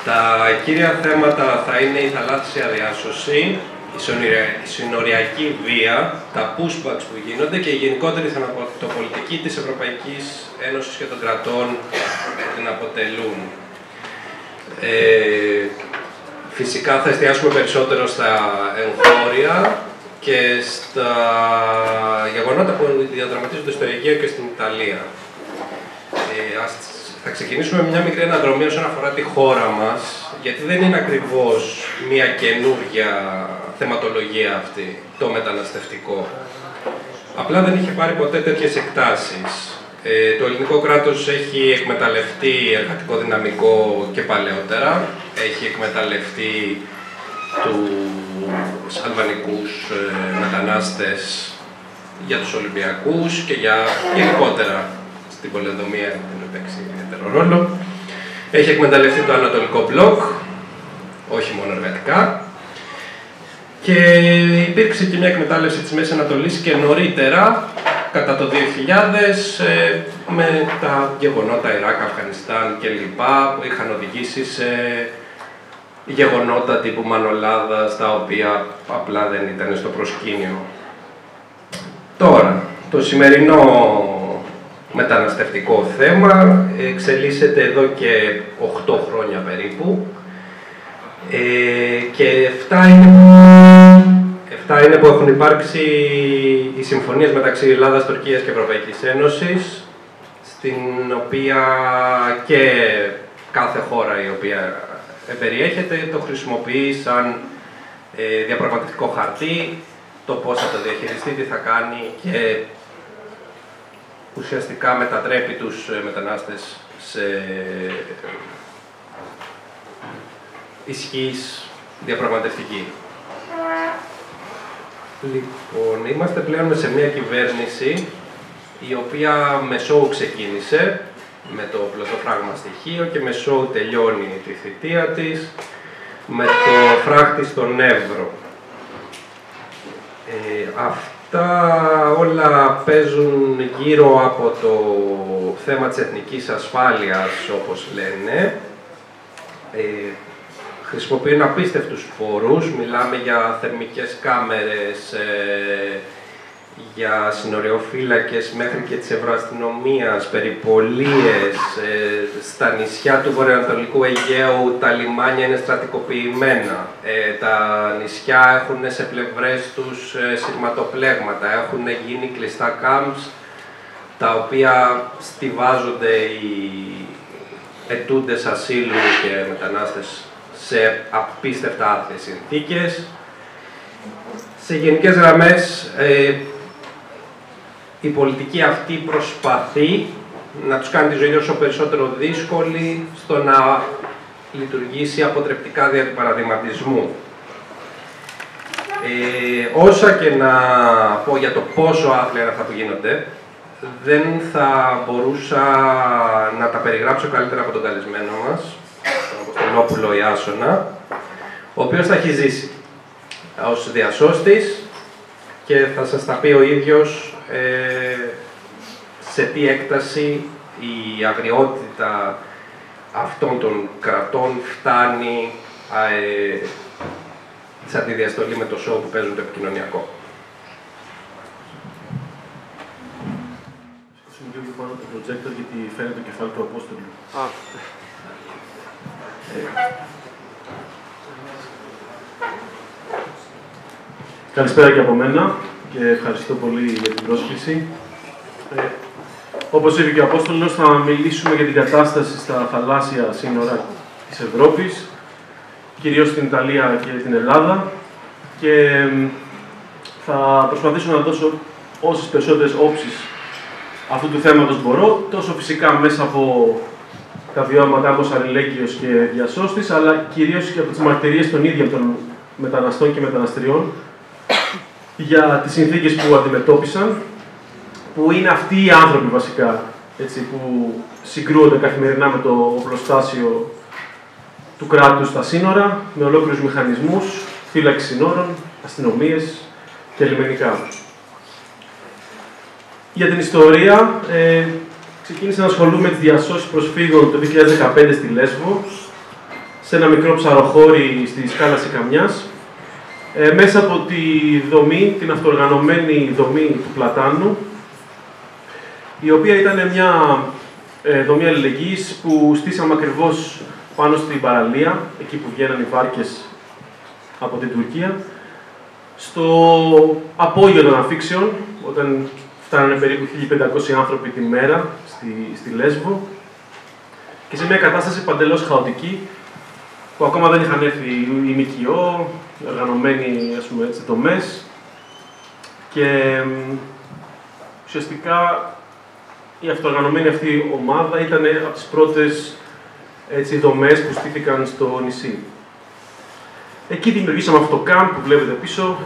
Τα κύρια θέματα θα είναι η θαλάσσια διάσωση, η συνοριακή βία, τα pushbacks που γίνονται και η γενικότερη θεματοπολιτική της Ευρωπαϊκής Ένωσης και των κρατών που την αποτελούν. Φυσικά θα εστιάσουμε περισσότερο στα εγχώρια και στα γεγονότα που διαδραματίζονται στο Αιγαίο και στην Ιταλία. Θα ξεκινήσουμε με μια μικρή αναδρομή όσον αφορά τη χώρα μας, γιατί δεν είναι ακριβώς μια καινούργια θεματολογία αυτή, το μεταναστευτικό. Απλά δεν είχε πάρει ποτέ τέτοιες εκτάσεις. Το ελληνικό κράτος έχει εκμεταλλευτεί εργατικό δυναμικό και παλαιότερα. Έχει εκμεταλλευτεί τους αλβανικούς μετανάστες για τους Ολυμπιακούς και για γενικότερα στην πολεοδομία την παίξει ιδιαίτερο ρόλο. Έχει εκμεταλλευτεί το Ανατολικό Μπλοκ, όχι μόνο εργατικά. Και υπήρξε και μια εκμετάλλευση της Μέσης Ανατολής και νωρίτερα, κατά το 2000, με τα γεγονότα Ιράκ, Αφγανιστάν κλπ. Που είχαν οδηγήσει σε γεγονότα τύπου Μανολάδας, τα οποία απλά δεν ήταν στο προσκήνιο. Τώρα, το σημερινό μεταναστευτικό θέμα εξελίσσεται εδώ και 8 χρόνια περίπου και 7 είναι που έχουν υπάρξει οι συμφωνίες μεταξύ Ελλάδας, Τουρκίας και Ευρωπαϊκής Ένωσης, στην οποία και κάθε χώρα η οποία περιέχεται το χρησιμοποιεί σαν διαπραγματευτικό χαρτί, το πώς θα το διαχειριστεί, τι θα κάνει και ουσιαστικά μετατρέπει τους μετανάστες σε ισχύς διαπραγματευτική. Λοιπόν, είμαστε πλέον σε μια κυβέρνηση η οποία με σόου ξεκίνησε, με το πλωτοφράγμα στοιχείο και με σόου τελειώνει τη θητεία της, με το φράχτη στον Εύρο. Αυτά όλα παίζουν γύρω από το θέμα της εθνικής ασφάλειας, όπως λένε. Χρησιμοποιούν απίστευτους πόρους, μιλάμε για θερμικές κάμερες, για συνοριοφύλακες μέχρι και της Ευρωαστυνομίας, περιπολίες, στα νησιά του βορειοανατολικού Αιγαίου τα λιμάνια είναι στρατικοποιημένα, τα νησιά έχουν σε πλευρές τους σειρματοπλέγματα, έχουν γίνει κλειστά camps, τα οποία στιβάζονται οι αιτούντες ασύλου και μετανάστες σε απίστευτα άθλιες συνθήκες. Σε γενικές γραμμές, η πολιτική αυτή προσπαθεί να τους κάνει τη ζωή όσο περισσότερο δύσκολη στο να λειτουργήσει αποτρεπτικά δια του παραδειγματισμού. Όσα και να πω για το πόσο άθλια είναι αυτά που γίνονται, δεν θα μπορούσα να τα περιγράψω καλύτερα από τον καλεσμένο μας, τον Αποστολόπουλο Ιάσονα, ο οποίος θα έχει ζήσει ως διασώστης και θα σας τα πει ο ίδιος σε τι έκταση η αγριότητα αυτών των κρατών φτάνει σε αντιδιαστολή με το show που παίζουν το επικοινωνιακό. Λίγο πάνω το projector γιατί φαίνεται το κεφάλι του Απόστολου. Καλησπέρα και από μένα και ευχαριστώ πολύ για την πρόσκληση. Όπως είπε και ο Απόστολος, θα μιλήσουμε για την κατάσταση στα θαλάσσια σύνορα της Ευρώπης, κυρίως στην Ιταλία και την Ελλάδα, και θα προσπαθήσω να δώσω όσες περισσότερες όψεις αυτού του θέματος μπορώ, τόσο φυσικά μέσα από τα βιώματά μου ως αλληλέγγυος και διασώστης, αλλά κυρίως και από τις μαρτυρίες των ίδιων των μεταναστών και μεταναστριών για τις συνθήκες που αντιμετώπισαν, που είναι αυτοί οι άνθρωποι βασικά, έτσι, που συγκρούονται καθημερινά με το οπλοστάσιο του κράτους στα σύνορα, με ολόκληρους μηχανισμούς, φύλαξη συνόρων, αστυνομίες και λιμενικά. Για την ιστορία, ξεκίνησα να ασχολούμαι με τις διασώσεις προσφύγων το 2015 στη Λέσβο, σε ένα μικρό ψαροχώρι στη σκάλα Σικαμιάς, μέσα από τη δομή, την αυτοοργανωμένη δομή του Πλατάνου, η οποία ήταν μια δομή αλληλεγγύης που στήσαμε ακριβώς πάνω στην παραλία, εκεί που βγαίναν οι βάρκες από την Τουρκία, στο απόγειο των αφήξεων, όταν φτάνανε περίπου 1.500 άνθρωποι τη μέρα στη Λέσβο, και σε μια κατάσταση παντελώς χαοτική, που ακόμα δεν είχαν έρθει οι ΜΚΟ, οι οργανωμένοι, ας πούμε, έτσι, δομές, και ουσιαστικά η αυτοοργανωμένη αυτή ομάδα ήταν από τις πρώτες, έτσι, δομές που στήθηκαν στο νησί. Εκεί δημιουργήσαμε αυτό το κάμπ που βλέπετε πίσω,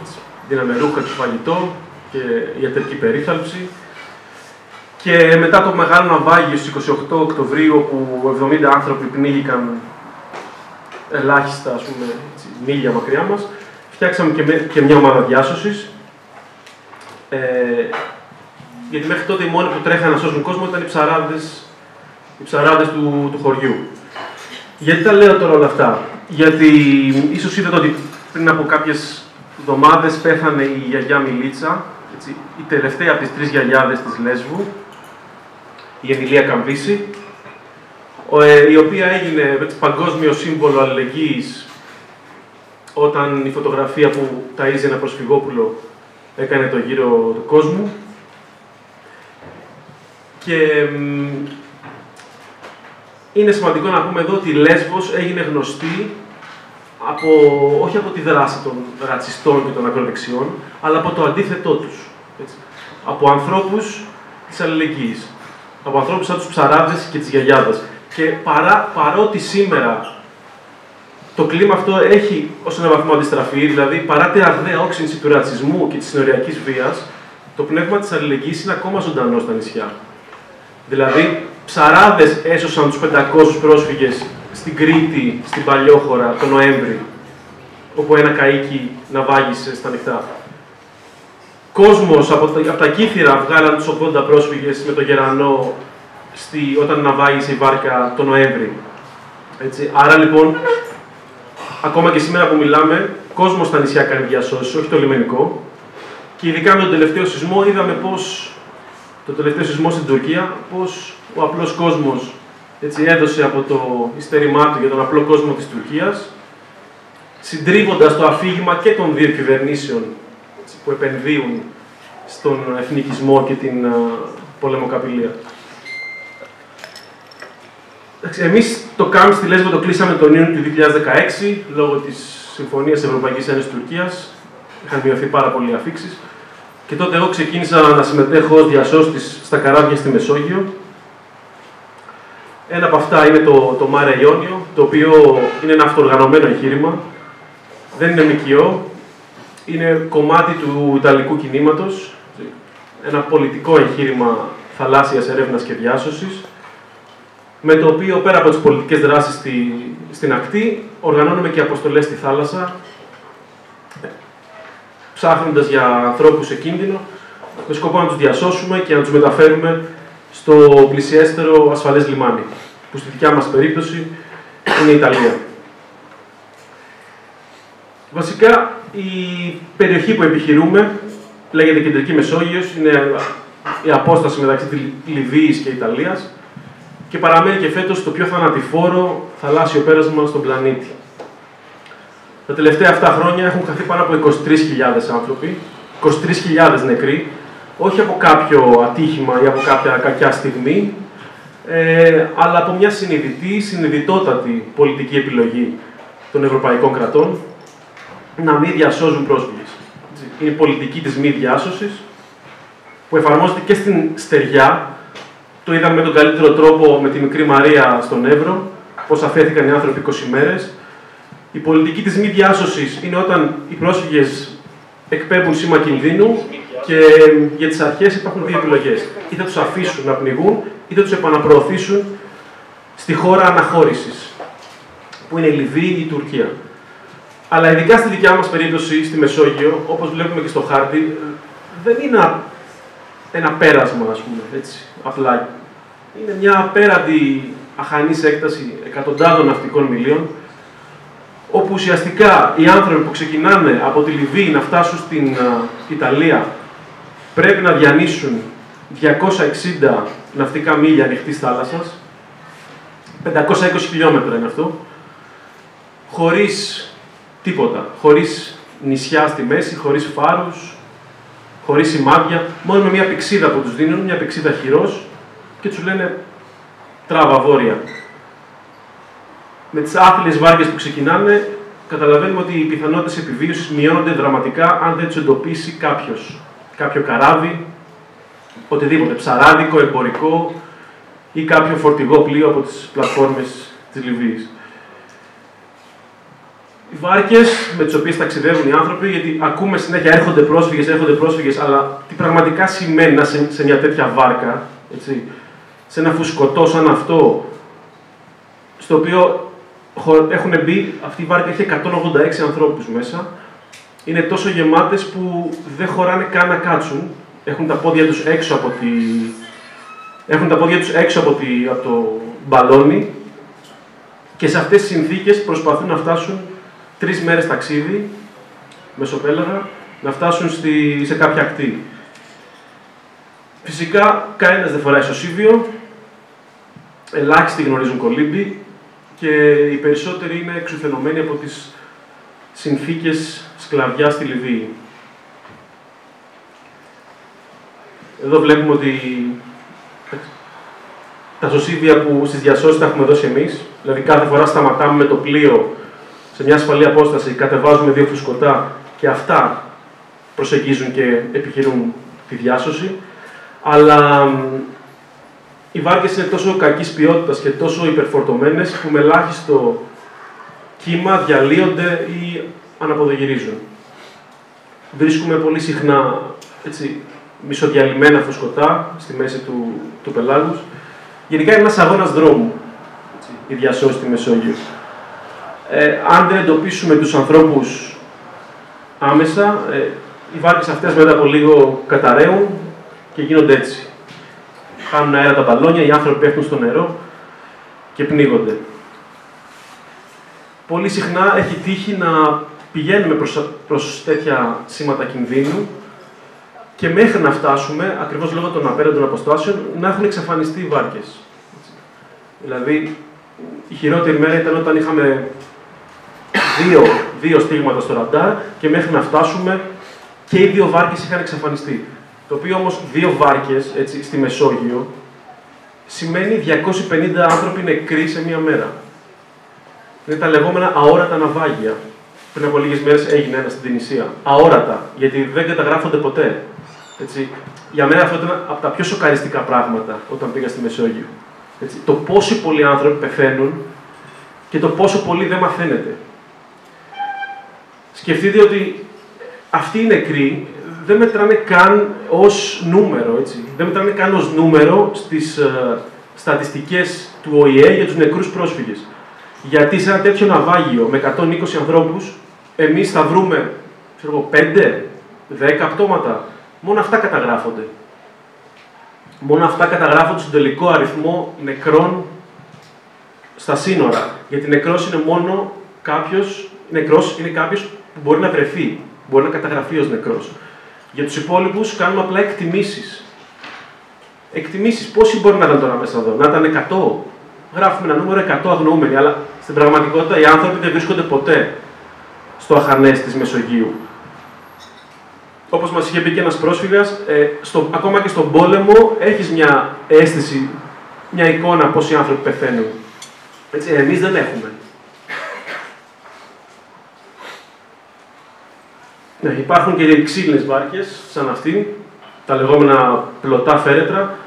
δίναμε ρούχα και φαγητό και ιατρική περίθαλψη. Και μετά το μεγάλο ναυάγιο στις 28 Οκτωβρίου, όπου 70 άνθρωποι πνίγηκαν ελάχιστα, ας πούμε, έτσι, μίλια μακριά μας, φτιάξαμε και μια ομάδα διάσωσης. Γιατί μέχρι τότε οι μόνοι που τρέχανε να σώσουν κόσμο ήταν οι ψαράδες του χωριού. Γιατί τα λέω τώρα όλα αυτά? Γιατί ίσως είδατε ότι πριν από κάποιες εβδομάδες πέθανε η γιαγιά Μιλίτσα, έτσι, η τελευταία από τις 3 γιαγιάδες της Λέσβου, η Εμιλία Καμπίση, η οποία έγινε, έτσι, παγκόσμιο σύμβολο αλληλεγγύης όταν η φωτογραφία που ταΐζει ένα προσφυγόπουλο έκανε το γύρο του κόσμου. Και είναι σημαντικό να πούμε εδώ ότι η Λέσβος έγινε γνωστή όχι από τη δράση των ρατσιστών και των ακροδεξιών, αλλά από το αντίθετό τους. Έτσι. Από ανθρώπους της αλληλεγγύης. Από ανθρώπους σαν τους ψαράδες και τις γιαγιάδες. Και παρότι σήμερα το κλίμα αυτό έχει ως έναν βαθμό αντιστραφεί, δηλαδή παρά τη ραγδαία όξυνση του ρατσισμού και της συνοριακής βίας, το πνεύμα της αλληλεγγύης είναι ακόμα ζωντανό στα νησιά. Δηλαδή, ψαράδες έσωσαν τους 500 πρόσφυγες στην Κρήτη, στην Παλιόχώρα, τον Νοέμβρη, όπου ένα καΐκι ναυάγησε στα νυχτά. Κόσμος από τα Κύθυρα βγάλαν τους 80 πρόσφυγες με το Γερανό όταν ναυάγησε η βάρκα τον Νοέμβρη. Έτσι. Άρα λοιπόν, ακόμα και σήμερα που μιλάμε, κόσμος στα νησιά κάνει διασώσεις, όχι το λιμενικό. Και ειδικά με τον τελευταίο σεισμό, είδαμε πως το τελευταίο σεισμό στην Τουρκία, πως ο απλός κόσμος, έτσι, έδωσε από το ειστέρημά του για τον απλό κόσμο της Τουρκίας, συντρίβοντας το αφήγημα και των δύο κυβερνήσεων, έτσι, που επενδύουν στον εθνικισμό και την πολεμοκαπηλεία. Εμείς το ΚΑΜ στη Λέσβο το κλείσαμε τον Ιούνιο του 2016, λόγω της Συμφωνίας Ευρωπαϊκής Ένωσης Τουρκίας. Είχαν μειωθεί πάρα πολλοί αφήξεις. Και τότε εγώ ξεκίνησα να συμμετέχω ως διασώστης στα καράβια στη Μεσόγειο. Ένα από αυτά είναι το Mare Ionio, το οποίο είναι ένα αυτοοργανωμένο εγχείρημα. Δεν είναι ΜΚΟ, είναι κομμάτι του Ιταλικού κινήματος. Ένα πολιτικό εγχείρημα θαλάσσιας έρευνας και διάσωσης, με το οποίο πέρα από τις πολιτικές δράσεις στην ακτή, οργανώνουμε και αποστολές στη θάλασσα, ψάχνοντας για ανθρώπους σε κίνδυνο, με σκοπό να τους διασώσουμε και να τους μεταφέρουμε στο πλησιέστερο ασφαλές λιμάνι, που στη δικιά μας περίπτωση είναι η Ιταλία. Βασικά, η περιοχή που επιχειρούμε λέγεται Κεντρική Μεσόγειος, είναι η απόσταση μεταξύ της Λιβύης και Ιταλίας και παραμένει και φέτος το πιο θανατηφόρο θαλάσσιο πέρασμα στον πλανήτη. Τα τελευταία αυτά χρόνια έχουν χαθεί πάνω από 23.000 άνθρωποι, 23.000 νεκροί, όχι από κάποιο ατύχημα ή από κάποια κακιά στιγμή, αλλά από μια συνειδητότατη πολιτική επιλογή των ευρωπαϊκών κρατών να μην διασώζουν πρόσφυγες. Είναι η πολιτική της μη διάσωσης, που εφαρμόζεται και στην στεριά. Το είδαμε με τον καλύτερο τρόπο με τη μικρή Μαρία στον Εύρο, πώς αφέθηκαν οι άνθρωποι 20 μέρες. Η πολιτική της μη διάσωσης είναι όταν οι πρόσφυγες εκπέμπουν σήμα κινδύνου και για τις αρχές υπάρχουν δύο επιλογές. Ή θα τους αφήσουν να πνιγούν, ή θα τους επαναπροωθήσουν στη χώρα αναχώρησης, που είναι η Λιβύη ή η Τουρκία. Αλλά ειδικά στη δικιά μας περίπτωση, στη Μεσόγειο, όπως βλέπουμε και στο χάρτη, δεν είναι ένα πέρασμα, ας πούμε, έτσι, απλά. Είναι μια απέραντη αχανής έκταση εκατοντάδων ναυτικών μιλίων, όπου ουσιαστικά οι άνθρωποι που ξεκινάνε από τη Λιβύη να φτάσουν στην Ιταλία πρέπει να διανύσουν 260 ναυτικά μίλια ανοιχτής θάλασσας, 520 χιλιόμετρα είναι αυτό, χωρίς τίποτα, χωρίς νησιά στη μέση, χωρίς φάρους, χωρίς σημάδια, μόνο με μια πηξίδα που τους δίνουν, μια πηξίδα χειρός και τους λένε τράβα βόρεια. Με τις άθλιες βάρκες που ξεκινάνε, καταλαβαίνουμε ότι οι πιθανότητες επιβίωσης μειώνονται δραματικά αν δεν τους εντοπίσει κάποιος. Κάποιο καράβι, οτιδήποτε, ψαράδικο, εμπορικό ή κάποιο φορτηγό πλοίο από τις πλατφόρμες της Λιβύης. Οι βάρκες με τις οποίες ταξιδεύουν οι άνθρωποι, γιατί ακούμε συνέχεια έρχονται πρόσφυγες, αλλά τι πραγματικά σημαίνει να σε μια τέτοια βάρκα, έτσι, σε ένα φουσκωτό σαν αυτό, στο οποίο έχουν μπει, αυτή η βάρκα έχει 186 ανθρώπους μέσα, είναι τόσο γεμάτες που δεν χωράνε καν να κάτσουν, έχουν τα πόδια τους έξω από, από το μπαλόνι και σε αυτές τις συνθήκες προσπαθούν να φτάσουν 3 μέρες ταξίδι, μεσοπέλαγα, να φτάσουν σε κάποια ακτή. Φυσικά, κανένας δεν φοράει σωσίβιο, ελάχιστοι γνωρίζουν κολύμπι και οι περισσότεροι είναι εξουθενωμένοι από τις συνθήκες σκλαβιάς στη Λιβύη. Εδώ βλέπουμε ότι τα σωσίβια που στις διασώσεις τα έχουμε δώσει εμείς, δηλαδή κάθε φορά σταματάμε με το πλοίο σε μια ασφαλή απόσταση, κατεβάζουμε 2 φουσκωτά και αυτά προσεγγίζουν και επιχειρούν τη διάσωση. Αλλά οι βάρκες είναι τόσο κακής ποιότητας και τόσο υπερφορτωμένες που με ελάχιστο κύμα διαλύονται ή αναποδογυρίζουν. Βρίσκουμε πολύ συχνά μισοδιαλυμένα φουσκωτά στη μέση του πελάγους. Γενικά είναι ένας αγώνας δρόμου, η διασώση στη Μεσόγειο. Αν δεν εντοπίσουμε τους ανθρώπους άμεσα, οι βάρκες αυτές μετά από λίγο καταραίουν και γίνονται έτσι. Χάνουν αέρα τα μπαλόνια, οι άνθρωποι πέφτουν στο νερό και πνίγονται. Πολύ συχνά έχει τύχει να πηγαίνουμε προς τέτοια σήματα κινδύνου και μέχρι να φτάσουμε, ακριβώς λόγω των απέραντων αποστάσεων, να έχουν εξαφανιστεί οι βάρκες. Δηλαδή, η χειρότερη μέρα ήταν όταν είχαμε δύο στίγματα στο ραντάρ και μέχρι να φτάσουμε και οι 2 βάρκες είχαν εξαφανιστεί. Το οποίο όμως 2 βάρκες στη Μεσόγειο σημαίνει 250 άνθρωποι νεκροί σε μία μέρα. Είναι τα λεγόμενα αόρατα ναυάγια. Πριν από λίγες μέρες έγινε ένα στην Τινησία. Αόρατα, γιατί δεν καταγράφονται ποτέ. Έτσι. Για μένα αυτό ήταν από τα πιο σοκαριστικά πράγματα όταν πήγα στη Μεσόγειο. Έτσι. Το πόσοι πολλοί άνθρωποι πεθαίνουν και το πόσο πολύ δεν μαθαίνεται. Σκεφτείτε ότι αυτοί οι νεκροί δεν μετράνε καν ως νούμερο, έτσι. Δεν μετράνε καν ως νούμερο στις στατιστικές του ΟΗΕ για τους νεκρούς πρόσφυγες. Γιατί σε ένα τέτοιο ναυάγιο με 120 ανθρώπους, εμείς θα βρούμε 5, 10 πτώματα. Μόνο αυτά καταγράφονται. Μόνο αυτά καταγράφονται στον τελικό αριθμό νεκρών στα σύνορα. Γιατί νεκρός είναι μόνο κάποιος, που μπορεί να βρεθεί, μπορεί να καταγραφεί ως νεκρός. Για τους υπόλοιπους κάνουμε απλά εκτιμήσεις. Εκτιμήσεις. Πόσοι μπορεί να ήταν τώρα μέσα εδώ, να ήταν 100. Γράφουμε ένα νούμερο 100 αγνοούμενοι, αλλά στην πραγματικότητα οι άνθρωποι δεν βρίσκονται ποτέ στο αχανές της Μεσογείου. Όπως μας είχε πει και ένας πρόσφυγας, ακόμα και στον πόλεμο έχεις μια αίσθηση, μια εικόνα πόσοι άνθρωποι πεθαίνουν. Έτσι, εμείς δεν έχουμε. Ναι, υπάρχουν και οι ξύλινες βάρκες, σαν αυτήν, τα λεγόμενα πλωτά φέρετρα,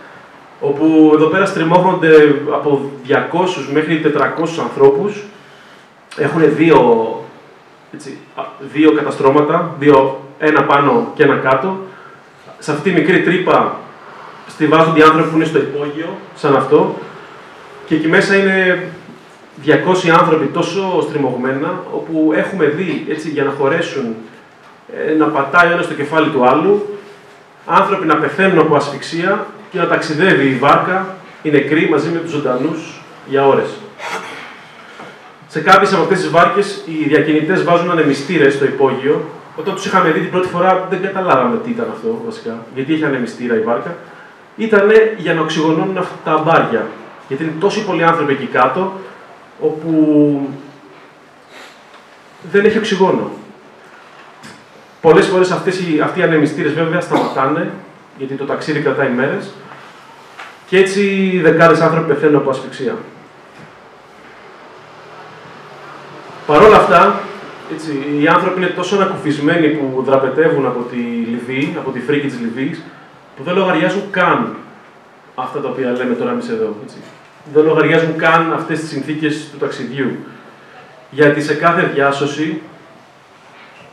όπου εδώ πέρα στριμώχνονται από 200 μέχρι 400 ανθρώπους. Έχουν δύο καταστρώματα, ένα πάνω και ένα κάτω. Σε αυτή τη μικρή τρύπα στιβάζονται οι άνθρωποι που είναι στο υπόγειο, σαν αυτό, και εκεί μέσα είναι 200 άνθρωποι τόσο στριμωγμένα, όπου έχουμε δει, έτσι, για να χωρέσουν, να πατάει ο ένας στο κεφάλι του άλλου, άνθρωποι να πεθαίνουν από ασφυξία και να ταξιδεύει η βάρκα, οι νεκροί μαζί με τους ζωντανούς, για ώρες. Σε κάποιες από αυτές τις βάρκες οι διακινητές βάζουν ανεμιστήρες στο υπόγειο. Όταν τους είχαμε δει την πρώτη φορά δεν καταλάβαμε τι ήταν αυτό βασικά, γιατί είχε ανεμιστήρα η βάρκα. Ήταν για να οξυγονώνουν αυτά τα αμπάρια. Γιατί είναι τόσοι πολλοί άνθρωποι εκεί κάτω, όπου δεν έχει οξυγόνο. Πολλές φορές αυτοί οι ανεμιστήρες βέβαια σταματάνε, γιατί το ταξίδι κρατάει μέρες, και έτσι δεκάδες άνθρωποι πεθαίνουν από ασφυξία. Παρ' όλα αυτά, έτσι, οι άνθρωποι είναι τόσο ανακουφισμένοι που δραπετεύουν από τη Λιβύη, από τη φρίκη της Λιβύης, που δεν λογαριάζουν καν αυτά τα οποία λέμε τώρα εμείς εδώ. Έτσι. Δεν λογαριάζουν καν αυτές τις συνθήκες του ταξιδιού. Γιατί σε κάθε διάσωση,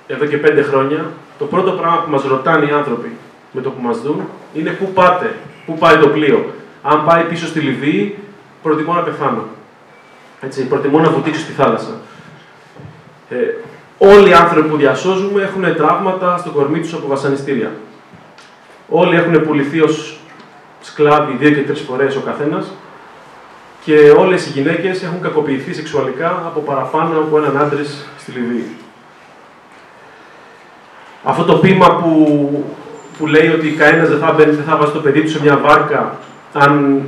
εδώ και 5 χρόνια, το πρώτο πράγμα που μας ρωτάνε οι άνθρωποι με το που μας δουν είναι πού πάτε, πού πάει το πλοίο. Αν πάει πίσω στη Λιβύη, προτιμώ να πεθάνω. Έτσι, προτιμώ να βουτήξω στη θάλασσα. Όλοι οι άνθρωποι που διασώζουμε έχουν τραύματα στο κορμί τους από βασανιστήρια. Όλοι έχουν πουληθεί ως σκλάβοι 2 και 3 φορές ο καθένας και όλες οι γυναίκες έχουν κακοποιηθεί σεξουαλικά από παραπάνω από έναν άντρες στη Λιβύη. Αυτό το ποίημα που λέει ότι κανένας δεν θα βάζει το παιδί του σε μια βάρκα αν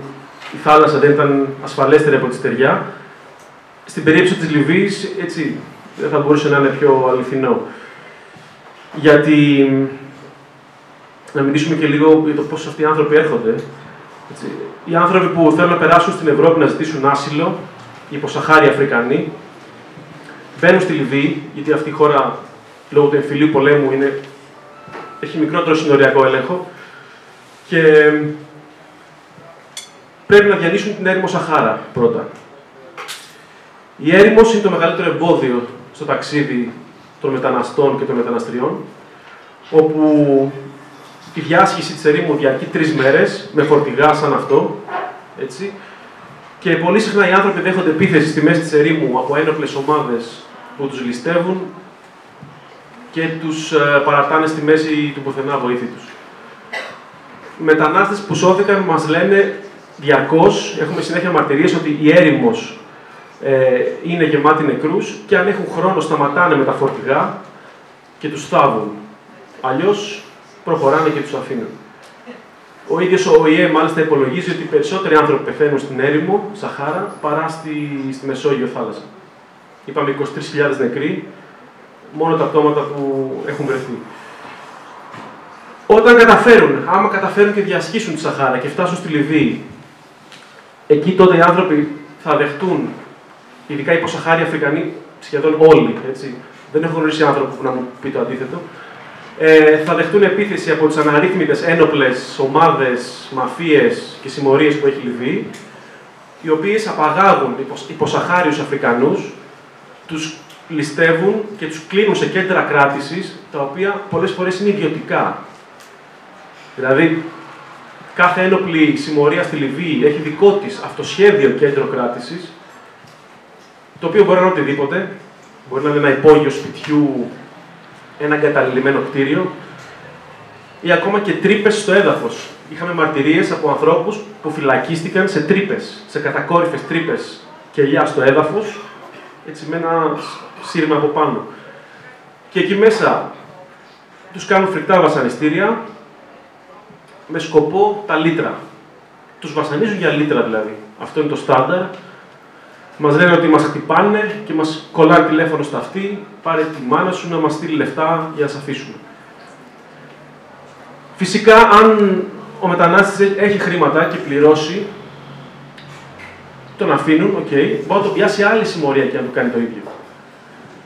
η θάλασσα δεν ήταν ασφαλέστερη από τη στεριά, στην περίπτωση της Λιβύης έτσι δεν θα μπορούσε να είναι πιο αληθινό. Γιατί να μιλήσουμε και λίγο για το πώς αυτοί οι άνθρωποι έρχονται. Έτσι. Οι άνθρωποι που θέλουν να περάσουν στην Ευρώπη να ζητήσουν άσυλο, οι υποσαχάριοι Αφρικανοί, μπαίνουν στη Λιβύη, γιατί αυτή η χώρα λόγω του εμφυλίου πολέμου έχει μικρότερο συνοριακό έλεγχο και πρέπει να διανύσουν την έρημο Σαχάρα πρώτα. Η έρημος είναι το μεγαλύτερο εμπόδιο στο ταξίδι των μεταναστών και των μεταναστριών, όπου η διάσχιση της ερήμου διαρκεί 3 μέρες, με φορτηγά σαν αυτό, έτσι, και πολύ συχνά οι άνθρωποι δέχονται επίθεση στη μέση της ερήμου από ένοπλες ομάδες που τους ληστεύουν και τους παρατάνε στη μέση του πουθενά βοήθη τους. Οι μετανάστες που σώθηκαν μας λένε διαρκώς, έχουμε συνέχεια μαρτυρίες, ότι η έρημος είναι γεμάτη νεκρούς και αν έχουν χρόνο σταματάνε με τα φορτηγά και τους θάβουν. Αλλιώς προχωράνε και τους αφήνουν. Ο ίδιος ο ΟΗΕ μάλιστα υπολογίζει ότι περισσότεροι άνθρωποι πεθαίνουν στην έρημο, Σαχάρα, παρά στη Μεσόγειο θάλασσα. Είπαμε 23.000 νεκροί, μόνο τα πτώματα που έχουν βρεθεί. Όταν άμα καταφέρουν και διασχίσουν τη Σαχάρα και φτάσουν στη Λιβύη, εκεί τότε οι άνθρωποι θα δεχτούν, ειδικά οι υποσαχάριοι Αφρικανοί, σχεδόν όλοι, έτσι, δεν έχω γνωρίσει άνθρωπο που να μου πει το αντίθετο, θα δεχτούν επίθεση από τις αναρρύθμιτες ένοπλες ομάδες, μαφίες και συμμορίες που έχει η Λιβύη, οι οποίες απαγάγουν υποσαχάριους Αφρικανούς, τους ληστεύουν και τους κλείνουν σε κέντρα κράτησης, τα οποία πολλές φορές είναι ιδιωτικά. Δηλαδή, κάθε ένοπλη συμμορία στη Λιβύη έχει δικό της αυτοσχέδιο κέντρο κράτησης, το οποίο μπορεί να είναι οτιδήποτε, μπορεί να είναι ένα υπόγειο σπιτιού, ένα εγκαταλειμμένο κτίριο ή ακόμα και τρύπες στο έδαφος. Είχαμε μαρτυρίες από ανθρώπους που φυλακίστηκαν σε τρύπες, σε κατακόρυφες τρύπες κελιά στο έδαφος, έτσι με ένα σύρμα από πάνω. Και εκεί μέσα τους κάνουν φρικτά βασανιστήρια με σκοπό τα λίτρα. Τους βασανίζουν για λίτρα δηλαδή. Αυτό είναι το στάνταρ. Μας λένε ότι μας χτυπάνε και μας κολλάνε τηλέφωνο στα αυτή, πάρε τη μάνα σου να μας στείλει λεφτά για να σε αφήσουμε. Φυσικά, αν ο μετανάστης έχει χρήματα και πληρώσει, τον αφήνουν, μπορεί να τον πιάσει άλλη συμμορία και να του κάνει το ίδιο.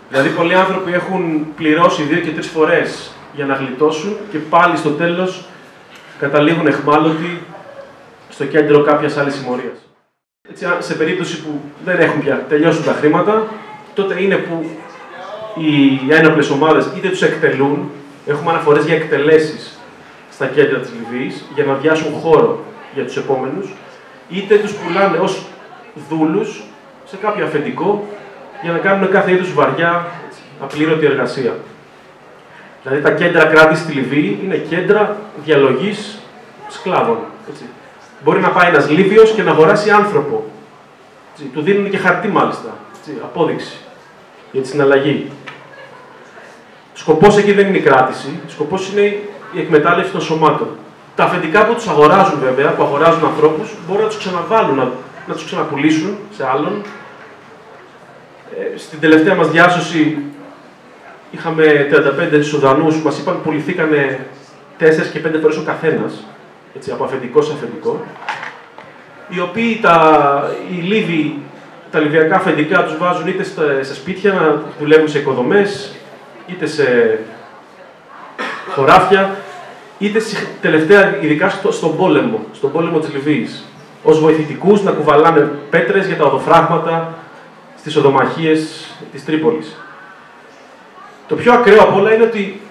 Δηλαδή, πολλοί άνθρωποι έχουν πληρώσει 2 και 3 φορές για να γλιτώσουν και πάλι στο τέλος καταλήγουν εχμάλωτοι στο κέντρο κάποιας άλλης συμμορίας. Έτσι, σε περίπτωση που δεν έχουν πια τελειώσουν τα χρήματα, τότε είναι που οι ένοπλες ομάδες είτε τους εκτελούν, έχουμε αναφορές για εκτελέσεις στα κέντρα της Λιβύης, για να αδειάσουν χώρο για τους επόμενους, είτε τους πουλάνε ως δούλους σε κάποιο αφεντικό για να κάνουν κάθε είδους βαριά, απλήρωτη εργασία. Δηλαδή τα κέντρα κράτησης στη Λιβύη είναι κέντρα διαλογής σκλάβων. Έτσι. Μπορεί να πάει ένας Λίβιος και να αγοράσει άνθρωπο. Έτσι. Του δίνουν και χαρτί μάλιστα. Έτσι. απόδειξη για τη συναλλαγή. Σκοπός εκεί δεν είναι η κράτηση, σκοπός είναι η εκμετάλλευση των σωμάτων. Τα αφεντικά που τους αγοράζουν βέβαια, που αγοράζουν ανθρώπους, μπορούν να τους ξαναβάλουν, να τους ξαναπουλήσουν σε άλλον. Στην τελευταία μας διάσωση είχαμε 35 Σουδανούς που μας είπαν πουληθήκανε 4 και 5 φορές ο καθένας, έτσι, από αφεντικό σε αφεντικό, οι οποίοι οι Λίβοι, τα λιβιακά αφεντικά τους βάζουν είτε σε σπίτια να δουλεύουν σε οικοδομές, είτε σε χωράφια, είτε τελευταία, ειδικά στον πόλεμο της Λιβύης, ως βοηθητικούς να κουβαλάνε πέτρες για τα οδοφράγματα στις οδομαχίες της Τρίπολης. Το πιο ακραίο απ' όλα είναι ότι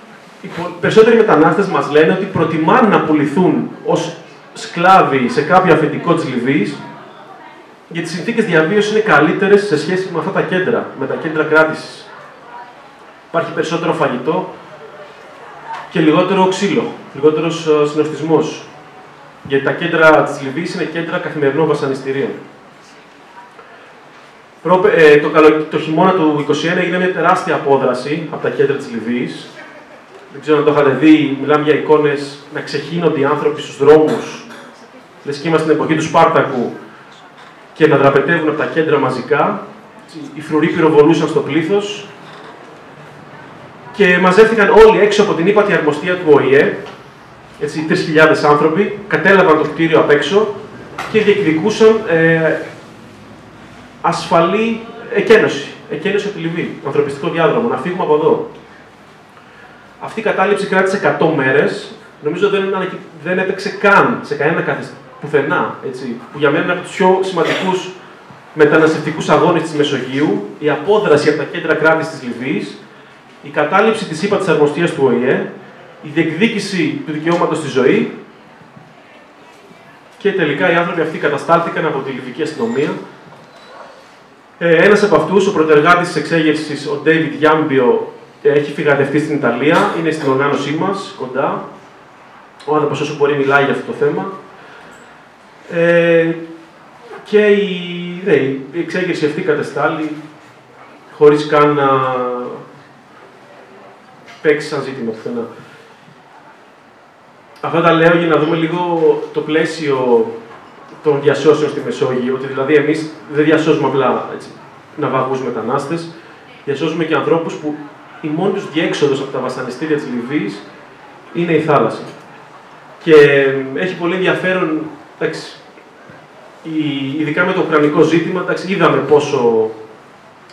οι περισσότεροι μετανάστες μας λένε ότι προτιμάνε να πουληθούν ως σκλάβοι σε κάποιο αφεντικό της Λιβύης, γιατί οι συνθήκες διαβίωσης είναι καλύτερες σε σχέση με αυτά τα κέντρα, με τα κέντρα κράτησης. Υπάρχει περισσότερο φαγητό και λιγότερο ξύλο, λιγότερος συνοστισμός. Γιατί τα κέντρα της Λιβύης είναι κέντρα καθημερινών βασανιστήριων. Το χειμώνα του 2021 έγινε μια τεράστια απόδραση από τα κέντρα της Λιβύης. Δεν ξέρω αν το είχατε δει, μιλάμε για εικόνες να ξεχύνονται οι άνθρωποι στους δρόμους, λες και είμαστε στην εποχή του Σπάρτακου, και να δραπετεύουν από τα κέντρα μαζικά. Οι φρουροί πυροβολούσαν στο πλήθος και μαζεύτηκαν όλοι έξω από την ύπατη αρμοστία του ΟΗΕ, 3.000 άνθρωποι, κατέλαβαν το κτίριο απ' έξω και διεκδικούσαν ασφαλή εκένωση από τη Λιβύη, ανθρωπιστικό διάδρομο, να φύγουμε από εδώ. Αυτή η κατάληψη κράτησε 100 μέρες, νομίζω δεν έπαιξε καν σε κανένα καθεστώς, πουθενά, έτσι, που για μένα είναι από τους πιο σημαντικούς μεταναστευτικούς αγώνες της Μεσογείου, η απόδραση από τα κέντρα κράτησης της Λιβύης, η κατάληψη της ύπατης αρμοστίας του ΟΗΕ, η διεκδίκηση του δικαιώματος στη ζωή και τελικά οι άνθρωποι αυτοί καταστάλθηκαν από τη Λιβική αστυνομία. Ένας από αυτούς, ο πρωτεργάτης της εξέγερσης, ο Ντέιβιντ Γιάμπιο, έχει φυγαδευτεί στην Ιταλία, είναι στην οργάνωσή μας, κοντά. Ο άνθρωπος όσο μπορεί μιλάει για αυτό το θέμα. Και η εξέγερση αυτή κατεστάλλει χωρίς καν να παίξει σαν ζήτημα πουθενά. Αυτά τα λέω για να δούμε λίγο το πλαίσιο των διασώσεων στη Μεσόγειο, ότι δηλαδή εμείς δεν διασώζουμε απλά ναυαγούς μετανάστες, διασώζουμε και ανθρώπους που η μόνη τους διέξοδος από τα βασανιστήρια της Λιβύης είναι η θάλασσα. Και έχει πολύ ενδιαφέρον, ειδικά με το ουκρανικό ζήτημα, είδαμε πόσο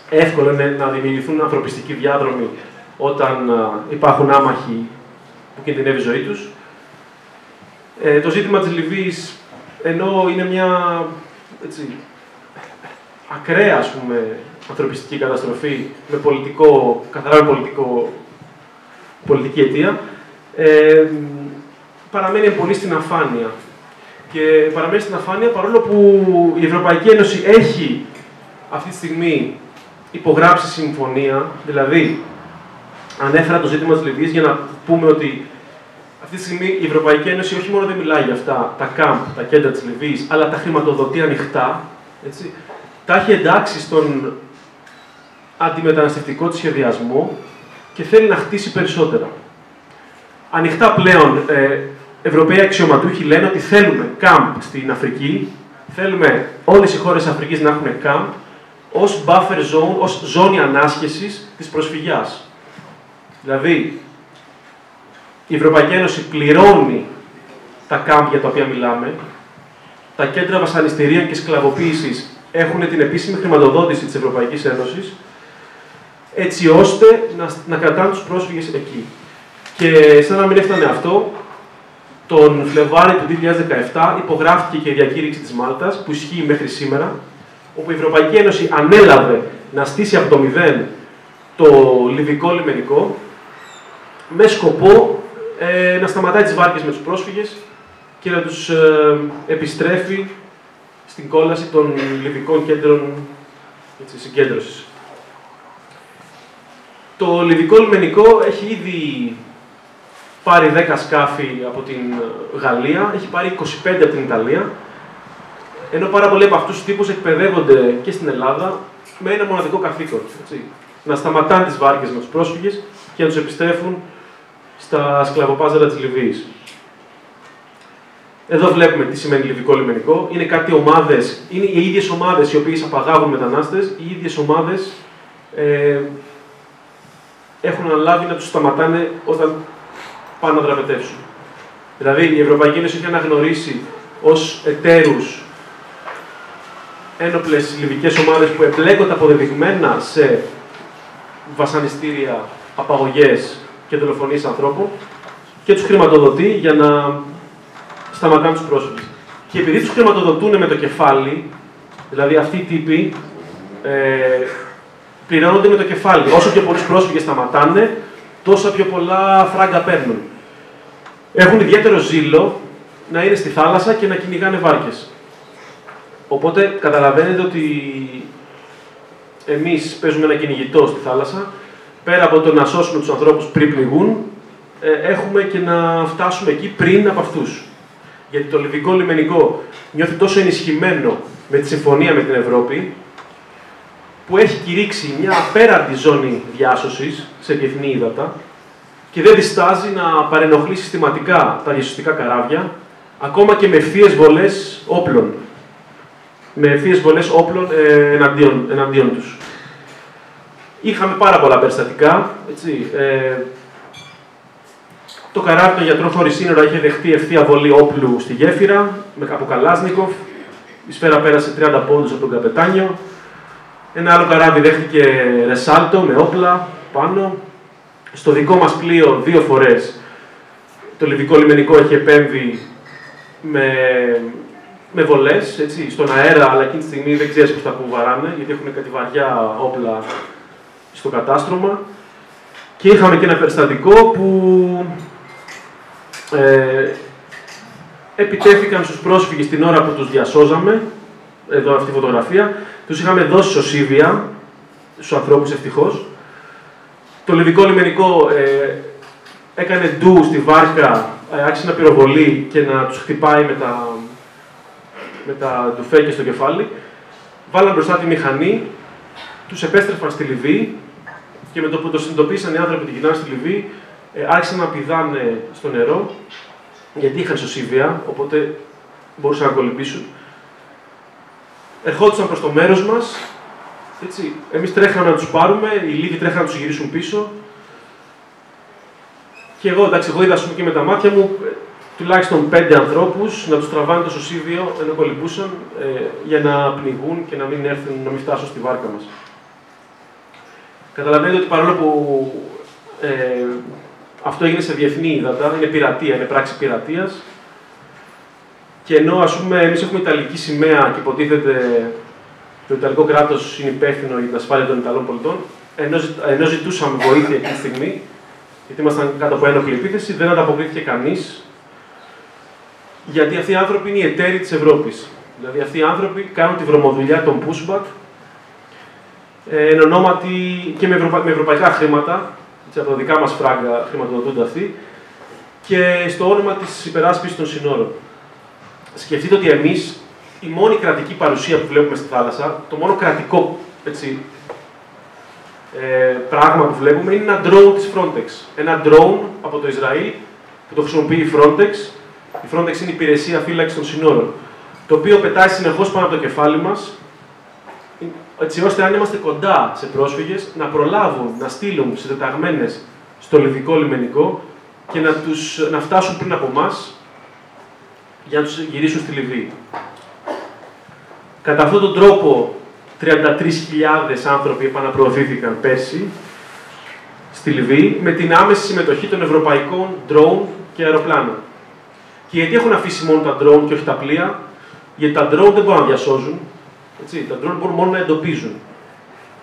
εύκολο είναι να δημιουργηθούν ανθρωπιστικοί διάδρομοι όταν υπάρχουν άμαχοι που κινδυνεύει η ζωή τους. Το ζήτημα της Λιβύης, ενώ είναι μια ακραία, ας πούμε, ανθρωπιστική καταστροφή με καθαρά πολιτική αιτία, παραμένει πολύ στην αφάνεια. Και παραμένει στην αφάνεια παρόλο που η Ευρωπαϊκή Ένωση έχει αυτή τη στιγμή υπογράψει συμφωνία, δηλαδή ανέφερα το ζήτημα της Λιβύης για να πούμε ότι αυτή τη στιγμή η Ευρωπαϊκή Ένωση όχι μόνο δεν μιλάει για αυτά τα κάμπ, τα κέντρα της Λιβύης, αλλά τα χρηματοδοτεί ανοιχτά, έτσι, τα έχει εντάξει στον αντιμεταναστευτικό της σχεδιασμό και θέλει να χτίσει περισσότερα. Ανοιχτά πλέον, Ευρωπαίοι αξιωματούχοι λένε ότι θέλουμε κάμπ στην Αφρική, θέλουμε όλες οι χώρες της Αφρικής να έχουν κάμπ ως buffer zone, ως ζώνη ανάσχεσης της προσφυγιάς. Δηλαδή, η Ευρωπαϊκή Ένωση πληρώνει τα κάμπ για τα οποία μιλάμε, τα κέντρα βασανιστήριων και σκλαβοποίησης έχουν την επίσημη χρηματοδότηση της Ευρωπαϊκής Ένωσης, έτσι ώστε να κρατάνε τους πρόσφυγες εκεί. Και σαν να μην έφτανε αυτό, τον Φλεβάρι του 2017 υπογράφηκε και η διακήρυξη της Μάλτας, που ισχύει μέχρι σήμερα, όπου η Ευρωπαϊκή Ένωση ανέλαβε να στήσει από το μηδέν το λιβικό λιμενικό, με σκοπό να σταματάει τις βάρκες με τους πρόσφυγες και να τους επιστρέφει στην κόλαση των λιβικών κέντρων συγκέντρωσης. Το λιβικό λιμενικό έχει ήδη πάρει 10 σκάφη από την Γαλλία, έχει πάρει 25 από την Ιταλία, ενώ πάρα πολλοί από αυτούς τους τύπους εκπαιδεύονται και στην Ελλάδα, με ένα μοναδικό καθήκον. Έτσι. Να σταματάνε τις βάρκες με τους πρόσφυγες και να τους επιστρέφουν στα σκλαβοπάζαρα της Λιβύης. Εδώ βλέπουμε τι σημαίνει λιβικό λιμενικό. Είναι κάτι ομάδες, είναι οι ίδιες ομάδες οι οποίες απαγάγουν μετανάστες, οι ίδιες ομάδες έχουν αναλάβει να τους σταματάνε όταν πάνε να δραπετεύσουν. Δηλαδή η Ευρωπαϊκή Ένωση έχει αναγνωρίσει ως εταίρους ένοπλες λιβικές ομάδες που εμπλέκονται αποδεδειγμένα σε βασανιστήρια, απαγωγές και δολοφονίες ανθρώπων και τους χρηματοδοτεί για να σταματάνε τους πρόσφυγες. Και επειδή τους χρηματοδοτούν με το κεφάλι, δηλαδή αυτοί οι τύποι πληρώνονται με το κεφάλι. Όσο πιο πολλούς πρόσφυγες σταματάνε, τόσα πιο πολλά φράγκα παίρνουν. Έχουν ιδιαίτερο ζήλο να είναι στη θάλασσα και να κυνηγάνε βάρκες. Οπότε καταλαβαίνετε ότι εμείς παίζουμε ένα κυνηγητό στη θάλασσα. Πέρα από το να σώσουμε τους ανθρώπους πριν πληγούν, έχουμε και να φτάσουμε εκεί πριν από αυτούς. Γιατί το λιβικό λιμενικό νιώθει τόσο ενισχυμένο με τη συμφωνία με την Ευρώπη, που έχει κηρύξει μια απέραντη ζώνη διάσωσης σε διεθνή ύδατα και δεν διστάζει να παρενοχλεί συστηματικά τα διασωστικά καράβια, ακόμα και με ευθείες βολές όπλων. Με ευθείες βολές όπλων εναντίον τους. Είχαμε πάρα πολλά περιστατικά. Έτσι. Το καράβι των γιατρών χωρίς σύνορα είχε δεχτεί ευθεία βολή όπλου στη γέφυρα, από Καλάσνικοφ. Η σφαίρα πέρασε 30 πόντους από τον καπετάνιο. Ένα άλλο καράβι δέχτηκε ρεσάλτο με όπλα πάνω. Στο δικό μας πλοίο 2 φορές το λιβικό λιμενικό έχει επέμβει με βολές, έτσι, στον αέρα, αλλά εκείνη τη στιγμή δεν ξέρεις πώς τα κουβαράνε, γιατί έχουν κάτι βαριά όπλα στο κατάστρωμα. Και είχαμε και ένα περιστατικό που επιτέθηκαν στους πρόσφυγες την ώρα που τους διασώζαμε. Εδώ αυτή η φωτογραφία. Τους είχαμε δώσει σωσίβια στους ανθρώπους, ευτυχώς. Το λιβικό λιμενικό έκανε ντου στη βάρκα, άρχισε να πυροβολεί και να τους χτυπάει με τα ντουφέκια στο κεφάλι. Βάλαν μπροστά τη μηχανή, τους επέστρεφαν στη Λιβύη και με το που το συνειδητοποίησαν οι άνθρωποι που την γυρνάνε στη Λιβύη, άρχισαν να πηδάνε στο νερό, γιατί είχαν σωσίβια, οπότε μπορούσαν να κολυμπήσουν. Ερχόντουσαν προς το μέρος μας, έτσι. Εμείς τρέχαμε να τους πάρουμε, οι Λίβοι τρέχανε να τους γυρίσουν πίσω. Και εγώ είδα και με τα μάτια μου τουλάχιστον 5 ανθρώπους να τους τραβάνε το σωσίβιο ενώ κολυμπούσαν για να πνιγούν και να μην φτάσουν στη βάρκα μας. Καταλαβαίνετε ότι παρόλο που αυτό έγινε σε διεθνή ύδατα, είναι πειρατεία, είναι πράξη πειρατείας. Και ενώ εμείς έχουμε Ιταλική σημαία και υποτίθεται το Ιταλικό κράτος είναι υπεύθυνο για την ασφάλεια των Ιταλών πολιτών, ενώ ζητούσαμε βοήθεια εκείνη τη στιγμή, γιατί ήμασταν κάτω από ένοχλη επίθεση, δεν ανταποκρίθηκε κανείς. Γιατί αυτοί οι άνθρωποι είναι οι εταίροι της Ευρώπης. Δηλαδή αυτοί οι άνθρωποι κάνουν τη βρωμοδουλειά των pushback εν ονόματι και με ευρωπαϊκά χρήματα, από τα δικά μας φράγκα χρηματοδοτούνται αυτοί, και στο όνομα της υπεράσπισης των συνόρων. Σκεφτείτε ότι εμείς, η μόνη κρατική παρουσία που βλέπουμε στη θάλασσα, το μόνο κρατικό πράγμα που βλέπουμε είναι ένα drone της Frontex. Ένα drone από το Ισραήλ που το χρησιμοποιεί η Frontex. Η Frontex είναι η υπηρεσία φύλαξης των συνόρων. Το οποίο πετάει συνεχώς πάνω από το κεφάλι μας, έτσι ώστε αν είμαστε κοντά σε πρόσφυγες, να προλάβουν να στείλουν συντεταγμένες στο λιβικό λιμενικό και να φτάσουν πριν από εμάς για να τους γυρίσουν στη Λιβύη. Κατά αυτόν τον τρόπο, 33.000 άνθρωποι επαναπροωθήθηκαν πέρσι στη Λιβύη με την άμεση συμμετοχή των ευρωπαϊκών drone και αεροπλάνων. Και γιατί έχουν αφήσει μόνο τα drone και όχι τα πλοία? Γιατί τα drone δεν μπορούν να διασώζουν. Έτσι, τα drone μπορούν μόνο να εντοπίζουν.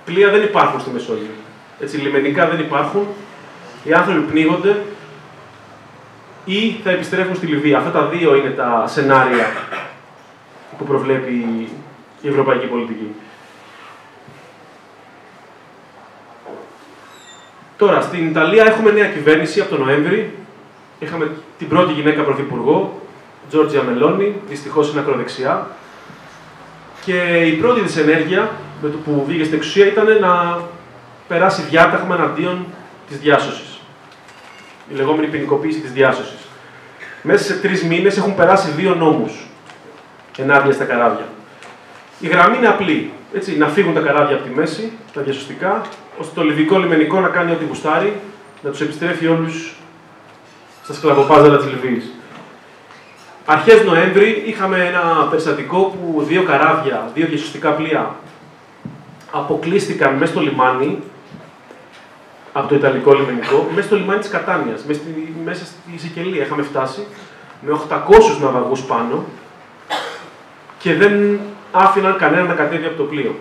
Πλοία δεν υπάρχουν στη Μεσόγειο. Έτσι, λιμενικά δεν υπάρχουν. Οι άνθρωποι πνίγονται ή θα επιστρέφουν στη Λιβύη. Αυτά τα δύο είναι τα σενάρια που προβλέπει η ευρωπαϊκή πολιτική. Τώρα, στην Ιταλία έχουμε νέα κυβέρνηση από τον Νοέμβρη. Είχαμε την πρώτη γυναίκα πρωθυπουργό, Τζόρτζια Μελόνι, δυστυχώς είναι ακροδεξιά. Και η πρώτη της ενέργεια με το που βγήκε στην εξουσία ήταν να περάσει διάταγμα εναντίον της διάσωσης. Η λεγόμενη ποινικοποίηση της διάσωσης. Μέσα σε 3 μήνες έχουν περάσει 2 νόμους ενάντια στα καράβια. Η γραμμή είναι απλή. Έτσι, να φύγουν τα καράβια από τη μέση, τα διασωστικά, ώστε το λιβικό λιμενικό να κάνει ό,τι γουστάρει, να τους επιστρέφει όλους στα σκλαβοπάζαρα της Λιβύης. Αρχές Νοέμβρη είχαμε ένα περιστατικό που 2 καράβια, 2 διασωστικά πλοία, αποκλείστηκαν μέσα στο λιμάνι, από το Ιταλικό λιμενικό, μέσα στο λιμάνι της Κατάνιας, μέσα στη Σικελία. Είχαμε φτάσει με 800 ναυαγούς πάνω και δεν άφηναν κανένα να κατέβει από το πλοίο.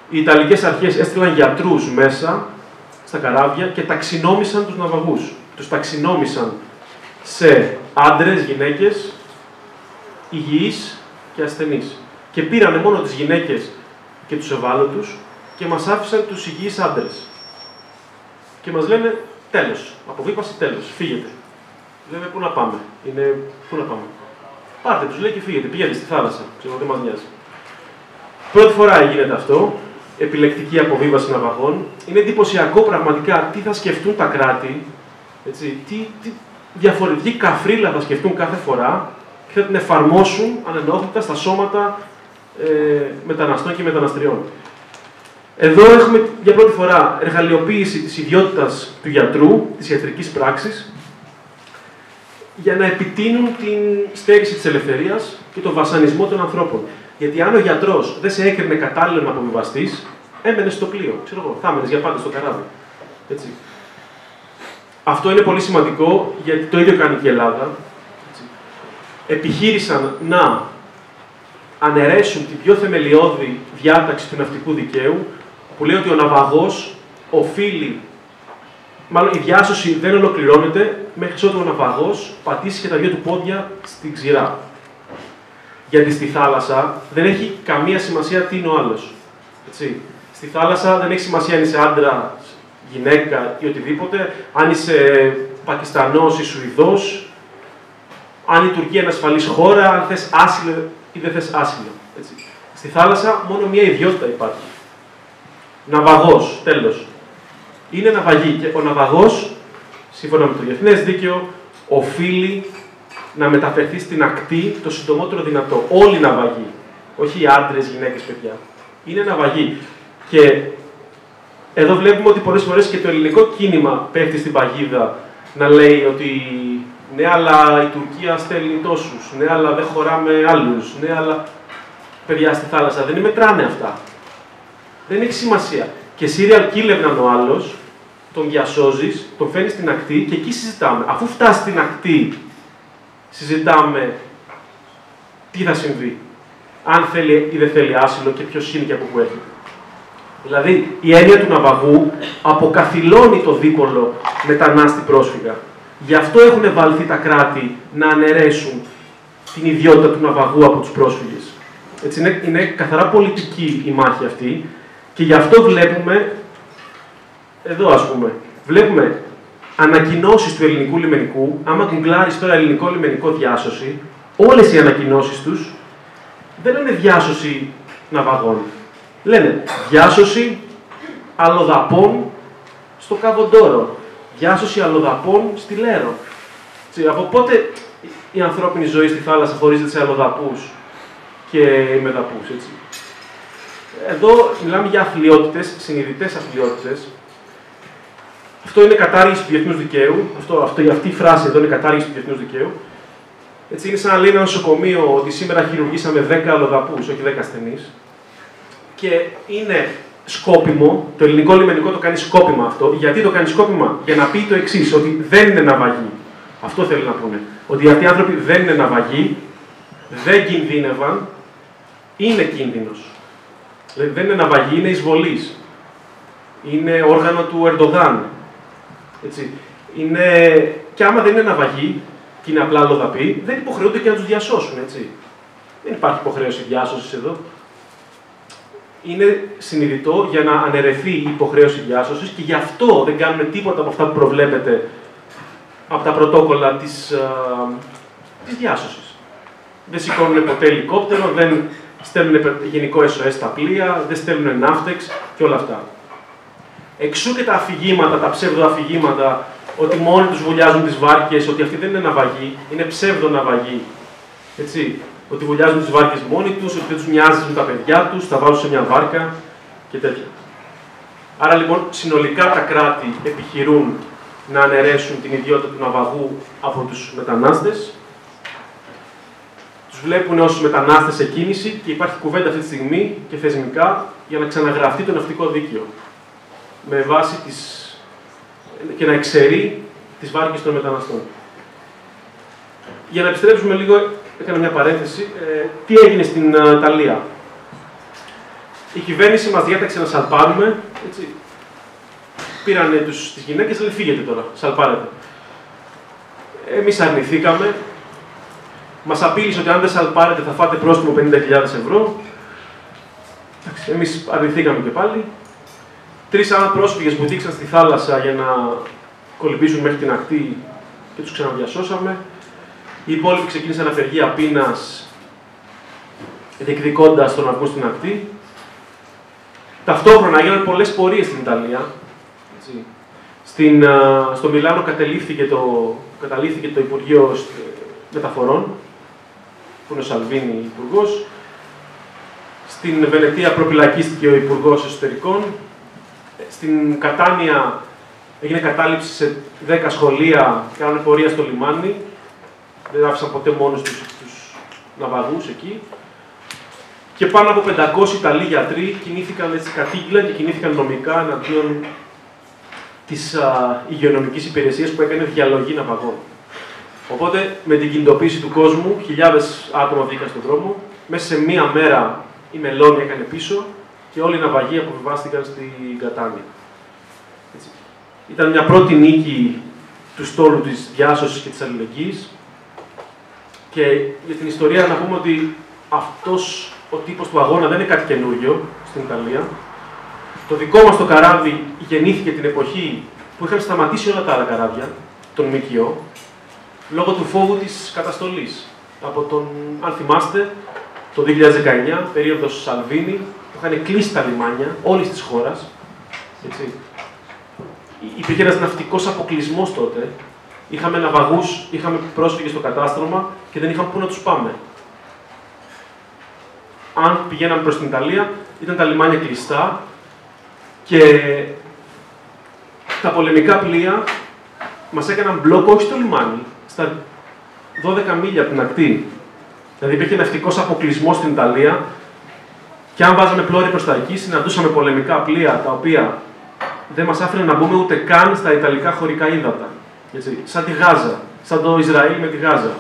Οι Ιταλικές αρχές έστειλαν γιατρούς μέσα στα καράβια και ταξινόμησαν τους ναυαγούς. Τους ταξινόμησαν σε άντρες, γυναίκες, υγιείς και ασθενείς. Και πήρανε μόνο τις γυναίκες και τους ευάλωτους και μας άφησαν τους υγιείς άντρες. Και μας λένε τέλος, αποβίβαση τέλος, φύγετε. Λέμε πού να πάμε, πού να πάμε. Πάρτε τους, λέει, και φύγετε, πήγαινε στη θάλασσα, ξέρω, δεν μας νοιάζει. Πρώτη φορά γίνεται αυτό, επιλεκτική αποβίβαση ναυαγών. Είναι εντυπωσιακό πραγματικά τι θα σκεφτούν τα κράτη, έτσι, τι διαφορετική καφρίλα θα σκεφτούν κάθε φορά και θα την εφαρμόσουν ανενόχλητα στα σώματα μεταναστών και μεταναστριών. Εδώ έχουμε για πρώτη φορά εργαλειοποίηση της ιδιότητας του γιατρού, της ιατρικής πράξης, για να επιτείνουν την στέρηση της ελευθερίας και τον βασανισμό των ανθρώπων. Γιατί αν ο γιατρός δεν σε έκρινε κατάλληλο να αποβιβαστείς, έμενες στο πλοίο. Ξέρω εγώ, θα έμενες για πάντα στο καράβι. Έτσι. Αυτό είναι πολύ σημαντικό, γιατί το ίδιο κάνει και η Ελλάδα. Έτσι. Επιχείρησαν να αναιρέσουν την πιο θεμελιώδη διάταξη του ναυτικού δικαίου, που λέει ότι ο ναυαγός οφείλει, μάλλον η διάσωση δεν ολοκληρώνεται μέχρι ότου ο ναυαγός πατήσει και τα 2 του πόδια στην ξηρά. Γιατί στη θάλασσα δεν έχει καμία σημασία τι είναι ο άλλος. Έτσι. Στη θάλασσα δεν έχει σημασία αν είσαι άντρα, γυναίκα ή οτιδήποτε, αν είσαι Πακιστανός ή Σουηδός, αν η Τουρκία είναι ασφαλής χώρα, αν θες άσυλο ή δεν θες άσυλο. Έτσι. Στη θάλασσα μόνο μία ιδιότητα υπάρχει. Ναυαγός, τέλος. Είναι ναυαγή και ο ναυαγός, σύμφωνα με το διεθνές δίκαιο, οφείλει να μεταφερθεί στην ακτή το συντομότερο δυνατό. Όλοι οι ναυαγοί, όχι οι άντρες, γυναίκες, παιδιά. Είναι ναυαγή. Και εδώ βλέπουμε ότι πολλές φορές και το ελληνικό κίνημα πέφτει στην παγίδα να λέει ότι ναι, αλλά η Τουρκία στέλνει τόσους, ναι, αλλά δεν χωράμε άλλους, ναι, αλλά παιδιά στη θάλασσα δεν μετράνε αυτά. Δεν έχει σημασία. Και serial killer ο άλλος, τον διασώζεις, τον φέρνεις στην ακτή και εκεί συζητάμε. Αφού φτάσει στην ακτή, συζητάμε τι θα συμβεί. Αν θέλει ή δεν θέλει άσυλο και ποιος είναι και από πού έρχεται. Δηλαδή, η έννοια του ναυαγού αποκαθιλώνει το δίπολο μετανάστη πρόσφυγα. Γι' αυτό έχουν βάλθει τα κράτη να αναιρέσουν την ιδιότητα του ναυαγού από τους πρόσφυγες. Έτσι, είναι καθαρά πολιτική η μάχη αυτή και γι' αυτό βλέπουμε, εδώ ας πούμε, βλέπουμε ανακοινώσεις του ελληνικού λιμενικού. Άμα γκουγκλάρεις τώρα ελληνικό λιμενικό διάσωση, όλες οι ανακοινώσεις τους δεν είναι διάσωση ναυαγών. Λένε διάσωση αλλοδαπών στο Καβοντόρο, διάσωση αλλοδαπών στη Λέρο. Από πότε η ανθρώπινη ζωή στη θάλασσα χωρίζεται σε αλλοδαπούς και μεταπούς, έτσι. Εδώ μιλάμε για αθλιότητες, συνειδητές αθλιότητες. Αυτό είναι κατάργηση του διεθνούς δικαίου. Αυτή η φράση εδώ είναι κατάργηση του διεθνούς δικαίου. Έτσι, είναι σαν να λέει ένα νοσοκομείο ότι σήμερα χειρουργήσαμε 10 αλλοδαπούς, όχι 10 ασθενείς. Και είναι σκόπιμο, το ελληνικό λιμενικό το κάνει σκόπιμα αυτό. Γιατί το κάνει σκόπιμα? Για να πει το εξής, ότι δεν είναι ναυαγοί. Αυτό θέλει να πούνε. Ότι αυτοί οι άνθρωποι δεν είναι ναυαγοί, δεν κινδύνευαν, είναι κίνδυνος. Δηλαδή δεν είναι ναυαγοί, είναι εισβολής. Είναι όργανο του Ερντογάν. Έτσι. Και άμα δεν είναι ναυαγοί, και είναι απλά αλλοδαποί, δεν υποχρεούνται και να τους διασώσουν. Έτσι. Δεν υπάρχει υποχρέωση διάσωσης εδώ. Είναι συνειδητό για να αναιρεθεί η υποχρέωση διάσωσης και γι' αυτό δεν κάνουν τίποτα από αυτά που προβλέπεται από τα πρωτόκολλα της διάσωσης. Δεν σηκώνουν ποτέ ελικόπτερο, δεν στέλνουν γενικό SOS στα πλοία, δεν στέλνουν ναύτεξ και όλα αυτά. Εξού και τα αφηγήματα, τα ψευδοαφηγήματα, ότι μόνοι τους βουλιάζουν τις βάρκες, ότι αυτή δεν είναι ναυαγή, είναι ψεύδο-ναυαγή. Έτσι, ότι βουλιάζουν τις βάρκες μόνοι τους, ότι δεν τους μοιάζει με τα παιδιά τους, τα βάζουν σε μια βάρκα και τέτοια. Άρα λοιπόν, συνολικά τα κράτη επιχειρούν να αναιρέσουν την ιδιότητα του ναυαγού από τους μετανάστες. Τους βλέπουν ως μετανάστες σε κίνηση και υπάρχει κουβέντα αυτή τη στιγμή και θεσμικά για να ξαναγραφτεί το ναυτικό δίκαιο. Με βάση και να εξαιρεί τις βάρκες των μεταναστών. Για να επιστρέψουμε λίγο, έκανα μια παρένθεση, τι έγινε στην Ιταλία. Η κυβέρνηση μας διέταξε να σαλπάρουμε, έτσι. Πήρανε τις γυναίκες, λέει φύγετε τώρα, σαλπάρετε. Εμείς αρνηθήκαμε. Μας απείλησε ότι αν δεν σαλπάρετε θα φάτε πρόστιμο 50.000 ευρώ. Εμείς αρνηθήκαμε και πάλι. 3 άλλοι πρόσφυγες που δείξαν στη θάλασσα για να κολυμπήσουν μέχρι την ακτή και τους ξαναδιασώσαμε. Οι υπόλοιποι ξεκίνησαν απεργία πείνας, διεκδικώντας τον να βγουν στην ακτή. Ταυτόχρονα έγιναν πολλές πορείες στην Ιταλία. Στο Μιλάνο καταλήφθηκε το Υπουργείο Μεταφορών, που είναι ο Σαλβίνη υπουργός. Στην Βενετία προπυλακίστηκε ο Υπουργός Εσωτερικών. Στην Κατάνια έγινε κατάληψη σε 10 σχολεία, κάνανε πορεία στο λιμάνι. Δεν άφησαν ποτέ μόνος τους ναυαγούς εκεί. Και πάνω από 500 Ιταλοί γιατροί κινήθηκαν έτσι κατήγγυλαν και κινήθηκαν νομικά εναντίον της υγειονομικής υπηρεσίας που έκανε διαλογή ναυαγών. Οπότε, με την κινητοποίηση του κόσμου, χιλιάδες άτομα βγήκαν στον δρόμο. Μέσα σε μία μέρα η Μελώνη έκανε πίσω και όλοι οι ναυαγοί αποβιβάστηκαν στην Κατάνια. Έτσι. Ήταν μια πρώτη νίκη του στόλου της διάσωσης και της αλληλεγγύης. Και για την ιστορία να πούμε ότι αυτός ο τύπος του αγώνα δεν είναι κάτι καινούριο στην Ιταλία. Το δικό μας το καράβι γεννήθηκε την εποχή που είχαν σταματήσει όλα τα άλλα καράβια, τον ΜΚΟ, λόγω του φόβου της καταστολής. Αν θυμάστε, το 2019, περίοδος Σαλβίνη, που είχαν κλείσει τα λιμάνια όλης της χώρας. Έτσι. Υπήρχε ένας ναυτικός αποκλεισμός τότε. Είχαμε ναυαγούς, είχαμε πρόσφυγες στο κατάστρωμα και δεν είχαμε πού να τους πάμε. Αν πηγαίναμε προς την Ιταλία, ήταν τα λιμάνια κλειστά και τα πολεμικά πλοία μας έκαναν μπλοκ όχι στο λιμάνι, στα 12 μίλια από την ακτή. Δηλαδή υπήρχε ναυτικός αποκλεισμός στην Ιταλία και αν βάζαμε πλώρη προς τα εκεί, συναντούσαμε πολεμικά πλοία τα οποία δεν μας άφηναν να μπούμε ούτε καν στα ιταλικά χωρικά ύδατα. Έτσι, σαν τη Γάζα, σαν το Ισραήλ με τη Γάζα.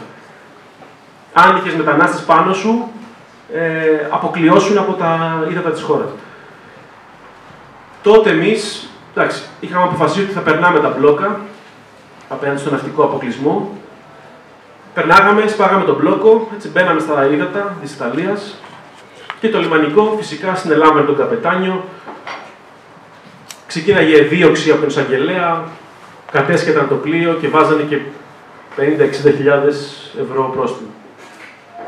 Αν είχες μετανάστες πάνω σου, αποκλειώσουν από τα ύδατα της χώρας. Τότε εμείς, εντάξει, είχαμε αποφασίσει ότι θα περνάμε τα μπλόκα απέναντι στον ναυτικό αποκλεισμό. Περνάγαμε, σπάγαμε τον μπλόκο, έτσι μπαίναμε στα ύδατα της Ιταλίας και το λιμανικό φυσικά συνελάμβανε τον καπετάνιο. Ξεκίναγε δίωξη από τον εισαγγελέα, κατέσχεταν το πλοίο και βάζανε και 50-60 χιλιάδες ευρώ πρόστιμο.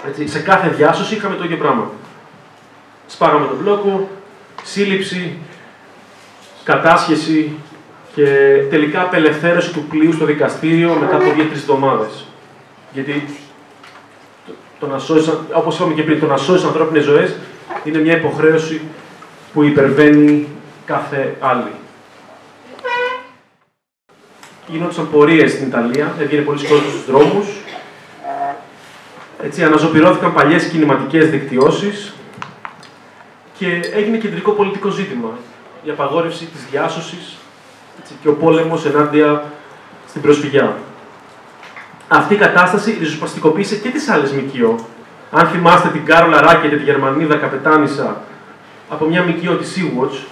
Έτσι, σε κάθε διάσωση είχαμε το ίδιο πράγμα. Σπάγαμε τον μπλόκο, σύλληψη, κατάσχεση και τελικά απελευθέρωση του πλοίου στο δικαστήριο μετά από 2-3 εβδομάδες. Γιατί όπως είπαμε και πριν, το να σώσεις ανθρώπινες ζωές είναι μια υποχρέωση που υπερβαίνει κάθε άλλη. Γίνονταν πορείες στην Ιταλία, έβγαινε πολλοί κόσμος στους δρόμους. Έτσι, αναζωπυρώθηκαν παλιές κινηματικές δικτυώσεις και έγινε κεντρικό πολιτικό ζήτημα. Η απαγόρευση της διάσωσης και ο πόλεμος ενάντια στην προσφυγιά. Αυτή η κατάσταση ριζοσπαστικοποίησε και τις άλλες ΜΚΟ. Αν θυμάστε την Κάρολα Ράκετ, τη Γερμανίδα καπετάνισσα από μια ΜΚΟ τη Sea-Watch,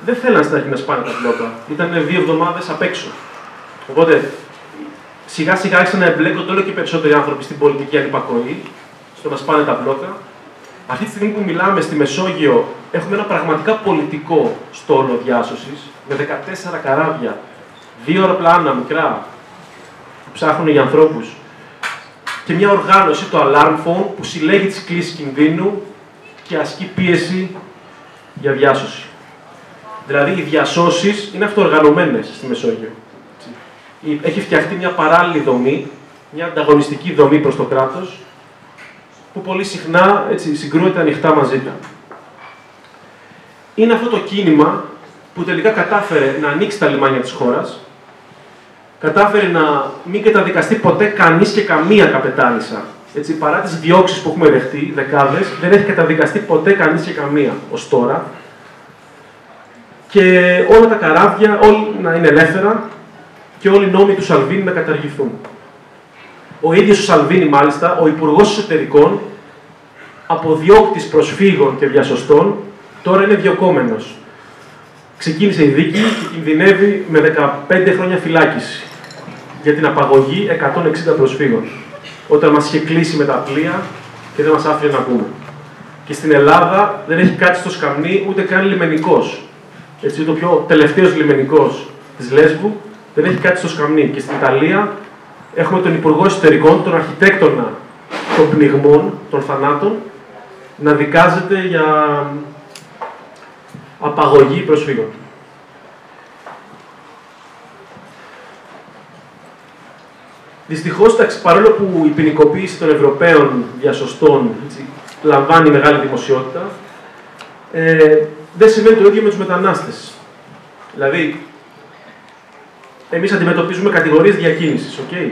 δεν θέλαν στα αρχή να σπάνε τα μπλόκα. Ήταν 2 εβδομάδες απ' έξω. Οπότε, σιγά σιγά άρχισαν να εμπλέκονται όλο και περισσότεροι άνθρωποι στην πολιτική ανυπακοή, στο να σπάνε τα μπλόκα. Αυτή τη στιγμή που μιλάμε στη Μεσόγειο, έχουμε ένα πραγματικά πολιτικό στόλο διάσωσης, με 14 καράβια, 2 αεροπλάνα μικρά, που ψάχνουν για ανθρώπους, και μια οργάνωση, το Alarm Phone, που συλλέγει τις κλήσεις κινδύνου και ασκεί πίεση για διάσωση. Δηλαδή, οι διασώσεις είναι αυτοοργανωμένες στη Μεσόγειο. Έχει φτιαχτεί μια παράλληλη δομή, μια ανταγωνιστική δομή προς το κράτος, που πολύ συχνά συγκρούεται ανοιχτά μαζί του. Είναι αυτό το κίνημα που τελικά κατάφερε να ανοίξει τα λιμάνια της χώρας, κατάφερε να μην καταδικαστεί ποτέ κανείς και καμία καπετάνισσα. Έτσι, παρά τις διώξεις που έχουμε δεχτεί, δεκάδες, δεν έχει καταδικαστεί ποτέ κανείς και καμία ως τώρα. Και όλα τα καράβια, όλοι να είναι ελεύθερα και όλοι οι νόμοι του Σαλβίνη να καταργηθούν. Ο ίδιος ο Σαλβίνη, μάλιστα, ο Υπουργός Εσωτερικών, αποδιώκτης προσφύγων και διασωστών, τώρα είναι διωκόμενος. Ξεκίνησε η δίκη και κινδυνεύει με 15 χρόνια φυλάκιση για την απαγωγή 160 προσφύγων, όταν μας είχε κλείσει με τα πλοία και δεν μας άφηνε να πούμε. Και στην Ελλάδα δεν έχει κάτσει στο σκαμνί ούτε καν λιμενικός. Έτσι, το πιο τελευταίος λιμενικός της Λέσβου δεν έχει κάτσει στο σκαμνί. Και στην Ιταλία έχουμε τον Υπουργό Εσωτερικών, τον αρχιτέκτονα των πνιγμών, των θανάτων, να δικάζεται για απαγωγή προσφύγων. Δυστυχώς, παρόλο που η ποινικοποίηση των Ευρωπαίων διασωστών λαμβάνει μεγάλη δημοσιότητα, δεν συμβαίνει το ίδιο με τους μετανάστες. Δηλαδή, εμείς αντιμετωπίζουμε κατηγορίες διακίνησης. Okay?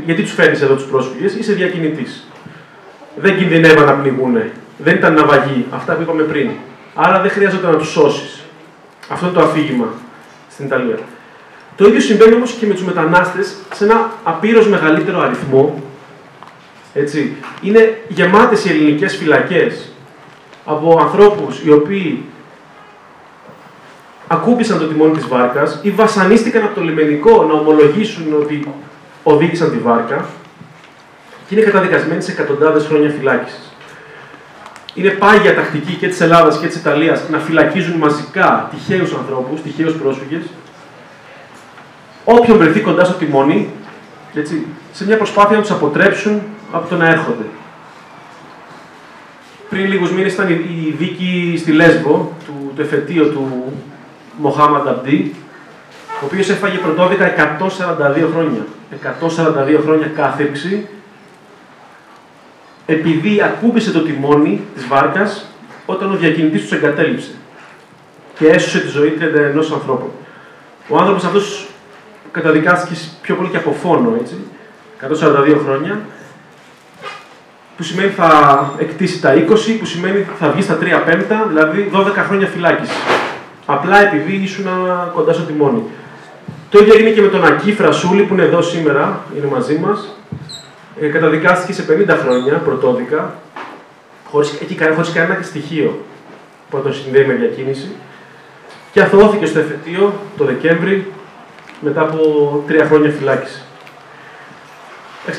Γιατί τους φέρνεις εδώ τους πρόσφυγες, είσαι διακινητής. Δεν κινδυνεύαν να πνιγούνε. Δεν ήταν ναυαγοί. Αυτά που είπαμε πριν. Άρα δεν χρειάζεται να τους σώσεις. Αυτό είναι το αφήγημα στην Ιταλία. Το ίδιο συμβαίνει όμως και με τους μετανάστες σε ένα απείρως μεγαλύτερο αριθμό. Έτσι. Είναι γεμάτες οι ελληνικές φυλακές από ανθρώπους οι οποίοι ακούμπησαν το τιμόνι της βάρκας ή βασανίστηκαν από το λιμενικό να ομολογήσουν ότι οδήγησαν τη βάρκα και είναι καταδικασμένοι σε εκατοντάδες χρόνια φυλάκισης. Είναι πάγια τακτική και της Ελλάδας και της Ιταλίας να φυλακίζουν μαζικά τυχαίους ανθρώπους, τυχαίους πρόσφυγες, όποιον βρεθεί κοντά στο τιμόνι, έτσι, σε μια προσπάθεια να τους αποτρέψουν από το να έρχονται. Πριν λίγους μήνες ήταν η δίκη στη Λέσβο, το εφετείο του Μοχάμαντ Αμπντί, ο οποίος έφαγε πρωτόδικα 142 χρόνια. 142 χρόνια κάθερξη, επειδή ακούμπησε το τιμόνι της βάρκας όταν ο διακινητής τους εγκατέλειψε και έσωσε τη ζωή 31 ανθρώπων. Ο άνθρωπος αυτός καταδικάστηκε πιο πολύ και από φόνο, έτσι, 142 χρόνια, που σημαίνει θα εκτίσει τα 20, που σημαίνει θα βγει στα 3/5, δηλαδή 12 χρόνια φυλάκιση. Απλά επειδή ήσουν κοντά στο τιμόνι. Το ίδιο έγινε και με τον Ακή Φρασούλη, που είναι εδώ σήμερα, είναι μαζί μας. Καταδικάστηκε σε 50 χρόνια πρωτόδικα, χωρίς κανένα στοιχείο που τον συνδέει με διακίνηση, και αθωώθηκε στο εφετείο το Δεκέμβρη μετά από 3 χρόνια φυλάκιση.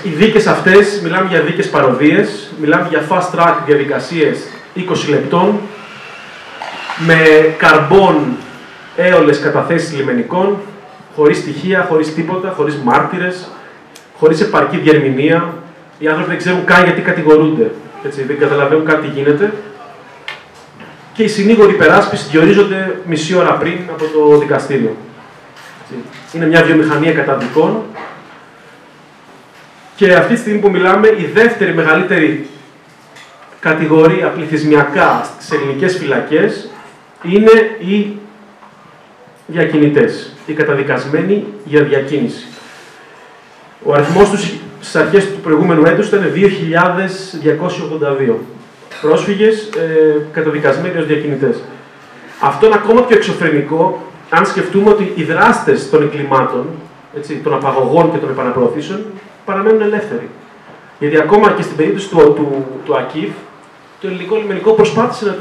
Οι δίκες αυτές, μιλάμε για δίκες παροδίες, μιλάμε για fast track διαδικασίες 20 λεπτών, με καρμπών έολες καταθέσεις λιμενικών, χωρίς στοιχεία, χωρίς τίποτα, χωρίς μάρτυρες, χωρίς επαρκή διερμηνία. Οι άνθρωποι δεν ξέρουν καν γιατί κατηγορούνται, έτσι, δεν καταλαβαίνουν καν τι γίνεται. Και οι συνήγοροι υπεράσπιση διορίζονται μισή ώρα πριν από το δικαστήριο. Είναι μια βιομηχανία καταδικών. Και αυτή τη στιγμή που μιλάμε, η δεύτερη μεγαλύτερη κατηγορία πληθυσμιακά στις ελληνικές φυλακές είναι οι διακινητές, οι καταδικασμένοι για διακίνηση. Ο αριθμός τους στις αρχές του προηγούμενου έτους ήταν 2.282 πρόσφυγες καταδικασμένοι ως διακινητές. Αυτό είναι ακόμα πιο εξωφρενικό αν σκεφτούμε ότι οι δράστες των εγκλημάτων, έτσι, των απαγωγών και των επαναπροωθήσεων, παραμένουν ελεύθεροι. Γιατί ακόμα και στην περίπτωση του Ακίβ, το ελληνικό λιμενικό προσπάθησε να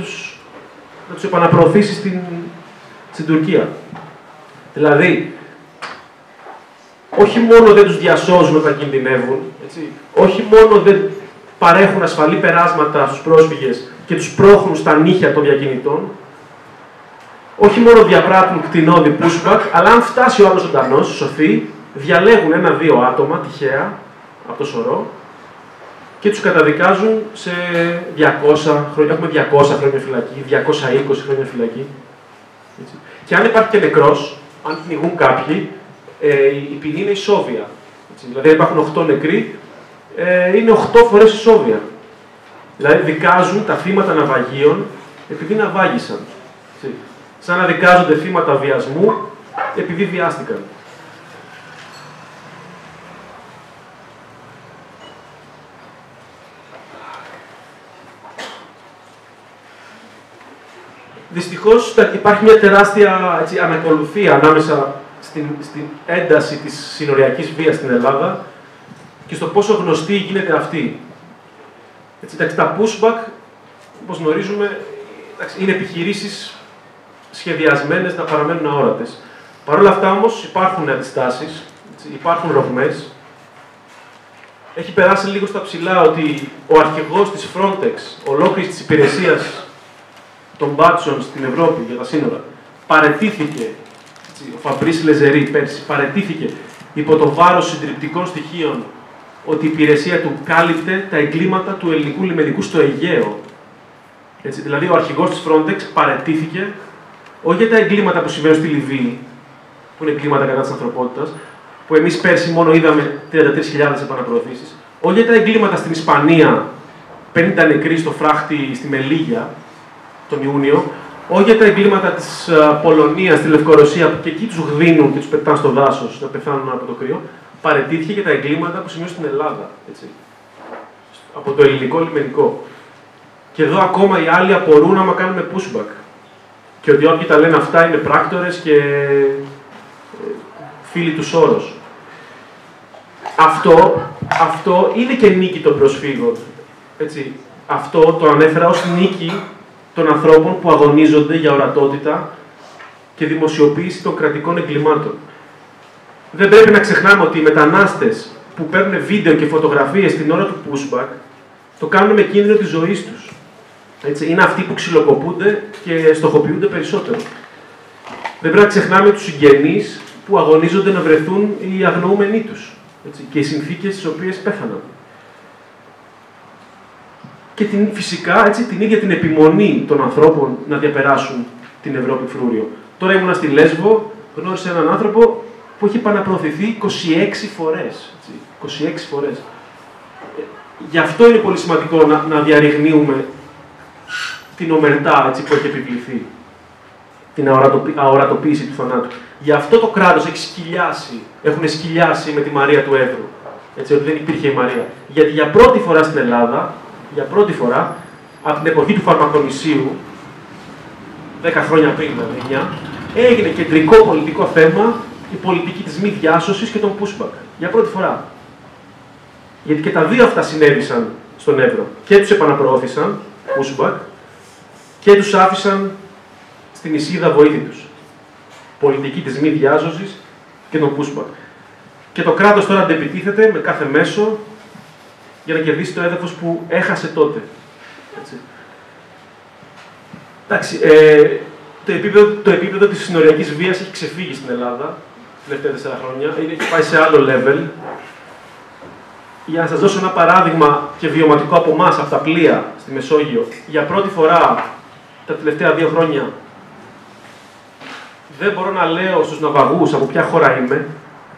τους επαναπροωθήσει στην Τουρκία. Δηλαδή, όχι μόνο δεν τους διασώζουν όταν κινδυνεύουν, έτσι, όχι μόνο δεν παρέχουν ασφαλή περάσματα στους πρόσφυγες και τους πρόχνουν στα νύχια των διακινητών, όχι μόνο διαπράττουν κτηνώδη pushback, αλλά αν φτάσει ο άλλος ζωντανός, σοφοί, διαλέγουν 1-2 άτομα τυχαία από το σωρό και τους καταδικάζουν σε 200 χρόνια. Έχουμε 200 χρόνια φυλακή, 220 χρόνια φυλακή. Έτσι. Και αν υπάρχει και νεκρός, αν πνιγούν κάποιοι, η ποινή είναι ισόβια. Έτσι. Δηλαδή, αν υπάρχουν 8 νεκροί, είναι 8 φορές ισόβια. Δηλαδή, δικάζουν τα θύματα ναυαγίων επειδή ναυάγησαν. Έτσι. Σαν να δικάζονται θύματα βιασμού επειδή βιάστηκαν. Δυστυχώς υπάρχει μια τεράστια ανακολουθία ανάμεσα στην ένταση της συνοριακής βίας στην Ελλάδα και στο πόσο γνωστή γίνεται αυτή. Τα pushback, όπως γνωρίζουμε, είναι επιχειρήσεις σχεδιασμένες να παραμένουν αόρατες. Παρ' όλα αυτά όμως υπάρχουν αντιστάσεις, υπάρχουν ρογμές. Έχει περάσει λίγο στα ψηλά ότι ο αρχηγός της Frontex, ολόκληρης της υπηρεσίας των μπάτσων στην Ευρώπη για τα σύνορα, παραιτήθηκε, ο Φαμπρίς Λεζερί πέρσι, παραιτήθηκε υπό το βάρος συντριπτικών στοιχείων ότι η υπηρεσία του κάλυπτε τα εγκλήματα του ελληνικού λιμενικού στο Αιγαίο. Έτσι, δηλαδή, ο αρχηγός της Frontex παραιτήθηκε όχι για τα εγκλήματα που συμβαίνουν στη Λιβύη, που είναι εγκλήματα κατά της ανθρωπότητας, που εμείς πέρσι μόνο είδαμε 33.000 επαναπροωθήσεις, όχι για τα εγκλήματα στην Ισπανία, 50 νεκροί στο φράχτη στη Μελίγια τον Ιούνιο, όχι για τα εγκλήματα της Πολωνίας στη Λευκορωσία, που και εκεί τους γδίνουν και τους πετάνε στο δάσος να πεθάνουν από το κρύο, παραιτήθηκε για τα εγκλήματα που συμβαίνουν στην Ελλάδα. Έτσι. Από το ελληνικό λιμενικό. Και εδώ ακόμα οι άλλοι απορούν άμα κάνουμε pushback. Και ότι όποιοι τα λένε αυτά είναι πράκτορες και φίλοι του Σόρος. Αυτό είναι και νίκη των προσφύγων. Έτσι. Αυτό το ανέφερα ως νίκη των ανθρώπων που αγωνίζονται για ορατότητα και δημοσιοποίηση των κρατικών εγκλημάτων. Δεν πρέπει να ξεχνάμε ότι οι μετανάστες που παίρνουν βίντεο και φωτογραφίες την ώρα του pushback το κάνουν με κίνδυνο της ζωής τους. Έτσι, είναι αυτοί που ξυλοκοπούνται και στοχοποιούνται περισσότερο. Δεν πρέπει να ξεχνάμε τους συγγενείς που αγωνίζονται να βρεθούν οι αγνοούμενοι τους. Έτσι, και οι συνθήκες στις οποίες πέθαναν. Και φυσικά την ίδια την επιμονή των ανθρώπων να διαπεράσουν την Ευρώπη φρούριο. Τώρα ήμουνα στη Λέσβο, γνώρισα έναν άνθρωπο που έχει επαναπροωθηθεί 26 φορές. 26 φορές. Γι' αυτό είναι πολύ σημαντικό να διαρριγνύουμε την ομερτά που έχει επιβληθεί. Την αορατοποίηση του θανάτου. Γι' αυτό το κράτος έχει σκυλιάσει, έχουν σκυλιάσει με τη Μαρία του Εύρου. Έτσι, ότι δεν υπήρχε η Μαρία. Γιατί για πρώτη φορά στην Ελλάδα, για πρώτη φορά, από την εποχή του Φαρμακονησίου, 10 χρόνια πριν, δηλαδή, έγινε κεντρικό πολιτικό θέμα η πολιτική της μη διάσωσης και των pushback. Για πρώτη φορά. Γιατί και τα δύο αυτά συνέβησαν στον Εύρο. Και τους επαναπροώθησαν, pushback, και τους άφησαν στην εισίδα βοήθη τους. Πολιτική της μη διάσωσης και των pushback. Και το κράτος τώρα αντεπιτίθεται με κάθε μέσο για να κερδίσει το έδαφος που έχασε τότε. Έτσι. Εντάξει, το επίπεδο της συνοριακής βίας έχει ξεφύγει στην Ελλάδα τα τελευταία 4 χρόνια. Έχει πάει σε άλλο level. Για να σας δώσω ένα παράδειγμα και βιωματικό από εμάς, από τα πλοία στη Μεσόγειο, για πρώτη φορά τα τελευταία 2 χρόνια δεν μπορώ να λέω στους ναυαγούς από ποια χώρα είμαι,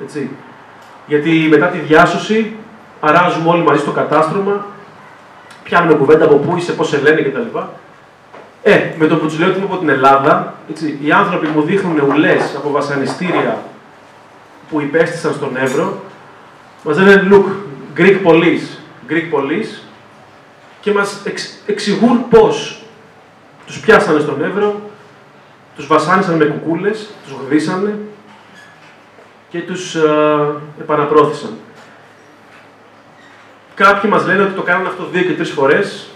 έτσι. Γιατί μετά τη διάσωση αράζουμε όλοι μαζί στο κατάστρωμα, πιάνουμε κουβέντα από πού είσαι, πώς σε λένε κτλ. Με το που τους λέω ότι είμαι από την Ελλάδα, έτσι, οι άνθρωποι μου δείχνουν ουλές από βασανιστήρια που υπέστησαν στον Εύρο, μας λένε look, Greek police, και μας εξηγούν πώς τους πιάσανε στον Εύρο, τους βασάνισαν με κουκούλες, τους γδίσανε και τους επαναπρόθεσαν. Κάποιοι μας λένε ότι το κάνανε αυτό 2 και 3 φορές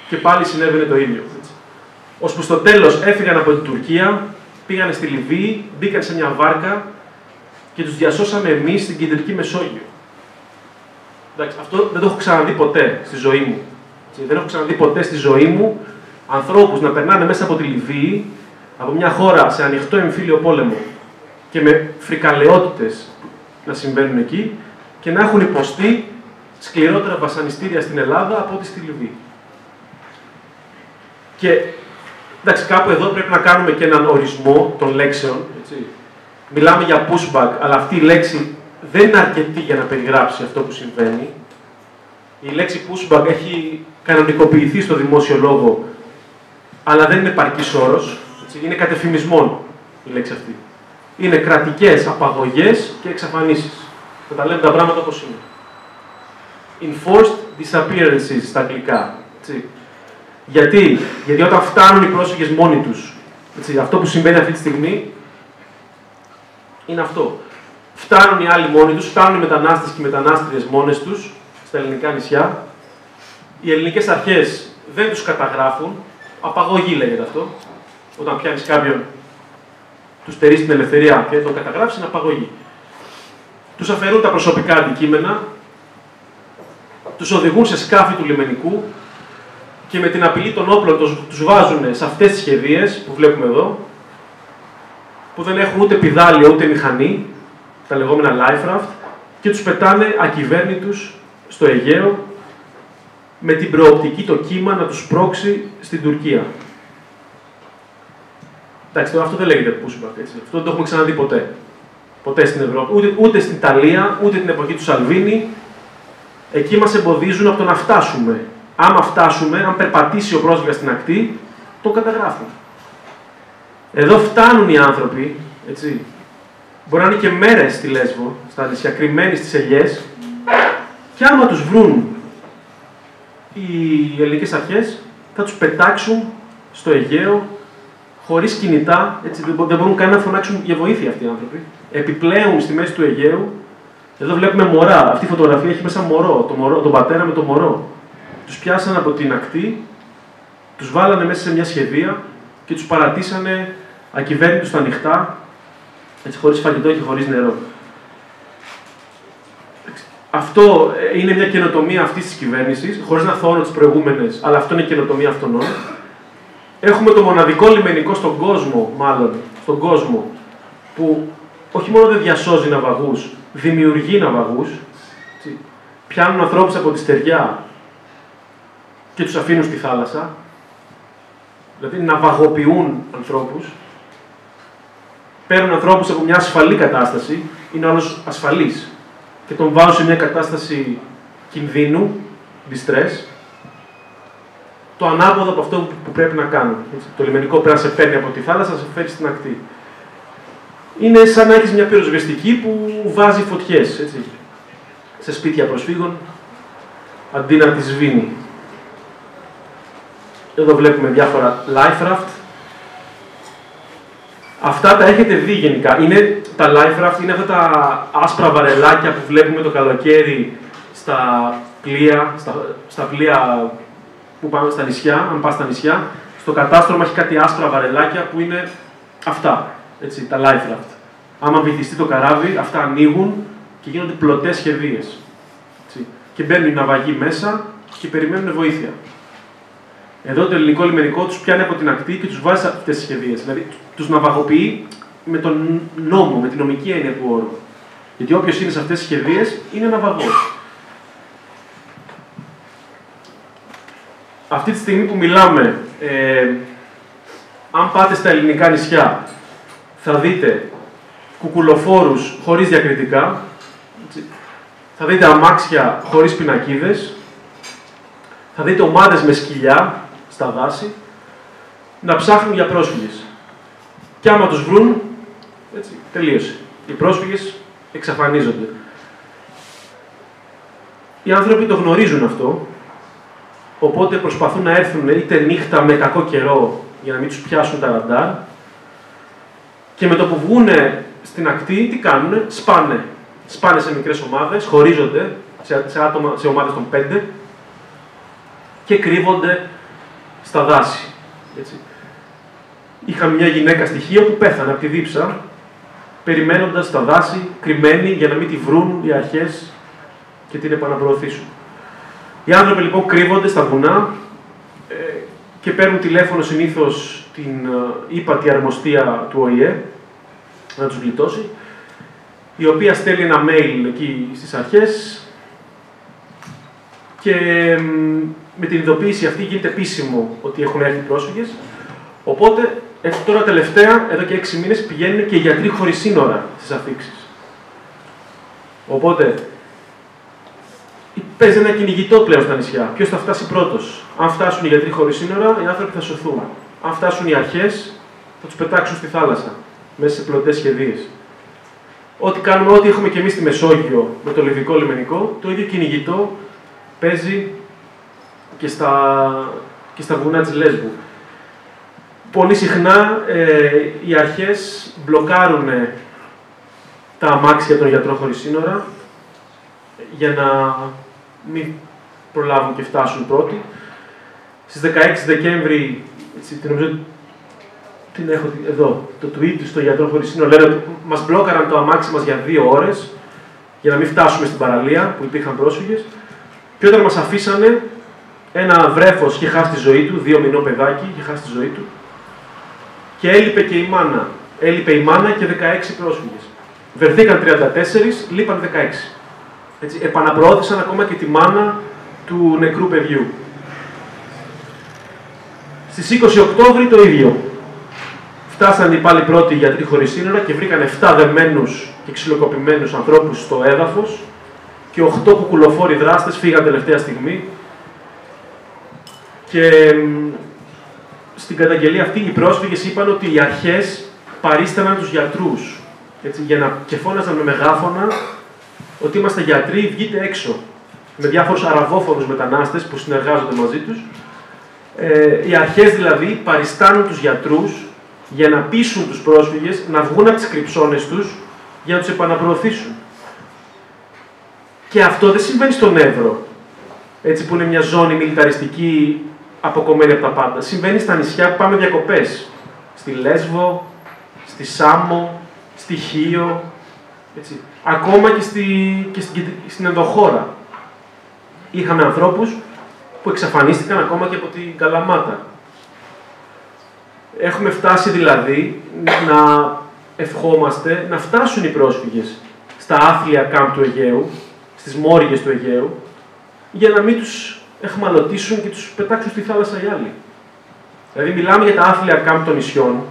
και πάλι συνέβαινε το ίδιο. Ώσπου στο τέλος έφυγαν από την Τουρκία, πήγανε στη Λιβύη, μπήκαν σε μια βάρκα και τους διασώσαμε εμείς στην Κεντρική Μεσόγειο. Εντάξει, αυτό δεν το έχω ξαναδεί ποτέ στη ζωή μου. Δεν έχω ξαναδεί ποτέ στη ζωή μου ανθρώπους να περνάνε μέσα από τη Λιβύη, από μια χώρα σε ανοιχτό εμφύλιο πόλεμο και με φρικαλαιότητες να συμβαίνουν εκεί και να έχουν υποστεί σκληρότερα βασανιστήρια στην Ελλάδα από ό,τι στη Λιβύη. Και εντάξει, κάπου εδώ πρέπει να κάνουμε και έναν ορισμό των λέξεων. Έτσι. Μιλάμε για pushback, αλλά αυτή η λέξη δεν είναι αρκετή για να περιγράψει αυτό που συμβαίνει. Η λέξη pushback έχει κανονικοποιηθεί στο δημόσιο λόγο, αλλά δεν είναι επαρκής όρος. Είναι κατεφημισμόν η λέξη αυτή. Είναι κρατικές απαγωγές και εξαφανίσεις. Θα τα λέμε τα πράγματα όπως είναι. Enforced disappearances στα αγγλικά. Έτσι. Γιατί όταν φτάνουν οι πρόσφυγες μόνοι τους, έτσι, αυτό που συμβαίνει αυτή τη στιγμή είναι αυτό. Φτάνουν οι άλλοι μόνοι τους, φτάνουν οι μετανάστες και οι μετανάστριες μόνες τους στα ελληνικά νησιά. Οι ελληνικές αρχές δεν τους καταγράφουν. Απαγωγή λέγεται αυτό. Όταν πιάνεις κάποιον, του στερείς την ελευθερία και τον καταγράφεις, είναι απαγωγή. Τους αφαιρούν τα προσωπικά αντικείμενα, τους οδηγούν σε σκάφη του λιμενικού και με την απειλή των όπλων τους βάζουν σε αυτές τις σχεδίες που βλέπουμε εδώ, που δεν έχουν ούτε πηδάλιο ούτε μηχανή, τα λεγόμενα life raft, και τους πετάνε ακυβέρνητους στο Αιγαίο με την προοπτική το κύμα να τους πρόξει στην Τουρκία. Εντάξει, αυτό δεν λέγεται pushback, έτσι. Αυτό δεν το έχουμε ξαναδεί ποτέ. Ποτέ στην Ευρώπη. Ούτε στην Ιταλία, ούτε την εποχή του Σαλβίνη. Εκεί μας εμποδίζουν από το να φτάσουμε. Άμα φτάσουμε, αν περπατήσει ο πρόσφυγας στην ακτή, το καταγράφουν. Εδώ φτάνουν οι άνθρωποι, έτσι. Μπορεί να είναι και μέρες στη Λέσβο, στα νησιά, κρυμμένοι στις ελιές, και άμα τους βρουν οι ελληνικές αρχές, θα τους πετάξουν στο Αιγαίο, χωρίς κινητά, έτσι, δεν μπορούν καν να φωνάξουν για βοήθεια αυτοί οι άνθρωποι. Επιπλέον στη μέση του Αιγαίου, εδώ βλέπουμε μωρά. Αυτή η φωτογραφία έχει μέσα μωρό, τον πατέρα με το μωρό. Τους πιάσαν από την ακτή, τους βάλανε μέσα σε μια σχεδία και τους παρατήσανε ακυβέρνητους στα ανοιχτά, έτσι, χωρίς φαγητό και χωρίς νερό. Αυτό είναι μια καινοτομία αυτής της κυβέρνησης, χωρίς να θώνω τις προηγούμενες, αλλά αυτό είναι καινοτομία αυτών. Έχουμε το μοναδικό λιμενικό στον κόσμο, που όχι μόνο δεν διασώζει ναυαγούς, δημιουργεί ναυαγούς. Πιάνουν ανθρώπους από τη στεριά και τους αφήνουν στη θάλασσα. Δηλαδή ναυαγοποιούν ανθρώπους. Παίρνουν ανθρώπους από μια ασφαλή κατάσταση, είναι όλος ασφαλής, και τον βάζουν σε μια κατάσταση κινδύνου, distress, το ανάποδο από αυτό που πρέπει να κάνουν. Έτσι. Το λιμενικό πρέπει να σε παίρνει από τη θάλασσα, να σε φέρει στην ακτή. Είναι σαν να έχεις μια πυροσβεστική που βάζει φωτιές, έτσι, σε σπίτια προσφύγων, αντί να τις σβήνει. Εδώ βλέπουμε διάφορα life raft. Αυτά τα έχετε δει γενικά. Τα life raft είναι αυτά τα άσπρα βαρελάκια που βλέπουμε το καλοκαίρι στα πλοία που πάμε στα νησιά, αν πας στα νησιά. Στο κατάστρωμα έχει κάτι άσπρα βαρελάκια που είναι αυτά, έτσι, τα life raft. Άμα βυθιστεί το καράβι, αυτά ανοίγουν και γίνονται πλωτές σχεδίες. Έτσι. Και μπαίνουν οι ναυαγοί μέσα και περιμένουν βοήθεια. Εδώ το ελληνικό λιμενικό τους πιάνει από την ακτή και τους βάζει σε αυτές τις σχεδίες. Δηλαδή, τους ναυαγοποιεί με τον νόμο, με την νομική έννοια του όρου. Γιατί όποιος είναι σε αυτές τις σχεδίες είναι ναυαγός. Αυτή τη στιγμή που μιλάμε, αν πάτε στα ελληνικά νησιά, θα δείτε κουκουλοφόρους χωρίς διακριτικά, θα δείτε αμάξια χωρίς πινακίδες, θα δείτε ομάδες με σκυλιά στα δάση να ψάχνουν για πρόσφυγες. Και άμα τους βρουν, έτσι, τελείωσε. Οι πρόσφυγες εξαφανίζονται. Οι άνθρωποι το γνωρίζουν αυτό, οπότε προσπαθούν να έρθουν είτε νύχτα με κακό καιρό για να μην τους πιάσουν τα ραντάρ, και με το που βγούνε στην ακτή, τι κάνουνε, σπάνε. Σπάνε σε μικρές ομάδες, χωρίζονται σε ομάδες των 5 και κρύβονται στα δάση. Έτσι. Είχαμε μια γυναίκα στη Χίο που πέθανε από τη δίψα, περιμένοντας στα δάση, κρυμμένη, για να μην τη βρουν οι αρχές και την επαναπροωθήσουν. Οι άνθρωποι λοιπόν κρύβονται στα βουνά και παίρνουν τηλέφωνο συνήθως την ύπατη αρμοστία του ΟΗΕ να τους γλιτώσει, η οποία στέλνει ένα mail εκεί στις αρχές και με την ειδοποίηση αυτή γίνεται επίσημο ότι έχουν έρθει πρόσφυγες. Οπότε, τώρα τελευταία, εδώ και 6 μήνες, πηγαίνουν και οι γιατροί χωρίς σύνορα στις αφήξεις. Οπότε, παίζει ένα κυνηγητό πλέον στα νησιά. Ποιος θα φτάσει πρώτος? Αν φτάσουν οι γιατροί χωρίς σύνορα, οι άνθρωποι θα σωθούν. Αν φτάσουν οι αρχές, θα τους πετάξουν στη θάλασσα, μέσα σε πλωτές σχεδίες. Ό,τι κάνουμε, ό,τι έχουμε και εμείς στη Μεσόγειο με το Λιβικό λιμενικό, το ίδιο κυνηγητό παίζει και στα βουνά της Λέσβου. Πολύ συχνά οι αρχές μπλοκάρουν τα αμάξια των γιατρών χωρίς σύνορα για να μην προλάβουν και φτάσουν πρώτοι. Στις 16 Δεκέμβρη, νομίζω την έχω εδώ, το tweet στο γιατρό χωρίς σύνορα, λένε ότι μας μπλόκαραν το αμάξι μας για 2 ώρες για να μην φτάσουμε στην παραλία που υπήρχαν πρόσφυγες. Και όταν μας αφήσανε, ένα βρέφος είχε χάσει τη ζωή του, 2 μηνό παιδάκι, είχε χάσει τη ζωή του. Και έλειπε και η μάνα. Έλειπε η μάνα και 16 πρόσφυγες. Βρεθήκαν 34, λείπαν 16. Έτσι, επαναπροώθησαν ακόμα και τη μάνα του νεκρού παιδιού. Στις 20 Οκτώβρη το ίδιο. Φτάσαν πάλι πρώτοι γιατροί χωρίς σύνορα και βρήκαν 7 δεμένους και ξυλοκοπημένους ανθρώπους στο έδαφος και 8 κουκουλοφόροι δράστες φύγαν τελευταία στιγμή. Και στην καταγγελία αυτή οι πρόσφυγες είπαν ότι οι αρχές παρίσταναν τους γιατρούς. Έτσι, και φώναζαν με μεγάφωνα ότι είμαστε γιατροί, βγείτε έξω. Με διάφορους αραβόφωνους μετανάστες που συνεργάζονται μαζί τους. Οι αρχές δηλαδή παριστάνουν τους γιατρούς για να πείσουν τους πρόσφυγες να βγουν από τις κρυψώνες τους για να τους επαναπροωθήσουν. Και αυτό δεν συμβαίνει στον Εύρο, έτσι, που είναι μια ζώνη μιλιταριστική αποκομμένη από τα πάντα. Συμβαίνει στα νησιά που πάμε διακοπές. Στη Λέσβο, στη Σάμο, στη Χίο, έτσι. Ακόμα και στην ενδοχώρα. Είχαμε ανθρώπους που εξαφανίστηκαν ακόμα και από την Καλαμάτα. Έχουμε φτάσει δηλαδή να ευχόμαστε να φτάσουν οι πρόσφυγες στα άθλια κάμπ του Αιγαίου, στις μόριες του Αιγαίου, για να μην τους εχμαλωτήσουν και τους πετάξουν στη θάλασσα οι άλλοι. Δηλαδή μιλάμε για τα άθλια κάμπ των νησιών,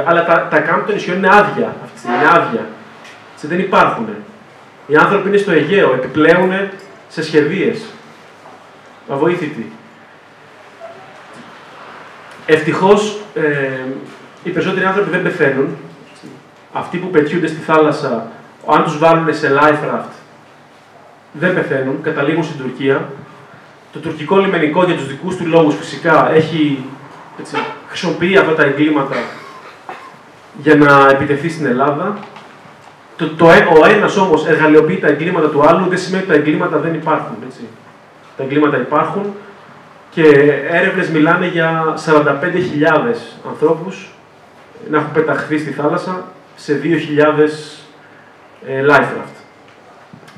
αλλά τα κάμπ των νησιών είναι άδεια αυτή τη στιγμή, είναι άδεια. Δεν υπάρχουν. Οι άνθρωποι είναι στο Αιγαίο, επιπλέουν σε σχεδίες. Αβοήθητοι. Ευτυχώς, οι περισσότεροι άνθρωποι δεν πεθαίνουν. Αυτοί που πετιούνται στη θάλασσα, αν τους βάλουν σε life raft, δεν πεθαίνουν, καταλήγουν στην Τουρκία. Το τουρκικό λιμενικό για τους δικούς του λόγους φυσικά χρησιμοποιεί αυτά τα εγκλήματα για να επιτεθεί στην Ελλάδα. Ο ένας όμως εργαλειοποιεί τα εγκλήματα του άλλου, δεν σημαίνει ότι τα εγκλήματα δεν υπάρχουν. Έτσι. Τα εγκλήματα υπάρχουν και έρευνες μιλάνε για 45.000 ανθρώπους να έχουν πεταχθεί στη θάλασσα σε 2.000 life raft.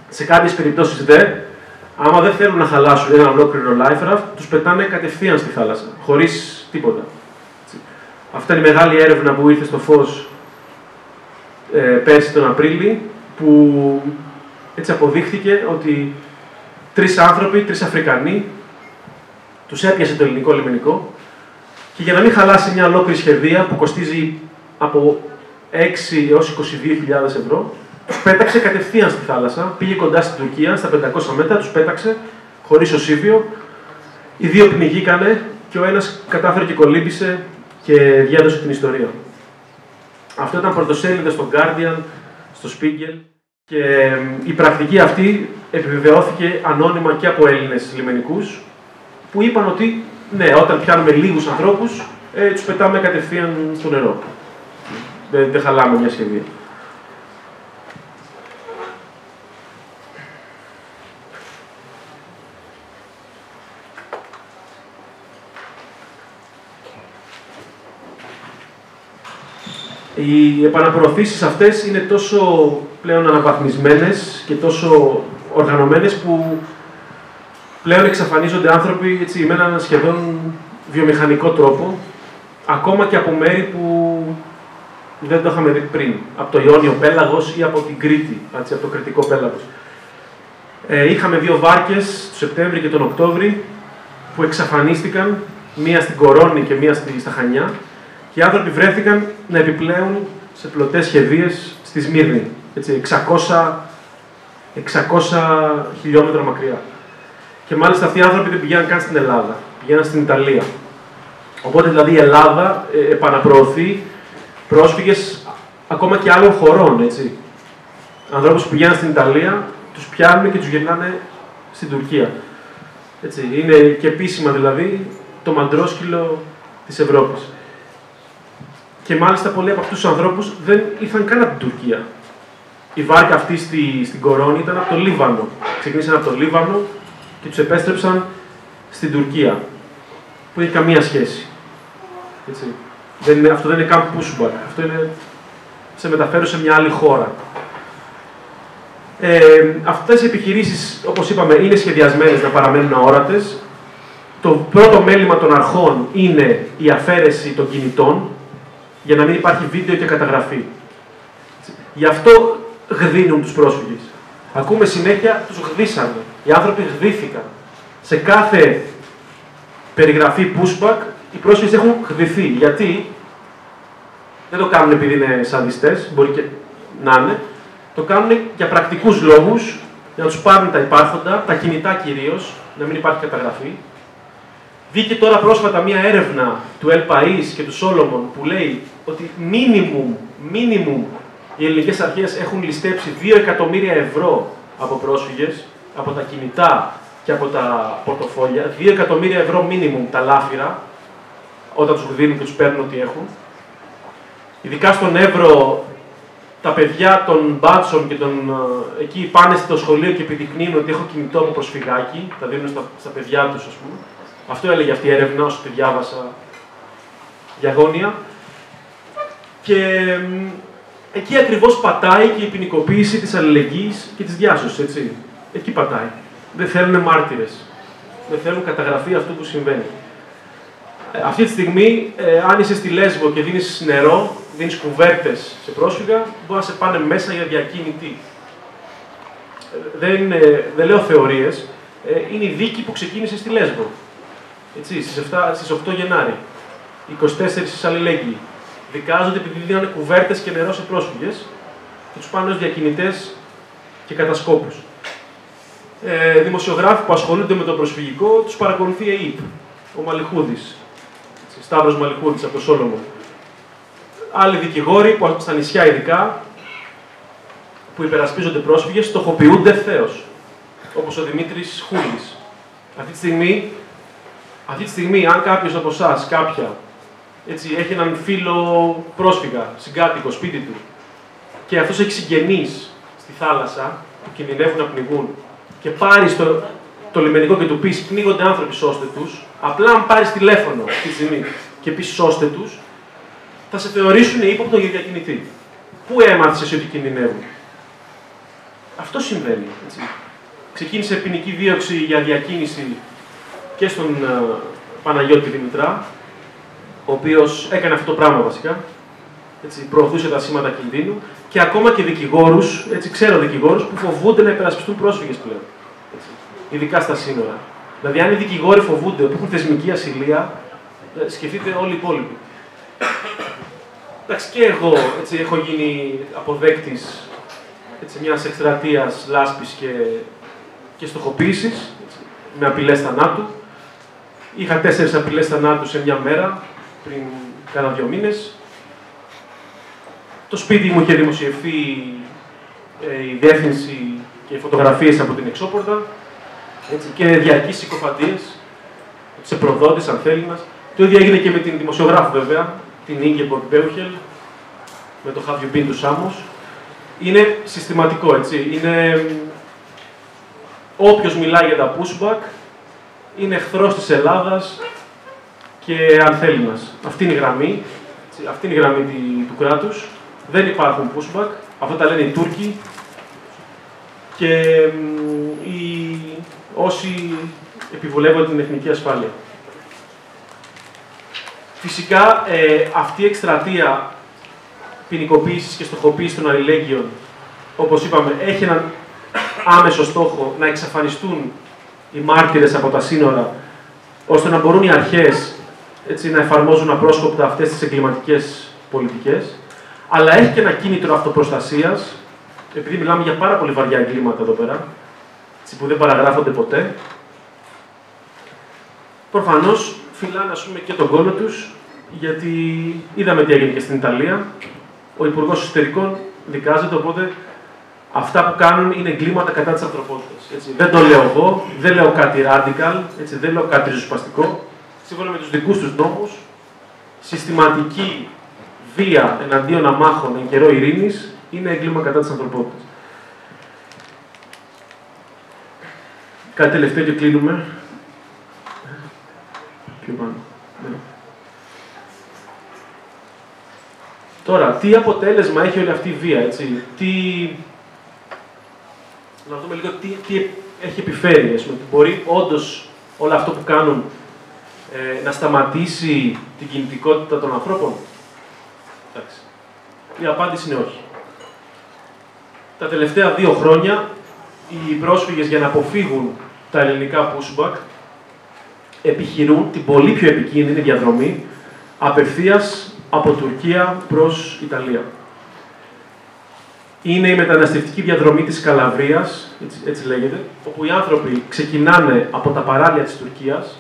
Σε κάποιες περιπτώσεις άμα δεν θέλουν να χαλάσουν ένα ολόκληρο life raft, τους πετάνε κατευθείαν στη θάλασσα, χωρίς τίποτα. Έτσι. Αυτή είναι η μεγάλη έρευνα που ήρθε στο φως πέρσι τον Απρίλη, που έτσι αποδείχθηκε ότι 3 άνθρωποι, 3 Αφρικανοί, τους έπιασε το ελληνικό λιμενικό και για να μην χαλάσει μια ολόκληρη σχεδία που κοστίζει από 6 έως 22.000 ευρώ, τους πέταξε κατευθείαν στη θάλασσα, πήγε κοντά στην Τουρκία, στα 500 μέτρα, τους πέταξε χωρίς οσίβιο. Οι 2 πνιγήκανε και ο ένας κατάφερε και κολύμπησε και διέδωσε την ιστορία. Αυτό ήταν πρωτοσέλιδα στο Guardian, στο Spiegel και η πρακτική αυτή επιβεβαιώθηκε ανώνυμα και από Έλληνες λιμενικούς που είπαν ότι ναι, όταν πιάνουμε λίγους ανθρώπους, τους πετάμε κατευθείαν στο νερό. Δεν χαλάμε μια σχεδία. Οι επαναπροωθήσεις αυτές είναι τόσο πλέον αναβαθμισμένες και τόσο οργανωμένες που πλέον εξαφανίζονται άνθρωποι έτσι, με έναν σχεδόν βιομηχανικό τρόπο, ακόμα και από μέρη που δεν το είχαμε δει πριν, από το Ιόνιο Πέλαγος ή από την Κρήτη, έτσι, από το Κρητικό Πέλαγος. Είχαμε 2 βάρκες, τον Σεπτέμβρη και τον Οκτώβρη, που εξαφανίστηκαν, μία στην Κορώνη και μία στα Χανιά, και οι άνθρωποι βρέθηκαν να επιπλέουν σε πλωτές σχεδίες στη Σμύρνη, έτσι, 600 χιλιόμετρα μακριά. Και μάλιστα αυτοί οι άνθρωποι δεν πηγαίναν καν στην Ελλάδα, πηγαίναν στην Ιταλία. Οπότε δηλαδή η Ελλάδα επαναπροωθεί πρόσφυγες ακόμα και άλλων χωρών, έτσι. Ανθρώπους που πηγαίναν στην Ιταλία, τους πιάνουν και τους γυρνάνε στην Τουρκία. Έτσι, είναι και επίσημα δηλαδή το μαντρόσκυλο της Ευρώπης. Και μάλιστα πολλοί από αυτούς τους ανθρώπους δεν ήρθαν καν από την Τουρκία. Η βάρκα αυτή στην Κορώνη ήταν από το Λίβανο. Ξεκίνησαν από το Λίβανο και τους επέστρεψαν στην Τουρκία. Που έχει καμία σχέση. Έτσι. Αυτό δεν είναι καν pushback. Αυτό είναι σε μεταφέρω σε μια άλλη χώρα. Αυτές οι επιχειρήσεις, όπως είπαμε, είναι σχεδιασμένες να παραμένουν αόρατες. Το πρώτο μέλημα των αρχών είναι η αφαίρεση των κινητών, για να μην υπάρχει βίντεο και καταγραφή. Γι' αυτό γδίνουν τους πρόσφυγες. Ακούμε συνέχεια, τους γδίσανε. Οι άνθρωποι γδίθηκαν. Σε κάθε περιγραφή pushback, οι πρόσφυγες έχουν γδυθεί. Γιατί δεν το κάνουν επειδή είναι σαδιστές, μπορεί και να είναι. Το κάνουν για πρακτικούς λόγους, για να τους πάρουν τα υπάρχοντα, τα κινητά κυρίως, να μην υπάρχει καταγραφή. Βγήκε τώρα πρόσφατα μία έρευνα του El País και του Solomon που λέει ότι minimum οι ελληνικές αρχές έχουν ληστέψει 2 εκατομμύρια ευρώ από πρόσφυγες, από τα κινητά και από τα πορτοφόλια. 2 εκατομμύρια ευρώ minimum τα λάφυρα, όταν τους δίνουν και τους παίρνουν ό,τι έχουν. Ειδικά στον Εύρο, τα παιδιά των μπάτσων και εκεί πάνε στο σχολείο και επιδεικνύουν ότι έχω κινητό από προσφυγάκι, τα δίνουν στα παιδιά τους, ας πούμε. Αυτό έλεγε αυτή η έρευνα, όσο τη διάβασα για αγώνια. Και εκεί ακριβώς πατάει και η ποινικοποίηση της αλληλεγγύης και της διάσωσης, έτσι. Εκεί πατάει. Δεν θέλουν μάρτυρες. Δεν θέλουν καταγραφή αυτού που συμβαίνει. Αυτή τη στιγμή, αν είσαι στη Λέσβο και δίνεις νερό, δίνεις κουβέρτες σε πρόσφυγα, μπορεί να σε πάνε μέσα για διακίνητη. Δεν λέω θεωρίες. Είναι η δίκη που ξεκίνησε στη Λέσβο. Έτσι, στις 8 Γενάρη. 24 αλληλέγγυοι. Δικάζονται επειδή δίνανε κουβέρτες και νερό σε πρόσφυγες και τους πάνε ως διακινητές και κατασκόπους. Δημοσιογράφοι που ασχολούνται με το προσφυγικό τους παρακολουθεί η ΑΕΠ. Ο Μαλιχούδης. Σταύρος Μαλιχούδης από το Σόλομον. Άλλοι δικηγόροι που στα νησιά ειδικά που υπερασπίζονται πρόσφυγες στοχοποιούνται ευθέως. Όπως ο Δημήτρης Χούλης. Αυτή τη στιγμή, αν κάποιος από εσάς, κάποια, έτσι, έχει έναν φίλο πρόσφυγα, συγκάτοικο, σπίτι του, και αυτός έχει συγγενείς στη θάλασσα που κινδυνεύουν να πνιγούν, και πάρει το λιμενικό και του πεις πνίγονται άνθρωποι, σώστε τους, απλά αν πάρεις τηλέφωνο αυτή τη στιγμή και πεις σώστε τους, θα σε θεωρήσουν ύποπτο για διακινητή. Πού έμαθες εσύ ότι κινδυνεύουν? Αυτό συμβαίνει. Έτσι. Ξεκίνησε ποινική δίωξη για διακίνηση και στον Παναγιώτη Δημητρά, ο οποίος έκανε αυτό το πράγμα βασικά. Έτσι, προωθούσε τα σήματα κινδύνου, και ακόμα και δικηγόρους, έτσι, ξέρω δικηγόρους που φοβούνται να υπερασπιστούν πρόσφυγες πλέον. Έτσι, ειδικά στα σύνορα. Δηλαδή, αν οι δικηγόροι φοβούνται, που έχουν θεσμική ασυλία, σκεφτείτε όλοι οι υπόλοιποι. Εντάξει, και εγώ έτσι, έχω γίνει αποδέκτης μιας εκστρατείας λάσπης και στοχοποίησης, με απειλές θανάτου. Είχα 4 απειλές θανάτου σε μια μέρα, πριν κάνα 2 μήνες. Το σπίτι μου είχε δημοσιευθεί η διεύθυνση και οι φωτογραφίες από την εξώπορτα, έτσι, και διαρκείς συκοφαντίες, σε προδότες, αν θέλει μας. Το ίδιο έγινε και με την δημοσιογράφο, βέβαια, την Ingeborg Beuchel, με το Have you been to Samos. Είναι συστηματικό, έτσι. Είναι... Όποιος μιλάει για τα pushback, είναι εχθρός της Ελλάδας και αν θέλει μας. Αυτή είναι η γραμμή, αυτή είναι η γραμμή του κράτους. Δεν υπάρχουν pushback, αυτό τα λένε οι Τούρκοι και όσοι επιβολεύουν την εθνική ασφάλεια. Φυσικά, αυτή η εκστρατεία ποινικοποίησης και στοχοποίησης των αλληλέγγυων, όπως είπαμε, έχει έναν άμεσο στόχο να εξαφανιστούν οι μάρτυρες από τα σύνορα, ώστε να μπορούν οι αρχές έτσι, να εφαρμόζουν απρόσκοπτα αυτές τις εγκληματικές πολιτικές, αλλά έχει και ένα κίνητρο αυτοπροστασίας, επειδή μιλάμε για πάρα πολύ βαριά εγκλήματα εδώ πέρα, έτσι, που δεν παραγράφονται ποτέ. Προφανώς φυλάνε, ας πούμε, και τον κόλλο τους, γιατί είδαμε τι έγινε και στην Ιταλία. Ο Υπουργός Εσωτερικών δικάζεται, οπότε αυτά που κάνουν είναι εγκλήματα κατά της ανθρωπότητας. Έτσι. Δεν το λέω εγώ, δεν λέω κάτι radical, έτσι, δεν λέω κάτι ριζοσπαστικό. Σύμφωνα με τους δικούς τους νόμους, συστηματική βία εναντίον αμάχων εν καιρό ειρήνης είναι έγκλημα κατά της ανθρωπότητας. Κάτι τελευταίο και κλείνουμε. Πιο πάνω. Ναι. Τώρα, τι αποτέλεσμα έχει όλη αυτή η βία, έτσι, να δούμε λίγο τι έχει επιφέρει, ότι μπορεί όντως όλο αυτό που κάνουν να σταματήσει την κινητικότητα των ανθρώπων. Εντάξει. Η απάντηση είναι όχι. Τα τελευταία 2 χρόνια, οι πρόσφυγες για να αποφύγουν τα ελληνικά pushback επιχειρούν την πολύ πιο επικίνδυνη διαδρομή απευθείας από Τουρκία προς Ιταλία. Είναι η μεταναστευτική διαδρομή της Καλαβρίας, έτσι λέγεται, όπου οι άνθρωποι ξεκινάνε από τα παράλια της Τουρκίας,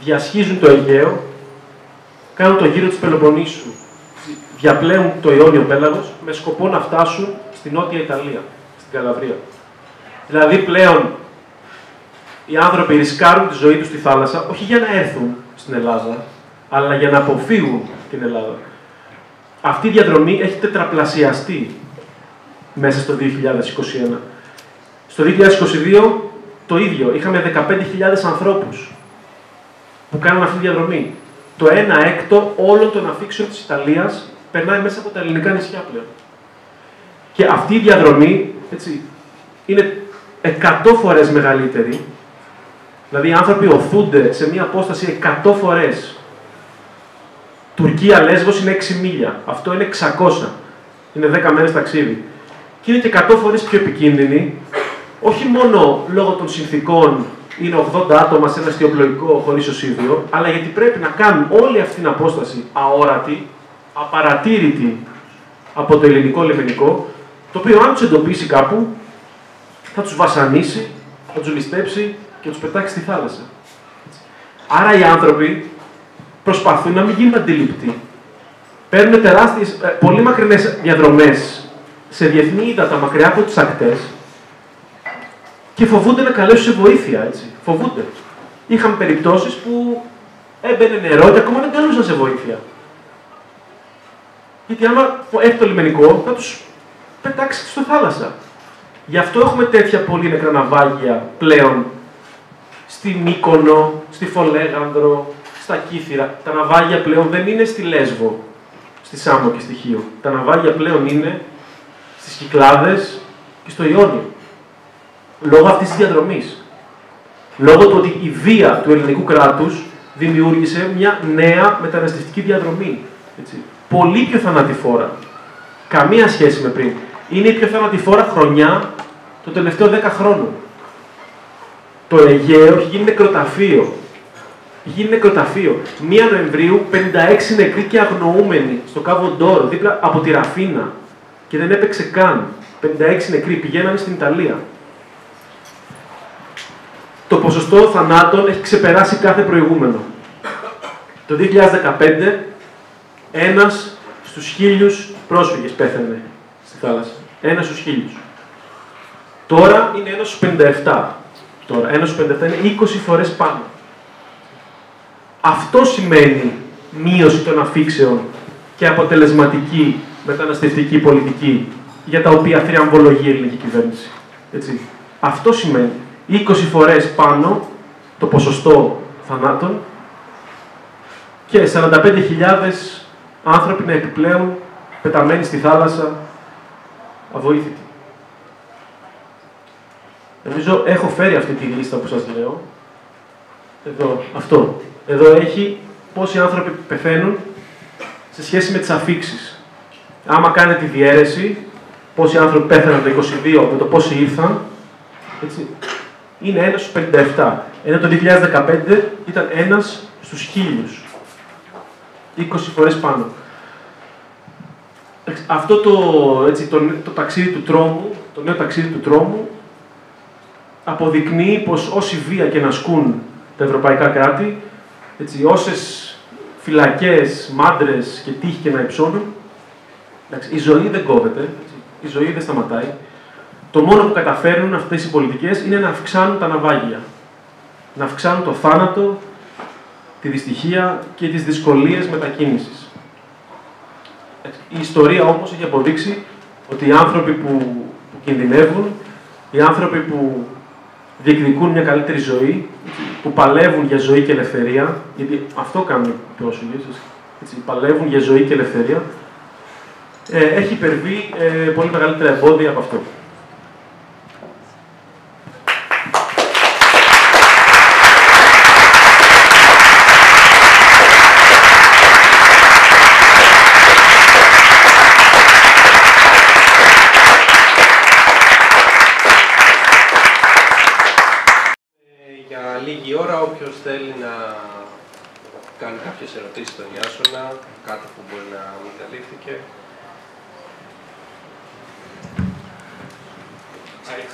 διασχίζουν το Αιγαίο, κάνουν το γύρο της Πελοποννήσου, διαπλέουν το Ιόνιο Πέλαγος με σκοπό να φτάσουν στη Νότια Ιταλία, στην Καλαβρία. Δηλαδή πλέον οι άνθρωποι ρισκάρουν τη ζωή τους στη θάλασσα, όχι για να έρθουν στην Ελλάδα, αλλά για να αποφύγουν την Ελλάδα. Αυτή η διαδρομή έχει τετραπλασιαστεί μέσα στο 2021. Στο 2022 το ίδιο. Είχαμε 15.000 ανθρώπους που κάνουν αυτή τη διαδρομή. Το 1/6 όλων των αφήξεων της Ιταλίας περνάει μέσα από τα ελληνικά νησιά πλέον. Και αυτή η διαδρομή, έτσι, είναι 100 φορές μεγαλύτερη. Δηλαδή οι άνθρωποι οθούνται σε μία απόσταση 100 φορές. Τουρκία-Λέσβος είναι 6 μίλια. Αυτό είναι 600. Είναι 10 μέρες ταξίδι. Και είναι και 100 φορές πιο επικίνδυνη, όχι μόνο λόγω των συνθηκών, είναι 80 άτομα σε ένα αστιοπλοϊκό χωρίς οσίδιο, αλλά γιατί πρέπει να κάνουν όλη αυτή την απόσταση αόρατη, απαρατήρητη από το ελληνικό λιμενικό, το οποίο αν τους εντοπίσει κάπου, θα τους βασανίσει, θα τους ληστέψει και τους πετάξει στη θάλασσα. Άρα οι άνθρωποι προσπαθούν να μην γίνουν αντιληπτοί. Παίρνουν τεράστιες, πολύ μακρινές διαδρομές σε διεθνή ύδατα μακριά από τις ακτές και φοβούνται να καλέσουν σε βοήθεια, έτσι. Φοβούνται. Είχαμε περιπτώσεις που έμπαινε νερό και ακόμα δεν καλούσαν σε βοήθεια. Γιατί άμα έρθει το λιμενικό, θα τους πετάξει στη θάλασσα. Γι' αυτό έχουμε τέτοια πολύ νεκρά ναυάγια πλέον στη Μύκονο, στη Φολέγανδρο, στα Κύθυρα. Τα ναυάγια πλέον δεν είναι στη Λέσβο, στη Σάμο και στη Χίο. Τα ναυάγια πλέον είναι στις Κυκλάδες και στο Ιόνιο. Λόγω αυτής της διαδρομής. Λόγω του ότι η βία του ελληνικού κράτους δημιούργησε μια νέα μεταναστευτική διαδρομή. Έτσι. Πολύ πιο θανατηφόρα. Καμία σχέση με πριν. Είναι η πιο θανατηφόρα χρονιά των τελευταίων 10 χρόνων. Το Αιγαίο έχει γίνει νεκροταφείο. Έχει γίνει νεκροταφείο. 1 Νοεμβρίου, 56 νεκροί και αγνοούμενοι στο Κάβο Ντόρο, δίπλα από τη Ραφίνα. Και δεν έπαιξε καν. 56 νεκροί πηγαίνανε στην Ιταλία. Το ποσοστό θανάτων έχει ξεπεράσει κάθε προηγούμενο. Το 2015, 1 στους 1.000 πρόσφυγες πέθανε στη θάλασσα. 1 στους 1.000. Τώρα είναι 1 στους 57. Τώρα, 1 στους 57 είναι 20 φορές πάνω. Αυτό σημαίνει μείωση των αφήξεων και αποτελεσματική μεταναστευτική πολιτική για τα οποία θριαμβολογεί η ελληνική κυβέρνηση. Έτσι. Αυτό σημαίνει 20 φορές πάνω το ποσοστό θανάτων και 45.000 άνθρωποι να επιπλέον πεταμένοι στη θάλασσα αβοήθητοι. Νομίζω έχω φέρει αυτή τη λίστα που σας λέω. Εδώ, αυτό. Εδώ έχει πόσοι άνθρωποι πεθαίνουν σε σχέση με τις αφήξεις. Άμα κάνετε τη διαίρεση, πόσοι άνθρωποι πέθαναν το 22 με το πόσοι ήρθαν, έτσι, είναι 1 στους 57. Ενώ το 2015 ήταν 1 στους 1000. 20 φορές πάνω. Αυτό το ταξίδι του τρόμου, το νέο ταξίδι του τρόμου, αποδεικνύει πως όση βία και να ασκούν τα ευρωπαϊκά κράτη, έτσι, όσες φυλακές, μάντρες και τείχη και να υψώνουν, η ζωή δεν κόβεται, έτσι, η ζωή δεν σταματάει. Το μόνο που καταφέρνουν αυτές οι πολιτικές είναι να αυξάνουν τα ναυάγια. Να αυξάνουν το θάνατο, τη δυστυχία και τις δυσκολίες μετακίνησης. Η ιστορία όμως έχει αποδείξει ότι οι άνθρωποι που κινδυνεύουν, οι άνθρωποι που διεκδικούν μια καλύτερη ζωή, που παλεύουν για ζωή και ελευθερία, γιατί αυτό κάνουν οι πρόσφυγες, παλεύουν για ζωή και ελευθερία, έχει υπερβεί πολύ μεγαλύτερα εμπόδια από αυτό. Λίγη ώρα, όποιος θέλει να κάνει κάποιες ερωτήσεις στον Ιάσονα, κάτι που μπορεί να μην καλύφθηκε.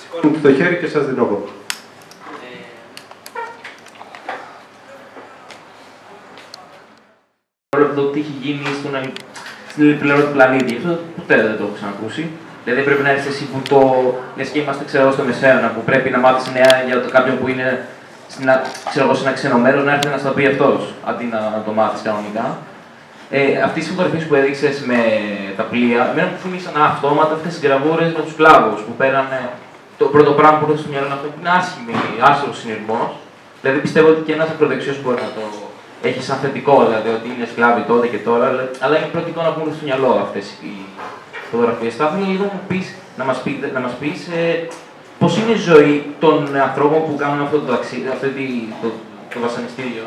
Σηκώνετε το χέρι και σας δίνω εγώ. Το τι έχει γίνει στην πλευρά του πλανήτη, αυτό ποτέ δεν το έχω ξανακούσει. Δηλαδή πρέπει να έρθει εσύ που το λες και είμαστε ξέρω, στο Μεσαίωνα, που πρέπει να μάθεις νέα για κάποιον που είναι σε ένα ξένο μέρος, να έρθει να στα πει αυτός, αντί να το μάθεις κανονικά. Αυτές οι φωτογραφίες που έδειξες με τα πλοία, εμένα μου θυμίσαν αυτόματα αυτές τις γραβούρες με τους κλάβους που πέρανε. Το πρώτο πράγμα που έρχεται στο μυαλό είναι αυτό που είναι άσχημος συνειρμός. Δηλαδή πιστεύω ότι και ένας ακροδεξιός μπορεί να το έχει σαν θετικό, δηλαδή ότι είναι σκλάβοι τότε και τώρα, αλλά είναι η πρώτη εικόνα που μου έρχεται στο μυαλό αυτές οι φωτογραφίες. Θα ήθελα λίγο να μας πεις πώς είναι η ζωή των ανθρώπων που κάνουν αυτό το ταξίδι, το βασανιστήριο.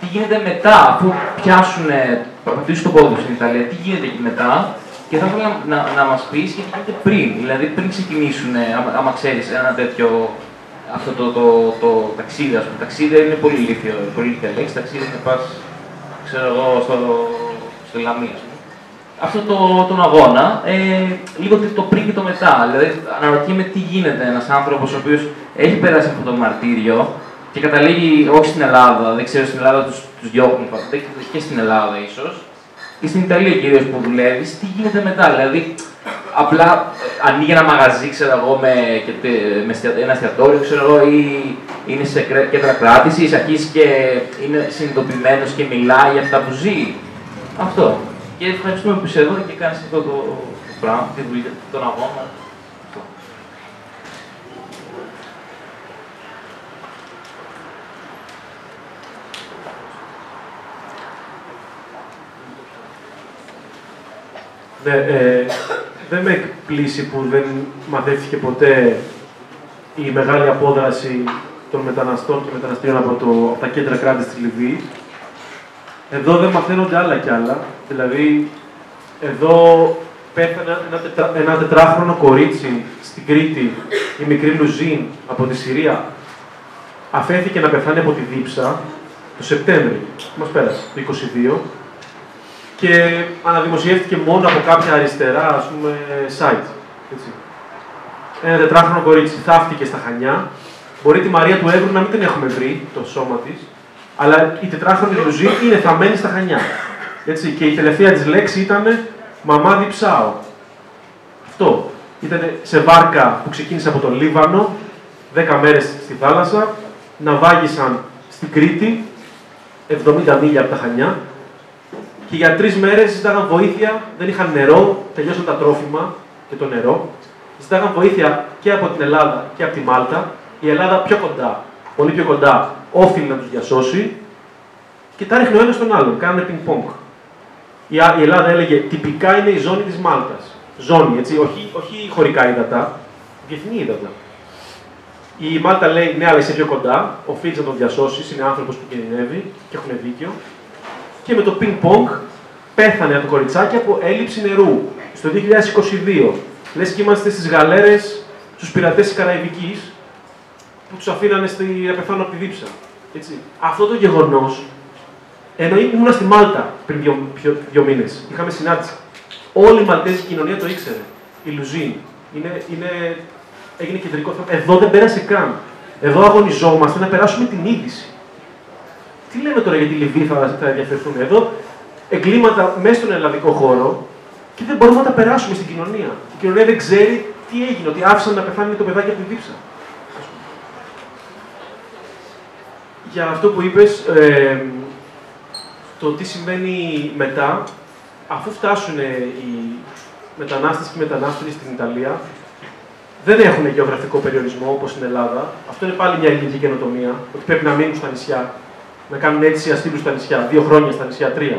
Τι γίνεται μετά, αφού πατήσουν τον πόδι στην Ιταλία, τι γίνεται εκεί μετά. Και θα ήθελα να μας πεις και τι γίνεται πριν, δηλαδή πριν ξεκινήσουν, άμα ξέρεις ένα τέτοιο, αυτό το ταξίδι, ας πούμε. Ταξίδι είναι πολύ ηλίθια λέξη, ταξίδι είναι πας, ξέρω εγώ, στο Λαμία. Αυτό τον αγώνα, λίγο το πριν και το μετά. Δηλαδή, αναρωτιέμαι τι γίνεται ένας άνθρωπος ο οποίος έχει περάσει αυτό το μαρτύριο και καταλήγει όχι στην Ελλάδα, δεν ξέρω, στην Ελλάδα τους διώχνουν, και στην Ελλάδα ίσως, ή στην Ιταλία κυρίως που δουλεύεις, τι γίνεται μετά. Δηλαδή, απλά ανοίγει ένα μαγαζί, ξέρω εγώ, με ένα εστιατόριο, ξέρω εγώ, ή είναι σε κέντρα κράτησης, αρχίζει και είναι συνειδητοποιημένος και μιλάει για αυτά που ζει. Αυτό. Και ευχαριστούμε που είσαι εδώ και κάνεις αυτό το πράγμα, τη δουλειά, τον αγώνα. Ναι, δεν με εκπλήσει που δεν μαθεύτηκε ποτέ η μεγάλη απόδραση των μεταναστών και μεταναστριών από τα κέντρα κράτης της Λιβύης. Εδώ δεν μαθαίνονται άλλα κι άλλα. Δηλαδή, εδώ πέθανε ένα τετράχρονο κορίτσι στην Κρήτη, η μικρή Λουζίν από τη Συρία. Αφέθηκε να πεθάνει από τη δίψα το Σεπτέμβρη, μας πέρασε, το 22. Και αναδημοσιεύτηκε μόνο από κάποια αριστερά, ας πούμε, site. Έτσι. Ένα τετράχρονο κορίτσι θαύτηκε στα Χανιά. Μπορεί τη Μαρία του Εύρου να μην την έχουμε βρει, το σώμα της, αλλά η τετράχρονη Λουζή είναι θαμμένη στα Χανιά. Έτσι. Και η τελευταία της λέξη ήταν «Μαμά διψάω». Αυτό. Ήταν σε βάρκα που ξεκίνησε από τον Λίβανο, 10 μέρες στη θάλασσα, ναυάγησαν στην Κρήτη, 70 μίλια από τα Χανιά, και για 3 μέρες ζητάγαν βοήθεια, δεν είχαν νερό, τελειώσαν τα τρόφιμα και το νερό. Ζητάγαν βοήθεια και από την Ελλάδα και από τη Μάλτα. Η Ελλάδα πιο κοντά, πολύ πιο κοντά, όφιλε να τους διασώσει και τα ρίχνε ο ένας στον άλλον, κάνανε πινκ-πονκ. Η Ελλάδα έλεγε τυπικά είναι η ζώνη της Μάλτας. Ζώνη, έτσι, όχι χωρικά ύδατα, διεθνή ύδατα. Η Μάλτα λέει ναι, αλλά είσαι πιο κοντά, οφείλει να τον διασώσει, είναι άνθρωπος που κινδυνεύει και έχουν δίκιο. Και με το πινκ-πονκ πέθανε το κοριτσάκι από έλλειψη νερού στο 2022. Λες και είμαστε στις γαλέρες, στους πειρατές της Καραϊβικής, που τους αφήνανε να πεθάνουν από τη δίψα. Έτσι. Αυτό το γεγονός, ενώ ήμουνα στη Μάλτα πριν δύο μήνες, είχαμε συνάντηση. Όλη η Μαλτέζικη κοινωνία το ήξερε. Η Λουζίν. Έγινε κεντρικό θέμα. Εδώ δεν πέρασε καν. Εδώ αγωνιζόμαστε να περάσουμε την είδηση. Τι λέμε τώρα για τη Λιβύη, θα ενδιαφερθούμε. Εδώ εγκλήματα μέσα στον ελλαδικό χώρο και δεν μπορούμε να τα περάσουμε στην κοινωνία. Η κοινωνία δεν ξέρει τι έγινε, ότι άφησαν να πεθάνει το παιδάκι από τη δίψα. Για αυτό που είπες, το τι συμβαίνει μετά, αφού φτάσουν οι μετανάστες και οι μετανάστες στην Ιταλία, δεν έχουν γεωγραφικό περιορισμό όπως στην Ελλάδα. Αυτό είναι πάλι μια ελληνική καινοτομία, ότι πρέπει να μείνουν στα νησιά, να κάνουν αίτηση ασύλου στα νησιά, 2 χρόνια στα νησιά, 3.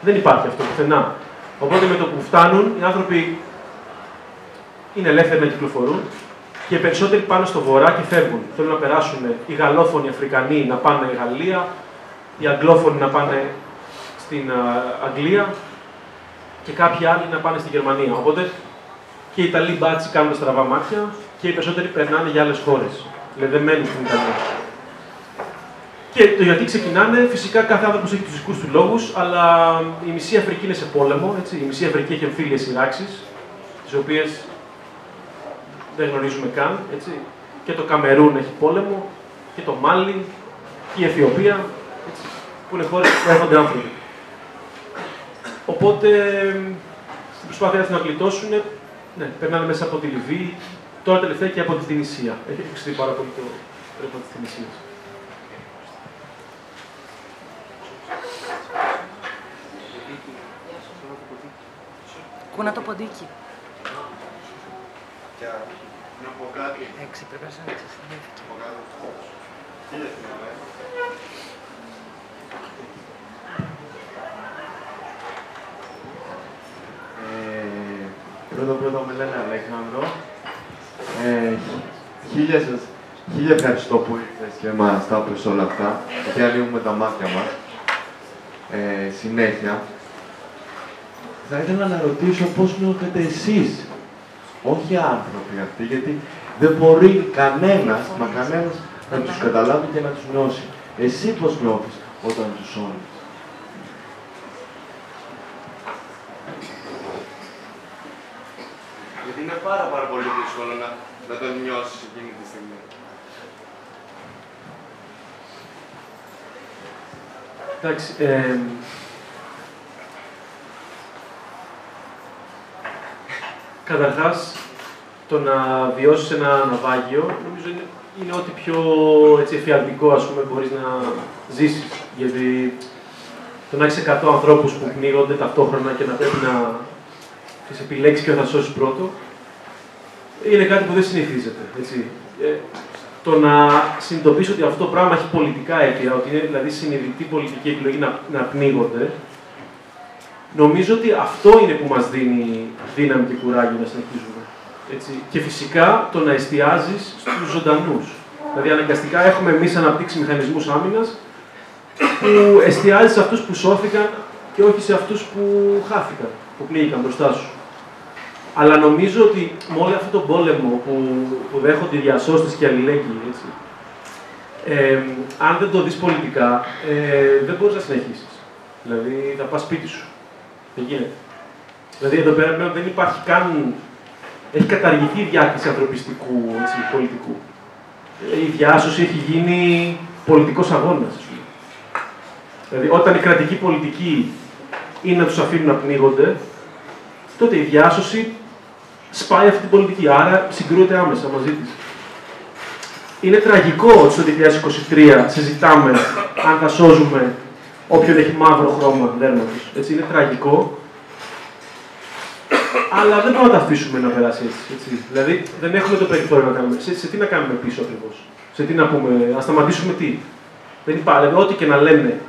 Δεν υπάρχει αυτό πουθενά. Οπότε με το που φτάνουν, οι άνθρωποι είναι ελεύθεροι να κυκλοφορούν και οι περισσότεροι πάνε στο βορρά και φεύγουν. Θέλουν να περάσουν οι γαλλόφωνοι Αφρικανοί να πάνε στη Γαλλία, οι αγγλόφωνοι να πάνε στην Αγγλία και κάποιοι άλλοι να πάνε στη Γερμανία. Οπότε και οι Ιταλοί μπάτσι κάνουν τα στραβά μάτια και οι περισσότεροι περνάνε για άλλες χώρες. Δηλαδή δεν μένουν στην Ιταλία. Και το γιατί ξεκινάνε, φυσικά κάθε άνθρωπος έχει τους δικούς του λόγους, αλλά η μισή Αφρική είναι σε πόλεμο. Έτσι. Η μισή Αφρική έχει εμφύλιες σειράξεις, τις οποίες δεν γνωρίζουμε καν. Έτσι. Και το Καμερούν έχει πόλεμο, και το Μάλι, και η Αιθιοπία, έτσι, που είναι χώρες που έρχονται άνθρωποι. Οπότε, στην προσπάθεια να γλιτώσουν, ναι, περνάνε μέσα από τη Λιβύη, τώρα τελευταία και από τη Τινησία. Έχει αυξηθεί πάρα πολύ το ρεύμα της Τινησίας. Κούνα το ποντίκι. Να πω κάτι. Πρέπει να σε συνέχεια. Πρώτα με λένε Αλέξανδρο. Χίλια ευχαριστώ που ήρθες και μας τα έπρεπες όλα αυτά, γιατί ανοίγουμε τα μάτια μας. Συνέχεια. Θα ήθελα να ρωτήσω πώς νιώθετε εσείς, όχι άνθρωποι αυτοί, γιατί δεν μπορεί κανένας να τους καταλάβει και να τους νιώσει. Εσύ πώς νιώθεις όταν τους σώνεις? Γιατί είναι πάρα πολύ δύσκολο να τον νιώσεις εκείνη τη στιγμή. Εντάξει, καταρχάς, το να βιώσεις ένα ναυάγιο, νομίζω είναι ό,τι πιο εφιαλτικό, ας πούμε, μπορείς να ζήσεις. Γιατί το να έχεις 100 ανθρώπους που πνίγονται ταυτόχρονα και να πρέπει να τις επιλέξεις και θα σώσεις πρώτο, είναι κάτι που δεν συνηθίζεται. Έτσι. Το να συνειδητοποιήσω ότι αυτό το πράγμα έχει πολιτικά αίτια, ότι είναι δηλαδή συνειδητή πολιτική επιλογή να πνίγονται, νομίζω ότι αυτό είναι που μας δίνει δύναμη και κουράγιο να συνεχίζουμε. Έτσι. Και φυσικά το να εστιάζεις στους ζωντανούς. Δηλαδή αναγκαστικά έχουμε εμείς αναπτύξει μηχανισμούς άμυνας που εστιάζεις σε αυτούς που σώθηκαν και όχι σε αυτούς που χάθηκαν, που πνίγηκαν μπροστά σου. Αλλά νομίζω ότι με όλο αυτόν τον πόλεμο που δέχονται οι διασώστες και οι αλληλέγγυοι, έτσι, αν δεν το δεις πολιτικά, δεν μπορείς να συνεχίσεις. Δηλαδή θα πας σπίτι σου. Δεν γίνεται. Δηλαδή εδώ πέρα πλέον δεν υπάρχει καν. Έχει καταργηθεί η διάκριση ανθρωπιστικού, έτσι, πολιτικού. Η διάσωση έχει γίνει πολιτικός αγώνας. Δηλαδή όταν η κρατική πολιτική είναι να τους αφήνουν να πνίγονται, τότε η διάσωση σπάει αυτή την πολιτική, άρα συγκρούεται άμεσα μαζί της. Είναι τραγικό ότι στο 2023 συζητάμε αν θα σώζουμε όποιον έχει μαύρο χρώμα δέρματος. Έτσι, είναι τραγικό, αλλά δεν μπορούμε να τα αφήσουμε να περάσει έτσι. Δηλαδή, δεν έχουμε το περιθώριο να κάνουμε. Σε τι να κάνουμε πίσω ακριβώς? Σε τι να πούμε, να σταματήσουμε τι? Δεν υπάρχει. Δηλαδή, ό,τι και να λένε,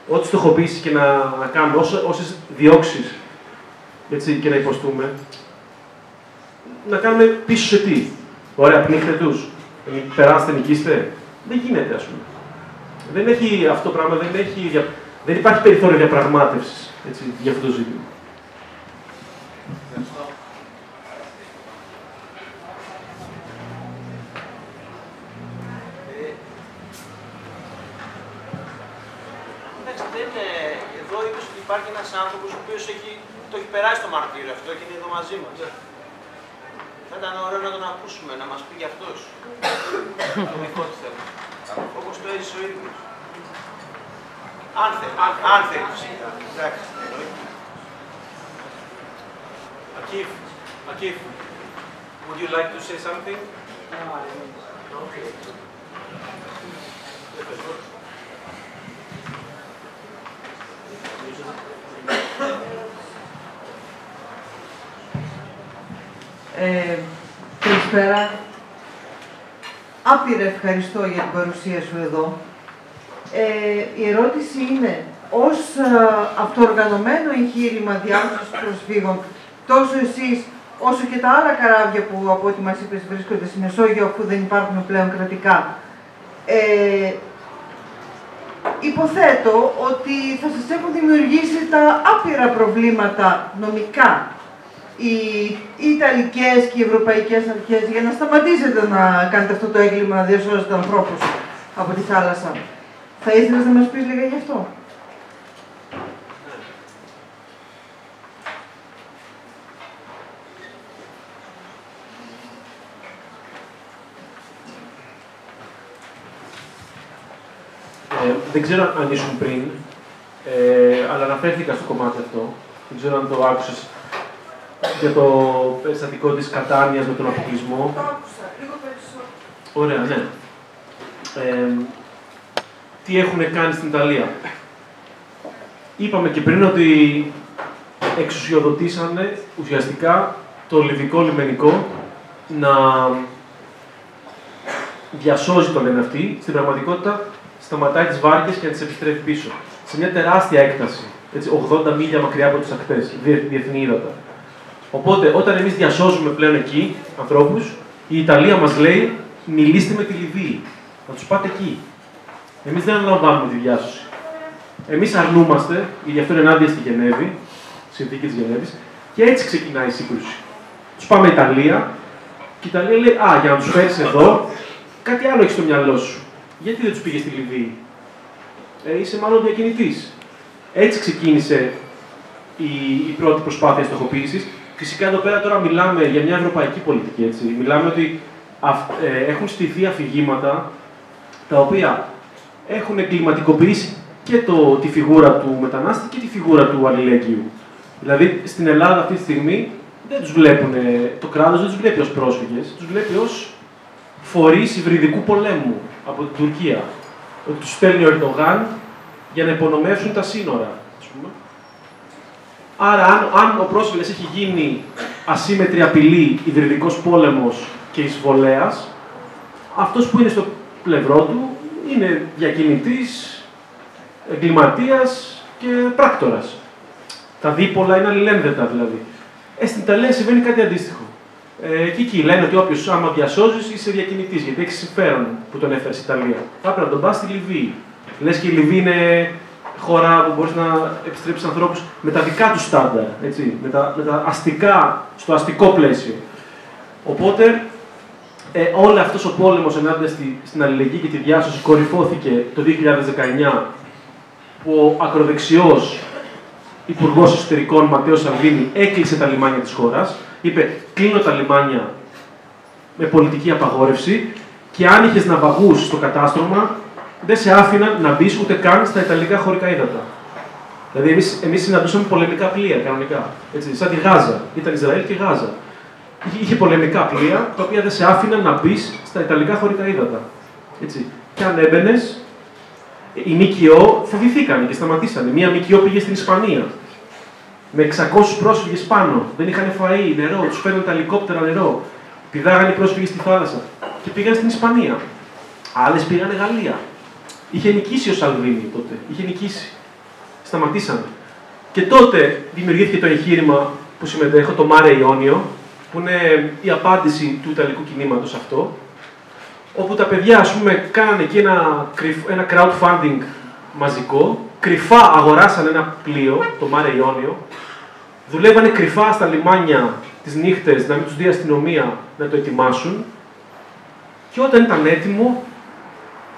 ό,τι στοχοποιήσεις και να κάνουμε, όσες διώξεις και να υποστούμε, να κάνουμε πίσω σε τι? Ωραία, πνίχτε τους. Περάστε, νικήστε. Δεν γίνεται, ας πούμε. Δεν έχει αυτό το πράγμα, δεν υπάρχει περιθώριο διαπραγμάτευσης για αυτό το ζήτημα. υπάρχει ένας άνθρωπος ο οποίος το έχει περάσει το μαρτύριο αυτό και είναι εδώ μαζί μας. Θα ήταν ωραίο να τον ακούσουμε, να μας πει για αυτός. Το δικό του θέμα. Όπως το έζησε ο ίδιος. Αν θέλει φυσικά. Εντάξει. Akif, would you like to say something? No, I don't. Okay. Καλησπέρα. Άπειρα ευχαριστώ για την παρουσία σου εδώ. Η ερώτηση είναι, ως αυτοοργανωμένο εγχείρημα διάσωσης προσφύγων, τόσο εσείς όσο και τα άλλα καράβια που από ό,τι μας είπες βρίσκονται στη Μεσόγειο αφού δεν υπάρχουν πλέον κρατικά, υποθέτω ότι θα σας έχουν δημιουργήσει τα άπειρα προβλήματα νομικά οι Ιταλικές και οι Ευρωπαϊκές αρχές για να σταματήσετε να κάνετε αυτό το έγκλημα, να διασώζετε ανθρώπους από τη θάλασσα. Θα ήθελες να μας πεις λίγα γι' αυτό? Δεν ξέρω αν ήσουν πριν, αλλά αναφέρθηκα στο κομμάτι αυτό. Δεν ξέρω αν το άκουσες για το περιστατικό της Κατάνιας με τον αποκλεισμό. Το άκουσα, λίγο περισσότερο. Ωραία, ναι. Τι έχουν κάνει στην Ιταλία. Είπαμε και πριν ότι εξουσιοδοτήσανε ουσιαστικά το λιβικό λιμενικό να διασώζει, το λένε αυτοί, στην πραγματικότητα σταματάει τις βάρκες και να τις επιστρέφει πίσω. Σε μια τεράστια έκταση, έτσι, 80 μίλια μακριά από τις ακτές, διεθνή ύδατα. Οπότε, όταν εμείς διασώζουμε πλέον εκεί ανθρώπους, η Ιταλία μας λέει, μιλήστε με τη Λιβύη, να τους πάτε εκεί. Εμείς δεν αναλαμβάνουμε τη διάσωση. Εμείς αρνούμαστε, γι' αυτό είναι ενάντια στη Γενέβη, συνθήκη της Γενέβης, και έτσι ξεκινάει η σύγκρουση. Τους πάμε Ιταλία, και η Ιταλία λέει, για να τους φέρεις εδώ, κάτι άλλο έχεις στο μυαλό σου. Γιατί δεν τους πήγες στη Λιβύη? Είσαι μάλλον διακινητής. Έτσι ξεκίνησε η πρώτη προσπάθεια στοχοποίησης. Φυσικά εδώ πέρα τώρα μιλάμε για μια ευρωπαϊκή πολιτική, έτσι. Μιλάμε ότι έχουν στηθεί αφηγήματα τα οποία έχουν εγκληματικοποιήσει και τη φιγούρα του μετανάστη και τη φιγούρα του αλληλεγγύου. Δηλαδή, στην Ελλάδα αυτή τη στιγμή δεν τους βλέπουν, το κράτος δεν τους βλέπει ως πρόσφυγες, τους βλέπει ως φορείς υβριδικού πολέμου από την Τουρκία. Ότι τους στέλνει ο Ερντογάν για να υπονομεύσουν τα σύνορα, ας πούμε. Άρα, αν ο πρόσφυγας έχει γίνει ασύμμετρη απειλή, υβριδικός πόλεμος και εισβολέας, αυτός που είναι στο πλευρό του είναι διακινητής, εγκληματίας και πράκτορας. Τα δίπολα είναι αλληλένδετα δηλαδή. Στην Ιταλία συμβαίνει κάτι αντίστοιχο. Και εκεί λένε ότι όποιος άμα διασώζεις είσαι διακινητής, γιατί έχει συμφέρον που τον έφερε στην Ιταλία. Θα έπρεπε να τον πας στη Λιβύη. Λες και η Λιβύη είναι χώρα που μπορείς να επιστρέψεις ανθρώπους με τα δικά του στάνταρ, με τα αστικά, στο αστικό πλαίσιο. Οπότε, όλο αυτός ο πόλεμος ενάντια στην αλληλεγγύη και τη διάσωση κορυφώθηκε το 2019, που ο ακροδεξιός Υπουργός Εσωτερικών Ματέο Σαλβίνι έκλεισε τα λιμάνια της χώρας. Είπε, κλείνω τα λιμάνια με πολιτική απαγόρευση και αν είχες ναυαγούς στο κατάστρωμα, δεν σε άφηναν να μπεις ούτε καν στα Ιταλικά χωρικά ύδατα. Δηλαδή, εμείς συναντούσαμε πολεμικά πλοία, κανονικά. Έτσι, σαν τη Γάζα. Ήταν Ισραήλ και Γάζα. Είχε πολεμικά πλοία, τα οποία δεν σε άφηναν να μπεις στα Ιταλικά χωρικά ύδατα. Έτσι. Και αν έμπαινες, οι ΜΚΟ φοβηθήκαν και σταματήσανε. Μία ΜΚΟ πήγε στην Ισπανία. Με 600 πρόσφυγες πάνω. Δεν είχαν φαΐ, νερό, τους φέρνουν τα ελικόπτερα νερό. Πηδάγανε οι πρόσφυγες στη θάλασσα. Και πήγαν στην Ισπανία. Άλλες πήγανε Γαλλία. Είχε νικήσει ο Σαλβίνι τότε. Είχε νικήσει. Σταματήσανε. Και τότε δημιουργήθηκε το εγχείρημα που συμμετέχω, το Mare Ionio, που είναι η απάντηση του Ιταλικού κινήματος αυτό, όπου τα παιδιά, ας πούμε, κάνανε εκεί ένα crowdfunding μαζικό, κρυφά αγοράσανε ένα πλοίο, το Mare Ionio, δουλεύανε κρυφά στα λιμάνια τις νύχτες, να μην τους δει η αστυνομία να το ετοιμάσουν, και όταν ήταν έτοιμο,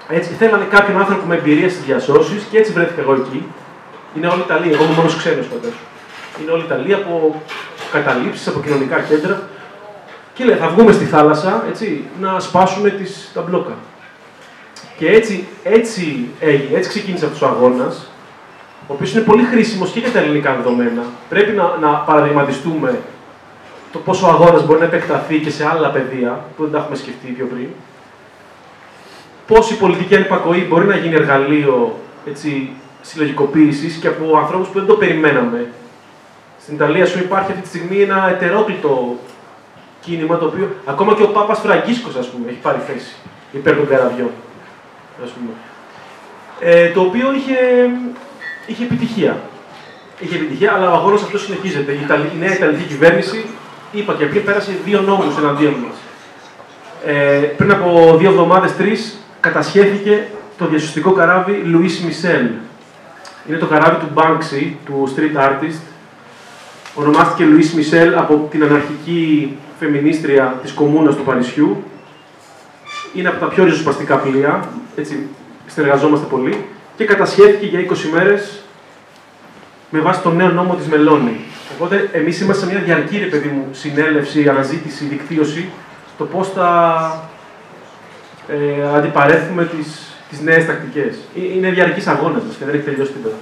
έτσι, θέλανε κάποιον άνθρωπο με εμπειρία στις διασώσεις, και έτσι βρέθηκα εγώ εκεί. Είναι όλη η Ιταλία, εγώ είμαι μόνος ξένος φαντάζομαι. Είναι όλη η Ιταλία από καταλήψεις, από κοινωνικά κέντρα. Και λέει, θα βγούμε στη θάλασσα, έτσι, να σπάσουμε τα μπλόκα. Και έτσι ξεκίνησε αυτός ο αγώνας, ο οποίος είναι πολύ χρήσιμος και για τα ελληνικά δεδομένα. Πρέπει να παραδειγματιστούμε το πόσο ο αγώνας μπορεί να επεκταθεί και σε άλλα πεδία, που δεν τα έχουμε σκεφτεί πιο πριν. Πώς η πολιτική ανυπακοή μπορεί να γίνει εργαλείο συλλογικοποίησης και από ανθρώπους που δεν το περιμέναμε. Στην Ιταλία σου υπάρχει αυτή τη στιγμή ένα ετερόκλητο κίνημα, το οποίο ακόμα και ο Πάπας Φραγκίσκος, ας πούμε, έχει πάρει θέση υπέρ των καραβιών. Ας πούμε. Το οποίο είχε επιτυχία. Είχε επιτυχία, αλλά ο αγώνας αυτός συνεχίζεται. Η νέα Ιταλική κυβέρνηση, είπα και πριν, πέρασε 2 νόμους εναντίον μας. Πριν από 2 εβδομάδες, 3, κατασχέθηκε το διασωστικό καράβι Louis Michel. Είναι το καράβι του Banksy, του street artist. Ονομάστηκε Louis Michel από την αναρχική φεμινίστρια της κομμούνας του Παρισιού. Είναι από τα πιο ριζοσπαστικά πλοία, έτσι συνεργαζόμαστε πολύ. Και κατασχέθηκε για 20 μέρες με βάση τον νέο νόμο της Μελώνη. Οπότε εμείς είμαστε σε μια διαρκή, ρε παιδί μου, συνέλευση, αναζήτηση, δικτύωση στο πώς θα αντιπαρέλθουμε τις νέες τακτικές. Είναι διαρκής αγώνας μας και δεν έχει τελειώσει τίποτα.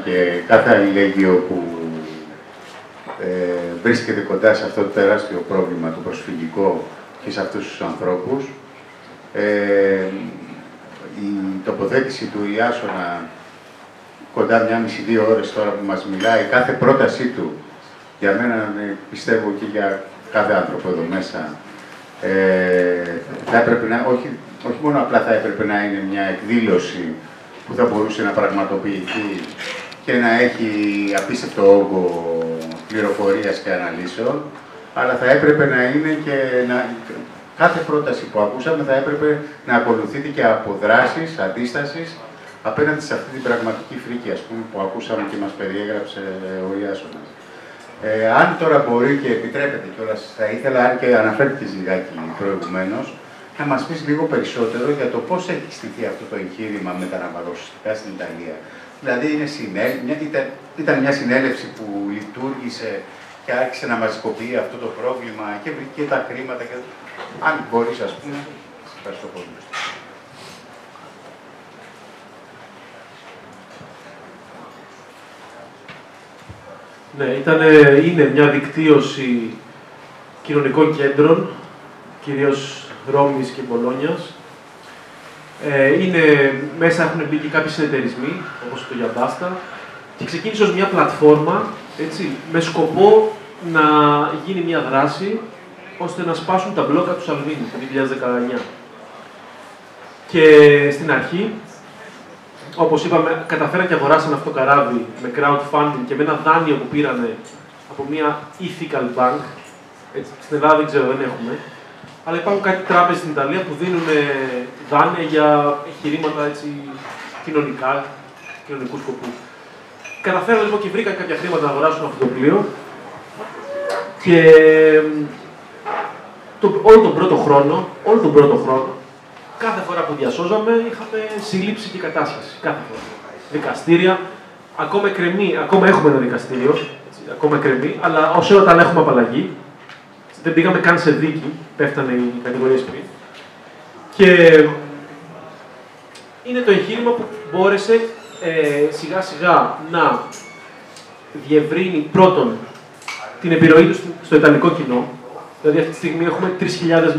Και κάθε αλληλέγγυο που βρίσκεται κοντά σε αυτό το τεράστιο πρόβλημα, το προσφυγικό και σε αυτούς τους ανθρώπους, η τοποθέτηση του Ιάσονα κοντά 1,5-2 ώρες τώρα που μας μιλάει, κάθε πρότασή του, για μένα πιστεύω και για κάθε άνθρωπο εδώ μέσα, θα έπρεπε να, όχι μόνο απλά θα έπρεπε να είναι μια εκδήλωση που θα μπορούσε να πραγματοποιηθεί και να έχει απίστευτο όγκο πληροφορίας και αναλύσεων, αλλά θα έπρεπε να είναι και κάθε πρόταση που ακούσαμε θα έπρεπε να ακολουθείται και από δράσεις, αντίστασης απέναντι σε αυτή την πραγματική φρίκη, ας πούμε, που ακούσαμε και μας περιέγραψε ο Ιάσονας. Αν τώρα μπορεί και επιτρέπεται κιόλας, θα ήθελα, αν και αναφέρθηκε λιγάκι προηγουμένως, να μας πεις λίγο περισσότερο για το πώς έχει στηθεί αυτό το εγχείρημα με τα αναπαραγωγικά στην Ιταλία. Δηλαδή, ήταν μια συνέλευση που λειτουργήσε και άρχισε να μαζικοποιεί αυτό το πρόβλημα και βρήκε τα χρήματα. Και... Αν μπορείς, ας πούμε, ευχαριστώ πολύ. Ναι, είναι μια δικτύωση κοινωνικών κέντρων, κυρίως Ρώμης και Μπολόνιας. Μέσα έχουν μπει και κάποιοι συνεταιρισμοί, όπως το Γιαντάστα, και ξεκίνησε ως μια πλατφόρμα, έτσι, με σκοπό να γίνει μια δράση, ώστε να σπάσουν τα μπλόκα του Σαλβίνη το 2019. Και στην αρχή, όπως είπαμε, καταφέραν και αγοράσαν αυτό το καράβι με crowdfunding και με ένα δάνειο που πήρανε από μια ethical bank. Έτσι, στην Ελλάδα δεν ξέρω, δεν έχουμε. Αλλά υπάρχουν κάτι τράπεζες στην Ιταλία που δίνουν δάνεια για εγχειρήματα κοινωνικού σκοπού. Καταφέραν λοιπόν και βρήκαν κάποια χρήματα να αγοράσουν αυτό το πλοίο. Και όλο τον πρώτο χρόνο, κάθε φορά που διασώζαμε, είχαμε σύλληψη και κατάσχεση. Κάθε φορά. Δικαστήρια, ακόμα έχουμε ένα δικαστήριο, έτσι, ακόμα εκκρεμεί, αλλά όταν έχουμε απαλλαγή, δεν πήγαμε καν σε δίκη, πέφτανε οι κατηγορίες πριν. Και είναι το εγχείρημα που μπόρεσε σιγά σιγά να διευρύνει πρώτον την επιρροή του στο ιταλικό κοινό. Δηλαδή αυτή τη στιγμή έχουμε 3.000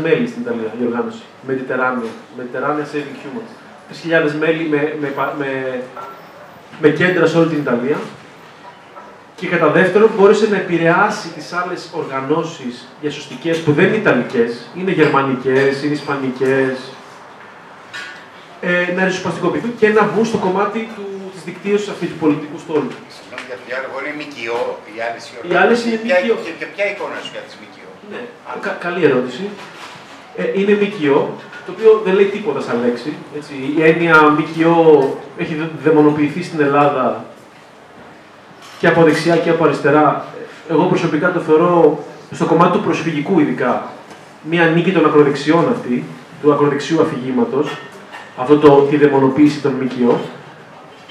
μέλη στην Ιταλία, η οργάνωση. Mediterranean Saving Humans. 3.000 μέλη με κέντρα σε όλη την Ιταλία. Και κατά δεύτερον, μπόρεσε να επηρεάσει τις άλλες οργανώσεις διασωστικές που δεν είναι ιταλικές, είναι γερμανικές, είναι ισπανικές, να ριζοσπαστικοποιηθούν και να μπουν στο κομμάτι της δικτύωσης αυτή του πολιτικού στόλου. Συγγνώμη για το διάλογο, είναι ΜΚΟ, οι άλλες είναι ΜΚΟ. Και ποια εικόνα σου για τις ΜΚΟ? Ναι, καλή ερώτηση. Είναι ΜΚΟ, το οποίο δεν λέει τίποτα σαν λέξη. Έτσι. Η έννοια ΜΚΟ έχει δαιμονοποιηθεί στην Ελλάδα και από δεξιά και από αριστερά. Εγώ προσωπικά το θεωρώ στο κομμάτι του προσφυγικού ειδικά, μία νίκη των ακροδεξιών αυτή, του ακροδεξιού αφηγήματος, τη δαιμονοποίηση των ΜΚΟ,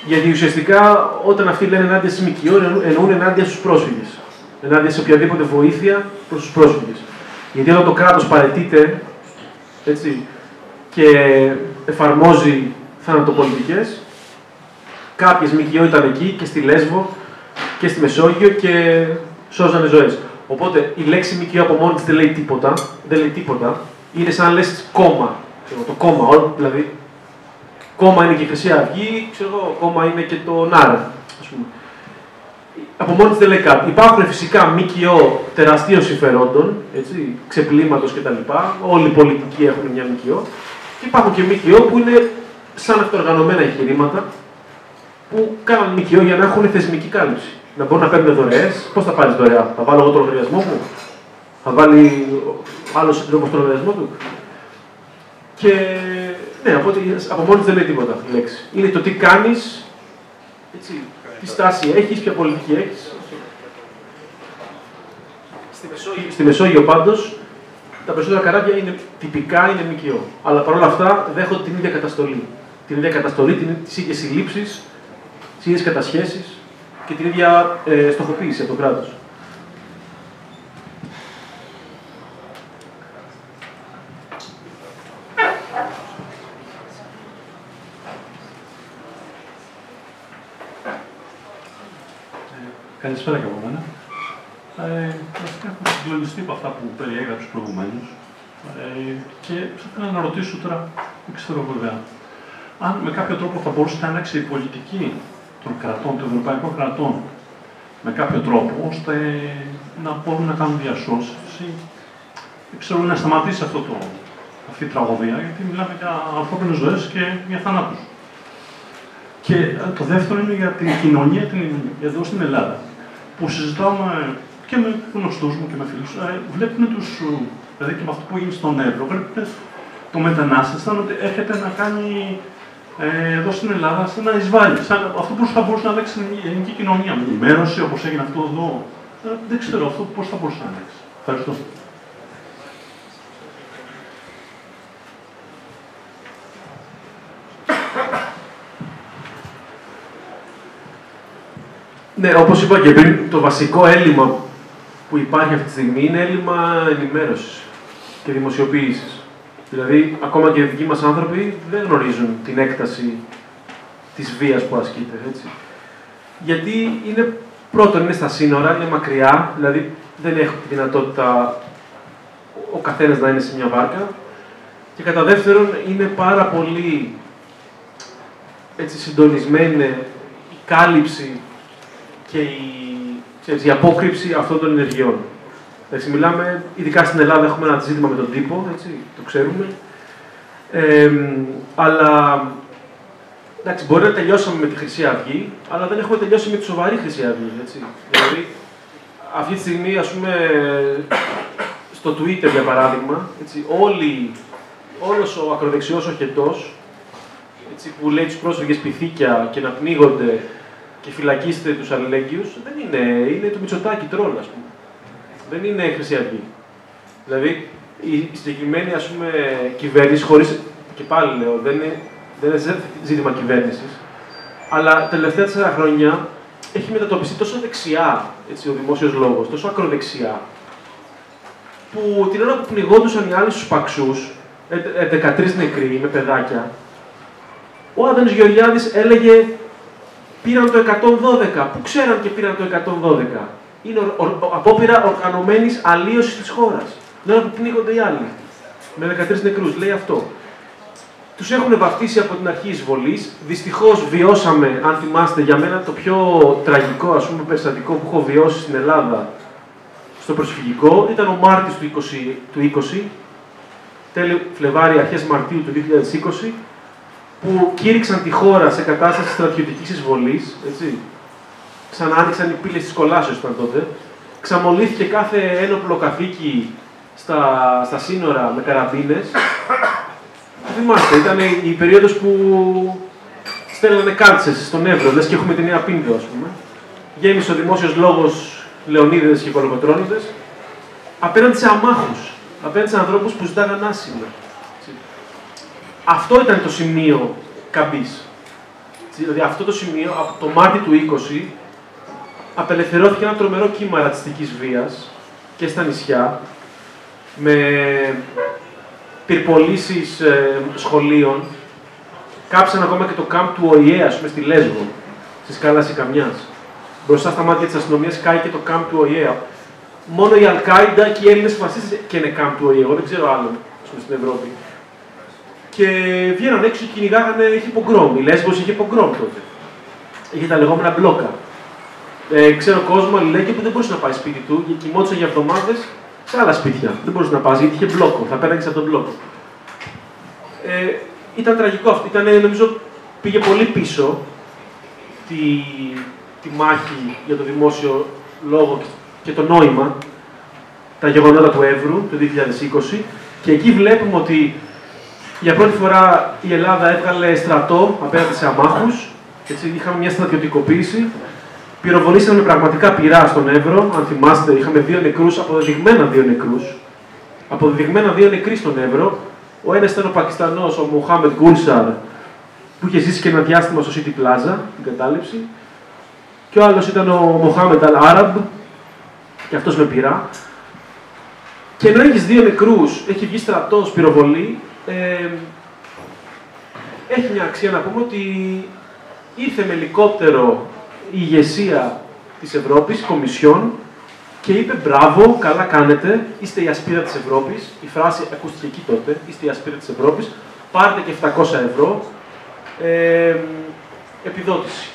γιατί ουσιαστικά όταν αυτοί λένε ενάντια στις ΜΚΟ, εννοούν ενάντια στους πρόσφυγες. Ενάντια σε οποιαδήποτε βοήθεια προς τους πρόσφυγες. Γιατί όταν το κράτος παραιτείται, έτσι, και εφαρμόζει θανατοπολιτικές, κάποιες ΜΚΟ ήταν εκεί και στη Λέσβο και στη Μεσόγειο και σώζανε ζωές. Οπότε η λέξη ΜΚΟ από μόνη της δεν λέει τίποτα. Δεν λέει τίποτα. Είναι σαν να λες κόμμα. Το κόμμα, δηλαδή. Κόμμα είναι και η Χρυσή Αυγή, ξέρω εγώ, κόμμα είναι και το ΝΑΡ, ας πούμε. Από μόνη της δεν λέει κάτι. Υπάρχουν φυσικά ΜΚΟ τεραστίων συμφερόντων, έτσι, ξεπλήματος κτλ. Όλοι οι πολιτικοί έχουν μια ΜΚΟ. Και υπάρχουν και ΜΚΟ που είναι σαν αυτοοργανωμένα εγχειρήματα που κάναν ΜΚΟ για να έχουν θεσμική κάλυψη. Να μπορούν να παίρνουν δωρεές. Πώς θα πάρεις δωρεά, θα βάλω εγώ το λογαριασμό μου, θα βάλει άλλος σύντροφος το λογαριασμό του. Και ναι, από μόνη της δεν λέει τίποτα η λέξη. Είναι το τι κάνεις, έτσι, τι στάση έχεις, ποια πολιτική έχεις. Στη Μεσόγειο πάντως, τα περισσότερα καράβια είναι, τυπικά είναι ΜΚΟ. Αλλά παρόλα αυτά δέχονται την ίδια καταστολή. Την ίδια καταστολή, τις ίδιες συλλήψεις, τις ίδιες κατασχέσεις και την ίδια στοχοποίηση από το κράτος. Καλησπέρα και από μένα. Βασικά έχω συγκλονιστεί από αυτά που περιέγραψε προηγουμένως. Και θα ήθελα να ρωτήσω τώρα, δεν ξέρω βέβαια, αν με κάποιο τρόπο θα μπορούσε να άλλαξει η πολιτική των κρατών, των ευρωπαϊκών κρατών, με κάποιο τρόπο, ώστε να μπορούν να κάνουν διασώσεις ή δεν ξέρω, να σταματήσει αυτή η τραγωδία, γιατί μιλάμε για ανθρώπινες ζωές και για θανάτους. Και το δεύτερο είναι για την κοινωνία εδώ στην Ελλάδα, που συζητάμε και με γνωστούς μου και με φίλους, βλέπουν δηλαδή και με αυτό που γίνει στον Εύρο, βλέπουν το μετανάστη, σαν ότι έρχεται να κάνει εδώ στην Ελλάδα σαν να εισβάλλει. Αυτό που θα μπορούσε να αλλάξει η ελληνική κοινωνία, με ενημέρωση, όπως έγινε αυτό εδώ. Δεν ξέρω αυτό πώς θα μπορούσε να αλλάξει. Ευχαριστώ. Ναι, όπως είπα και πριν, το βασικό έλλειμμα που υπάρχει αυτή τη στιγμή είναι έλλειμμα ενημέρωσης και δημοσιοποίησης. Δηλαδή, ακόμα και οι δικοί μας άνθρωποι δεν γνωρίζουν την έκταση της βίας που ασκείται, έτσι. Γιατί πρώτον, είναι στα σύνορα, είναι μακριά, δηλαδή δεν έχουν τη δυνατότητα ο καθένας να είναι σε μια βάρκα. Και κατά δεύτερον, είναι πάρα πολύ έτσι, συντονισμένη η κάλυψη και η απόκρυψη αυτών των ενεργειών. Έτσι, μιλάμε, ειδικά στην Ελλάδα έχουμε ένα ζήτημα με τον τύπο, έτσι, το ξέρουμε. Αλλά εντάξει, μπορεί να τελειώσαμε με τη Χρυσή Αυγή, αλλά δεν έχουμε τελειώσει με τη σοβαρή Χρυσή Αυγή. Έτσι. Δηλαδή, αυτή τη στιγμή, ας πούμε, στο Twitter για παράδειγμα, έτσι, όλος ο ακροδεξιός οχετός, έτσι, που λέει τους πρόσφυγες πυθίκια και να πνίγονται και φυλακίστε τους αλληλέγγυους, δεν είναι το Μητσοτάκη τρόλ, ας πούμε. Δεν είναι Χρυσή Αυγή. Δηλαδή, η συγκεκριμένη, ας πούμε, κυβέρνηση, χωρίς, και πάλι λέω, δεν είναι ζήτημα κυβέρνησης, αλλά τα τελευταία 4 χρόνια έχει μετατοπιστεί τόσο δεξιά, έτσι, ο δημόσιος λόγος, τόσο ακροδεξιά, που την ώρα που πνιγόντουσαν οι άλλοι στους Παξούς, 13 νεκροί με παιδάκια, ο Άδωνης Γεωργιάδης έλεγε πήραν το 112. Πού ξέραν και πήραν το 112. Είναι απόπειρα οργανωμένης αλλίωσης της χώρας. Την ώρα που πνίγονται οι άλλοι. Με 13 νεκρούς, λέει αυτό. Τους έχουν βαφτίσει από την αρχή εισβολής. Δυστυχώς βιώσαμε, αν θυμάστε, για μένα το πιο τραγικό, ας πούμε, περιστατικό που έχω βιώσει στην Ελλάδα στο προσφυγικό ήταν ο Μάρτης του 20, τέλη Φλεβάρι, αρχές Μαρτίου του 2020, που κήρυξαν τη χώρα σε κατάσταση στρατιωτικής εισβολής, έτσι. Ξανά άνοιξαν οι πύλες της κολάσεως ήταν τότε. Ξαμολύθηκε κάθε ένοπλο καθήκη στα σύνορα με καραμπίνες. Θυμάστε, ήταν η περίοδος που στέλνανε κάλτσες στον Εύρο, λες και έχουμε τη Νέα Πίνδο, ας πούμε. Γέμισε ο δημόσιος λόγος Λεωνίδες και Κολοκοτρώνιδες. απέναντι σε αμάχους, απέναντι σε ανθρώπους που ζητάγαν άσυλο. Αυτό ήταν το σημείο καμπής. Δηλαδή αυτό το σημείο, από το Μάρτιο του 20, απελευθερώθηκε ένα τρομερό κύμα ρατσιστικής βίας και στα νησιά, με πυρπολίσεις σχολείων. Κάψαν ακόμα και το κάμπ του ΟΗΕ, ας πούμε, στη Λέσβο, στη Σκάλα Σικαμιάς. Μπροστά στα μάτια της αστυνομίας κάει και το κάμπ του ΟΗΕ. Μόνο η Αλ-Κάιντα και οι Έλληνες φασίστες και είναι κάμπ του ΟΗΕ. Εγώ δεν ξέρω άλλον στην Ευρώπη. Και βγαίναν έξω και κυνηγάγανε, είχε πογκρόμ. Η Λέσβος είχε πογκρόμ τότε. Είχε τα λεγόμενα μπλόκα. Ξέρω κόσμο αλληλέγγυο που δεν μπορούσε να πάει σπίτι του και κοιμόντουσαν για εβδομάδες σε άλλα σπίτια. Δεν μπορούσε να πάει γιατί είχε μπλόκο. Θα πέραγε από τον μπλόκο. Ήταν τραγικό αυτό. Νομίζω πήγε πολύ πίσω τη μάχη για το δημόσιο λόγο και το νόημα, τα γεγονότα του Εύρου το 2020. Και εκεί βλέπουμε ότι για πρώτη φορά η Ελλάδα έβγαλε στρατό απέναντι σε αμάχους. Έτσι, είχαμε μια στρατιωτικοποίηση. Πυροβολήσαμε πραγματικά πυρά στον Εύρο. Αν θυμάστε, είχαμε 2 νεκρούς, αποδεδειγμένα 2 νεκρούς. Αποδεδειγμένα 2 νεκροί στον Εύρο. Ο ένας ήταν ο Πακιστανός, ο Μοχάμεντ Γκούλσαρ, που είχε ζήσει και ένα διάστημα στο City Plaza, την κατάληψη. Και ο άλλος ήταν ο Μοχάμεντ Αλ-Άραμπ, και αυτός με πυρά. Και ενώ έχεις 2 νεκρούς, έχει βγει στρατός, πυροβολή, έχει μια αξία να πούμε ότι ήρθε με ελικόπτερο η ηγεσία της Ευρώπης, η Κομισιόν, και είπε μπράβο, καλά κάνετε, είστε η ασπίδα της Ευρώπης. Η φράση ακούστηκε εκεί τότε, είστε η ασπίδα της Ευρώπης, πάρτε και 700 ευρώ επιδότηση.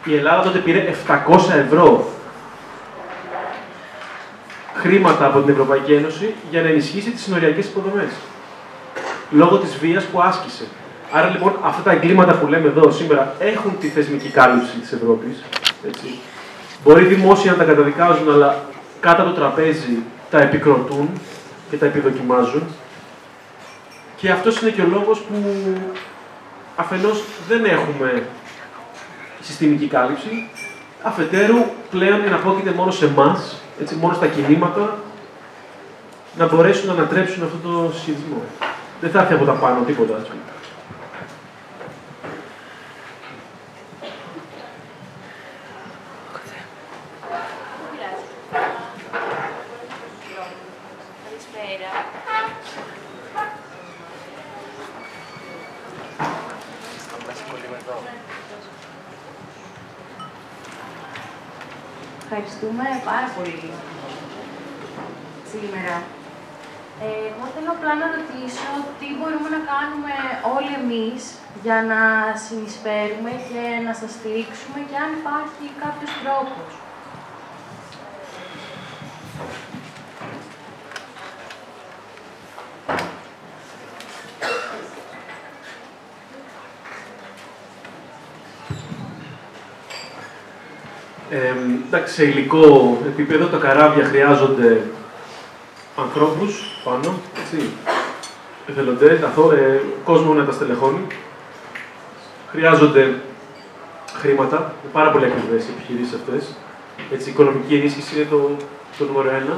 Η Ελλάδα τότε πήρε 700 ευρώ χρήματα από την Ευρωπαϊκή Ένωση για να ενισχύσει τις συνοριακές υποδομές. Λόγω της βίας που άσκησε. Άρα λοιπόν αυτά τα εγκλήματα που λέμε εδώ σήμερα έχουν τη θεσμική κάλυψη της Ευρώπης. Έτσι. Μπορεί δημόσια να τα καταδικάζουν, αλλά κάτω από το τραπέζι τα επικροτούν και τα επιδοκιμάζουν. Και αυτός είναι και ο λόγος που αφενός δεν έχουμε συστημική κάλυψη, αφετέρου πλέον εναπόκειται μόνο σε εμάς, μόνο στα κινήματα, να μπορέσουν να ανατρέψουν αυτό το συσχετισμό. Δεν θα έρθει από τα πάνω τίποτα, ας πούμε. Ευχαριστούμε πάρα πολύ σήμερα. Εγώ θέλω απλά να ρωτήσω τι μπορούμε να κάνουμε όλοι εμείς για να συνεισφέρουμε και να σας στηρίξουμε και αν υπάρχει κάποιος τρόπος. Εντάξει, σε υλικό επίπεδο τα καράβια χρειάζονται ανθρώπους πάνω, έτσι, εθελοντές, κόσμο να τα στελεχώνει. Χρειάζονται χρήματα, είναι πάρα πολύ ακριβές οι επιχειρήσεις αυτές. Έτσι, η οικονομική ενίσχυση είναι το νούμερο 1.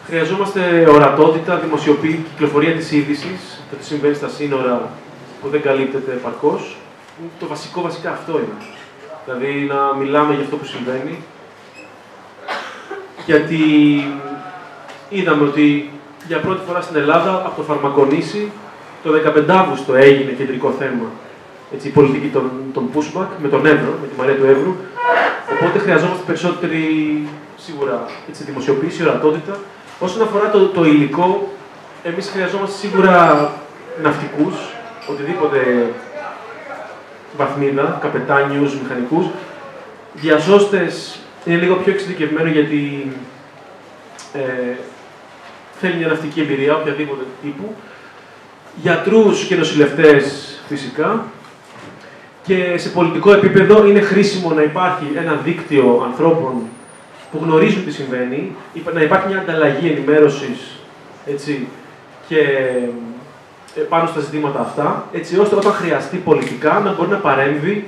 Χρειαζόμαστε ορατότητα, δημοσιοποίηση, κυκλοφορία της είδησης, το τι συμβαίνει στα σύνορα που δεν καλύπτεται επαρκώς. Το βασικά αυτό είναι. Δηλαδή να μιλάμε για αυτό που συμβαίνει. Γιατί είδαμε ότι για πρώτη φορά στην Ελλάδα, από το Φαρμακονήσι, το 15 Αύγουστο έγινε κεντρικό θέμα. Έτσι, η πολιτική των pushback με τον Εύρο, με τη Μαρία του Εύρου. Οπότε χρειαζόμαστε περισσότερη, σίγουρα, έτσι, δημοσιοποίηση, ορατότητα. Όσον αφορά το υλικό, εμείς χρειαζόμαστε σίγουρα ναυτικούς, οτιδήποτε βαθμίδα, καπετάνιους, μηχανικούς. Διασώστες είναι λίγο πιο εξειδικευμένο γιατί θέλει μια ναυτική εμπειρία, οποιαδήποτε τύπου. Γιατρούς και νοσηλευτές φυσικά. Και σε πολιτικό επίπεδο είναι χρήσιμο να υπάρχει ένα δίκτυο ανθρώπων που γνωρίζουν τι συμβαίνει, να υπάρχει μια ανταλλαγή ενημέρωσης, έτσι, και πάνω στα ζητήματα αυτά, έτσι ώστε όταν χρειαστεί πολιτικά να μπορεί να παρέμβει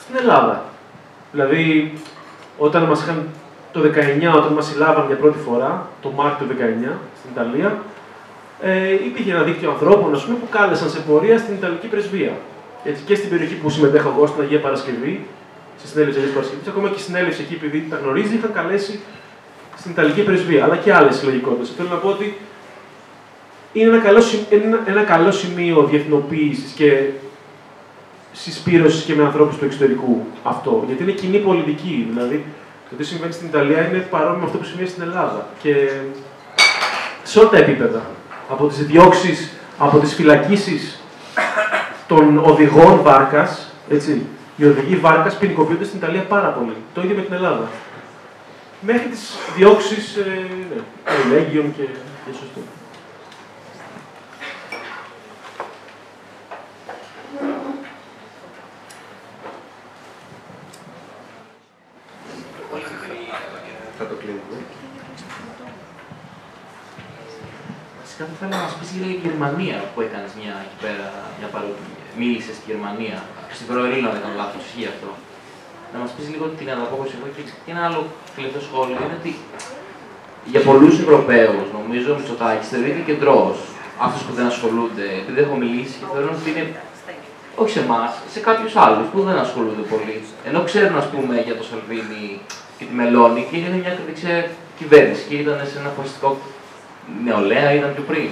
στην Ελλάδα. Δηλαδή, όταν μας είχαν το 19, όταν μας συλλάβαν για πρώτη φορά, το Μάρτιο του 19, στην Ιταλία, υπήρχε ένα δίκτυο ανθρώπων, ας πούμε, που κάλεσαν σε πορεία στην Ιταλική πρεσβεία. Έτσι, και στην περιοχή που συμμετέχω εγώ, στην Αγία Παρασκευή, στη συνέλευση Αγίας Παρασκευής, ακόμα και η συνέλευση εκεί, επειδή τα γνωρίζει, είχαν καλέσει στην Ιταλική πρεσβεία, αλλά και άλλες συλλογικότητες. Θέλω να πω ότι είναι ένα καλό σημείο διεθνοποίησης και συσπήρωσης και με ανθρώπους του εξωτερικού αυτό. Γιατί είναι κοινή πολιτική. Δηλαδή, το τι συμβαίνει στην Ιταλία είναι παρόμοιο με αυτό που συμβαίνει στην Ελλάδα. Και σε όλα τα επίπεδα. Από τις διώξεις, από τις φυλακίσεις των οδηγών βάρκας, έτσι. Οι οδηγοί βάρκας ποινικοποιούνται στην Ιταλία πάρα πολύ. Το ίδιο με την Ελλάδα. Μέχρι τις διώξεις ελέγγυων και σωστό. Θα το κλείνουμε. Βασικά θα ήθελα να μας πεις για τη Γερμανία που έκανες εκεί πέρα, μίλησες στη Γερμανία, στην Βερολίνο, αν δεν κάνω λάθος, ισχύει αυτό. Να μας πεις λίγο την ανταπόκριση εδώ και ένα άλλο τελευταίο σχόλιο είναι ότι για πολλούς Ευρωπαίους, νομίζω ο Μητσοτάκης θεωρείται κεντρός. Αυτούς που δεν ασχολούνται, επειδή έχω μιλήσει και θεωρούν ότι είναι όχι σε εμάς, σε κάποιους άλλους που δεν ασχολούνται πολύ. Ενώ ξέρουν, ας πούμε, για το Σαλβίνι και τη Μελώνη και είναι μια κριτική κυβέρνηση και ήταν σε ένα φασιστικό νεολαία, ήταν πιο πριν.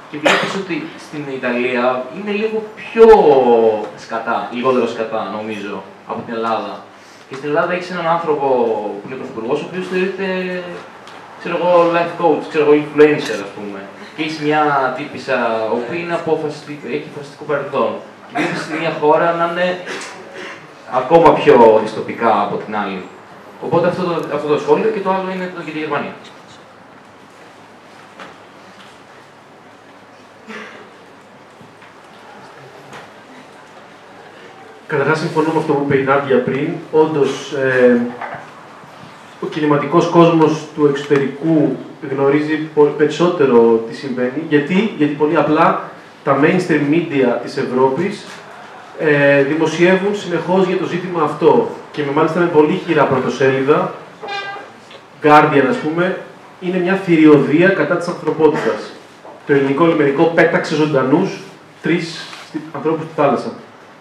Και βλέπεις ότι στην Ιταλία είναι λίγο πιο σκατά, λιγότερο σκατά νομίζω από την Ελλάδα. Και στην Ελλάδα έχεις έναν άνθρωπο που είναι πρωθυπουργός, ο οποίος θεωρείται, ξέρω εγώ, life coach, ξέρω εγώ, influencer, ας πούμε. Και έχεις μια τύπισσα, η οποία είναι έχει φασιστικό παρελθόν. Και βλέπεις στη μια χώρα να είναι ακόμα πιο δυστοπικά από την άλλη. Οπότε αυτό το σχόλιο και το άλλο είναι το για τη Γερμανία. Καταρχάς, συμφωνώ με αυτό που είπε η Νάντια πριν. Όντως, ο κινηματικός κόσμος του εξωτερικού γνωρίζει περισσότερο τι συμβαίνει. Γιατί πολύ απλά τα mainstream media της Ευρώπης δημοσιεύουν συνεχώς για το ζήτημα αυτό. Και μάλιστα με πολύ χειρά πρωτοσέλιδα, Guardian ας πούμε, είναι μια θηριωδία κατά της ανθρωπότητας. Το ελληνικό λιμενικό πέταξε ζωντανούς 3 ανθρώπους στη θάλασσα.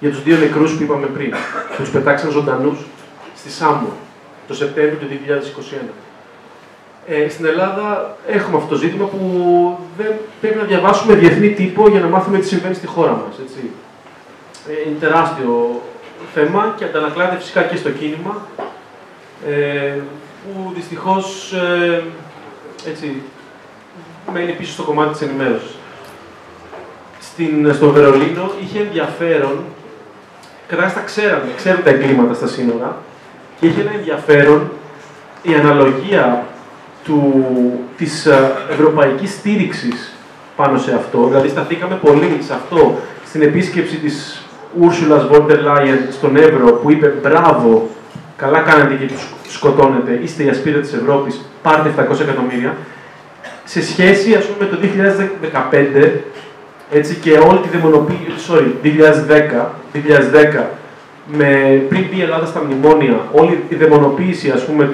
Για τους 2 νεκρούς που είπαμε πριν, που τους πετάξαν ζωντανούς στη Σάμο το Σεπτέμβριο του 2021. Στην Ελλάδα έχουμε αυτό το ζήτημα που δεν πρέπει να διαβάσουμε διεθνή τύπο για να μάθουμε τι συμβαίνει στη χώρα μας. Έτσι. Είναι τεράστιο θέμα και αντανακλάται φυσικά και στο κίνημα, που δυστυχώς μένει πίσω στο κομμάτι της ενημέρωσης. Στο Βερολίνο είχε ενδιαφέρον, καταρχάς τα ξέρουν τα εγκλήματα στα σύνορα, και είχε ένα ενδιαφέρον η αναλογία της ευρωπαϊκής στήριξης πάνω σε αυτό. Δηλαδή σταθήκαμε πολύ σε αυτό στην επίσκεψη της Ursula von der Leyen στον Εύρο, που είπε «Μπράβο, καλά κάνετε και τους σκοτώνετε, είστε η ασπίδα της Ευρώπης, πάρτε 700 εκατομμύρια». Σε σχέση, ας πούμε, με το 2015, έτσι, και όλη τη δαιμονοποίηση, 2010, πριν μπει η Ελλάδα στα μνημόνια, όλη η δαιμονοποίηση, ας πούμε,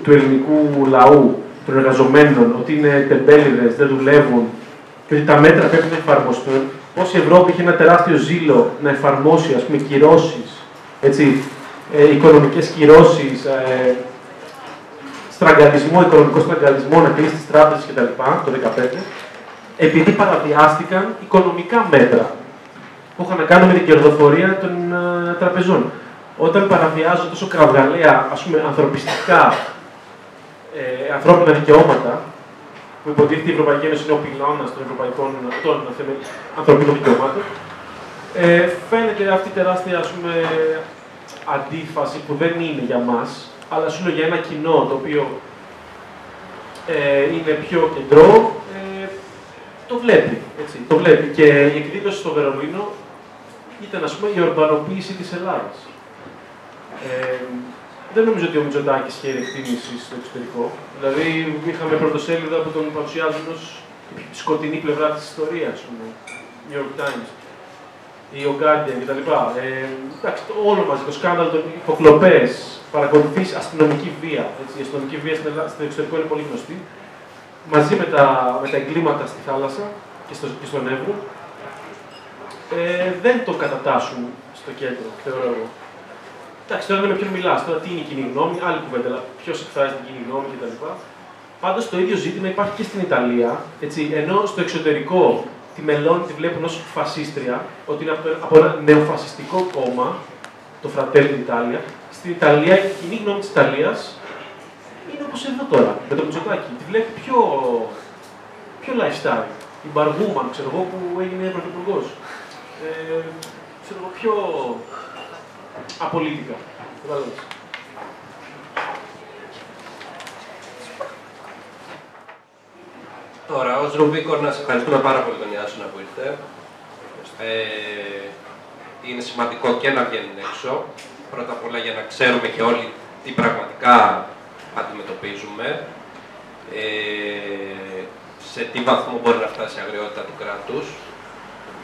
του ελληνικού λαού, των εργαζομένων, ότι είναι τεμπέληδες, δεν δουλεύουν και ότι τα μέτρα πρέπει να εφαρμοστούν, πώς η Ευρώπη είχε ένα τεράστιο ζήλο να εφαρμόσει, ας πούμε, κυρώσεις, έτσι, οικονομικές κυρώσεις, οικονομικό στραγγαλισμό, να κλείσει τις τράπεζες κτλ. Το 2015, επειδή παραβιάστηκαν οικονομικά μέτρα που είχαν να κάνουν με την κερδοφορία των τραπεζών. Όταν παραβιάζουν τόσο κραυγαλαία, ας πούμε, ανθρωπιστικά, ανθρώπινα δικαιώματα, που υποτίθεται η Ευρωπαϊκή Ένωση είναι ο πυλώνας των ανθρωπίνων δικαιωμάτων, φαίνεται αυτή η τεράστια, ας πούμε, αντίφαση που δεν είναι για μας, αλλά σου λέω για ένα κοινό το οποίο είναι πιο κεντρό, το βλέπει. Έτσι, το βλέπει. Και η εκδήλωση στο Βερολίνο ήταν, ας πούμε, η ορμπανοποίηση της Ελλάδας. Δεν νομίζω ότι ο Μητσοτάκης είχε εκτίμηση στο εξωτερικό. Δηλαδή, είχαμε πρωτοσέλιδα που τον παρουσιάζουν ως σκοτεινή πλευρά της ιστορίας, ας πούμε, New York Times ή ο Guardian κτλ. Εντάξει, όλο μαζί, το σκάνδαλο των υποκλοπές, παρακολουθείς αστυνομική βία. Έτσι. Η αστυνομική βία στο εξωτερικό είναι πολύ γνωστή. Μαζί με τα εγκλήματα στη θάλασσα και στον Εύρο, δεν το κατατάσσουν στο κέντρο, θεωρώ εγώ. Εντάξει, τώρα με ποιον μιλάς, τώρα τι είναι η κοινή γνώμη, άλλη κουβέντα, αλλά ποιος εκφράζει την κοινή γνώμη κτλ. Πάντως το ίδιο ζήτημα υπάρχει και στην Ιταλία, έτσι, ενώ στο εξωτερικό τη Μελώνη τη βλέπουν ως φασίστρια, ότι είναι από ένα νεοφασιστικό κόμμα, το Fratelli d'Italia. Στην Ιταλία η κοινή γνώμη της Ιταλίας είναι όπως εδώ τώρα, με το Μητσοτάκη. Τη βλέπει πιο lifestyle. Η Μπαργούμαν, ξέρω εγώ, που έγινε πρωθυπουργός. Ξέρω εγώ, πιο απολύτικα. Τώρα, ως Ρουμπίκο, να σε ευχαριστούμε πάρα πολύ τον Ιάσονα που ήρθε. Είναι σημαντικό και να βγαίνουν έξω. Πρώτα απ' όλα για να ξέρουμε και όλοι τι πραγματικά αντιμετωπίζουμε. Σε τι βαθμό μπορεί να φτάσει η αγριότητα του κράτους.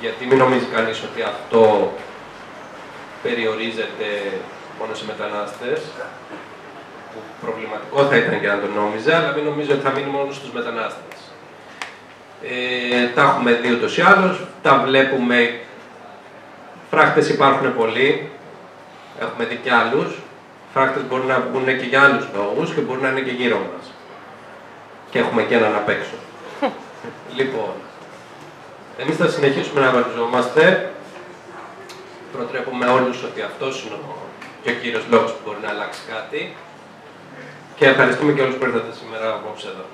Γιατί μην νομίζει κανείς ότι αυτό περιορίζεται μόνο σε μετανάστες. Που προβληματικό θα ήταν και να το νόμιζε, αλλά μην νομίζει ότι θα μείνει μόνο στους μετανάστες. Τα έχουμε δει ούτως ή άλλως, τα βλέπουμε. Φράκτες υπάρχουν πολλοί, έχουμε δει κι άλλους. Φράκτες μπορεί να βγουν και για άλλους λόγους και μπορεί να είναι και γύρω μας. Και έχουμε και έναν απ' έξω. Λοιπόν, εμείς θα συνεχίσουμε να αγωνιζόμαστε. Προτρέπουμε όλους ότι αυτός είναι και ο κύριος λόγος που μπορεί να αλλάξει κάτι. Και ευχαριστούμε και όλους που ήρθατε σήμερα απόψε εδώ.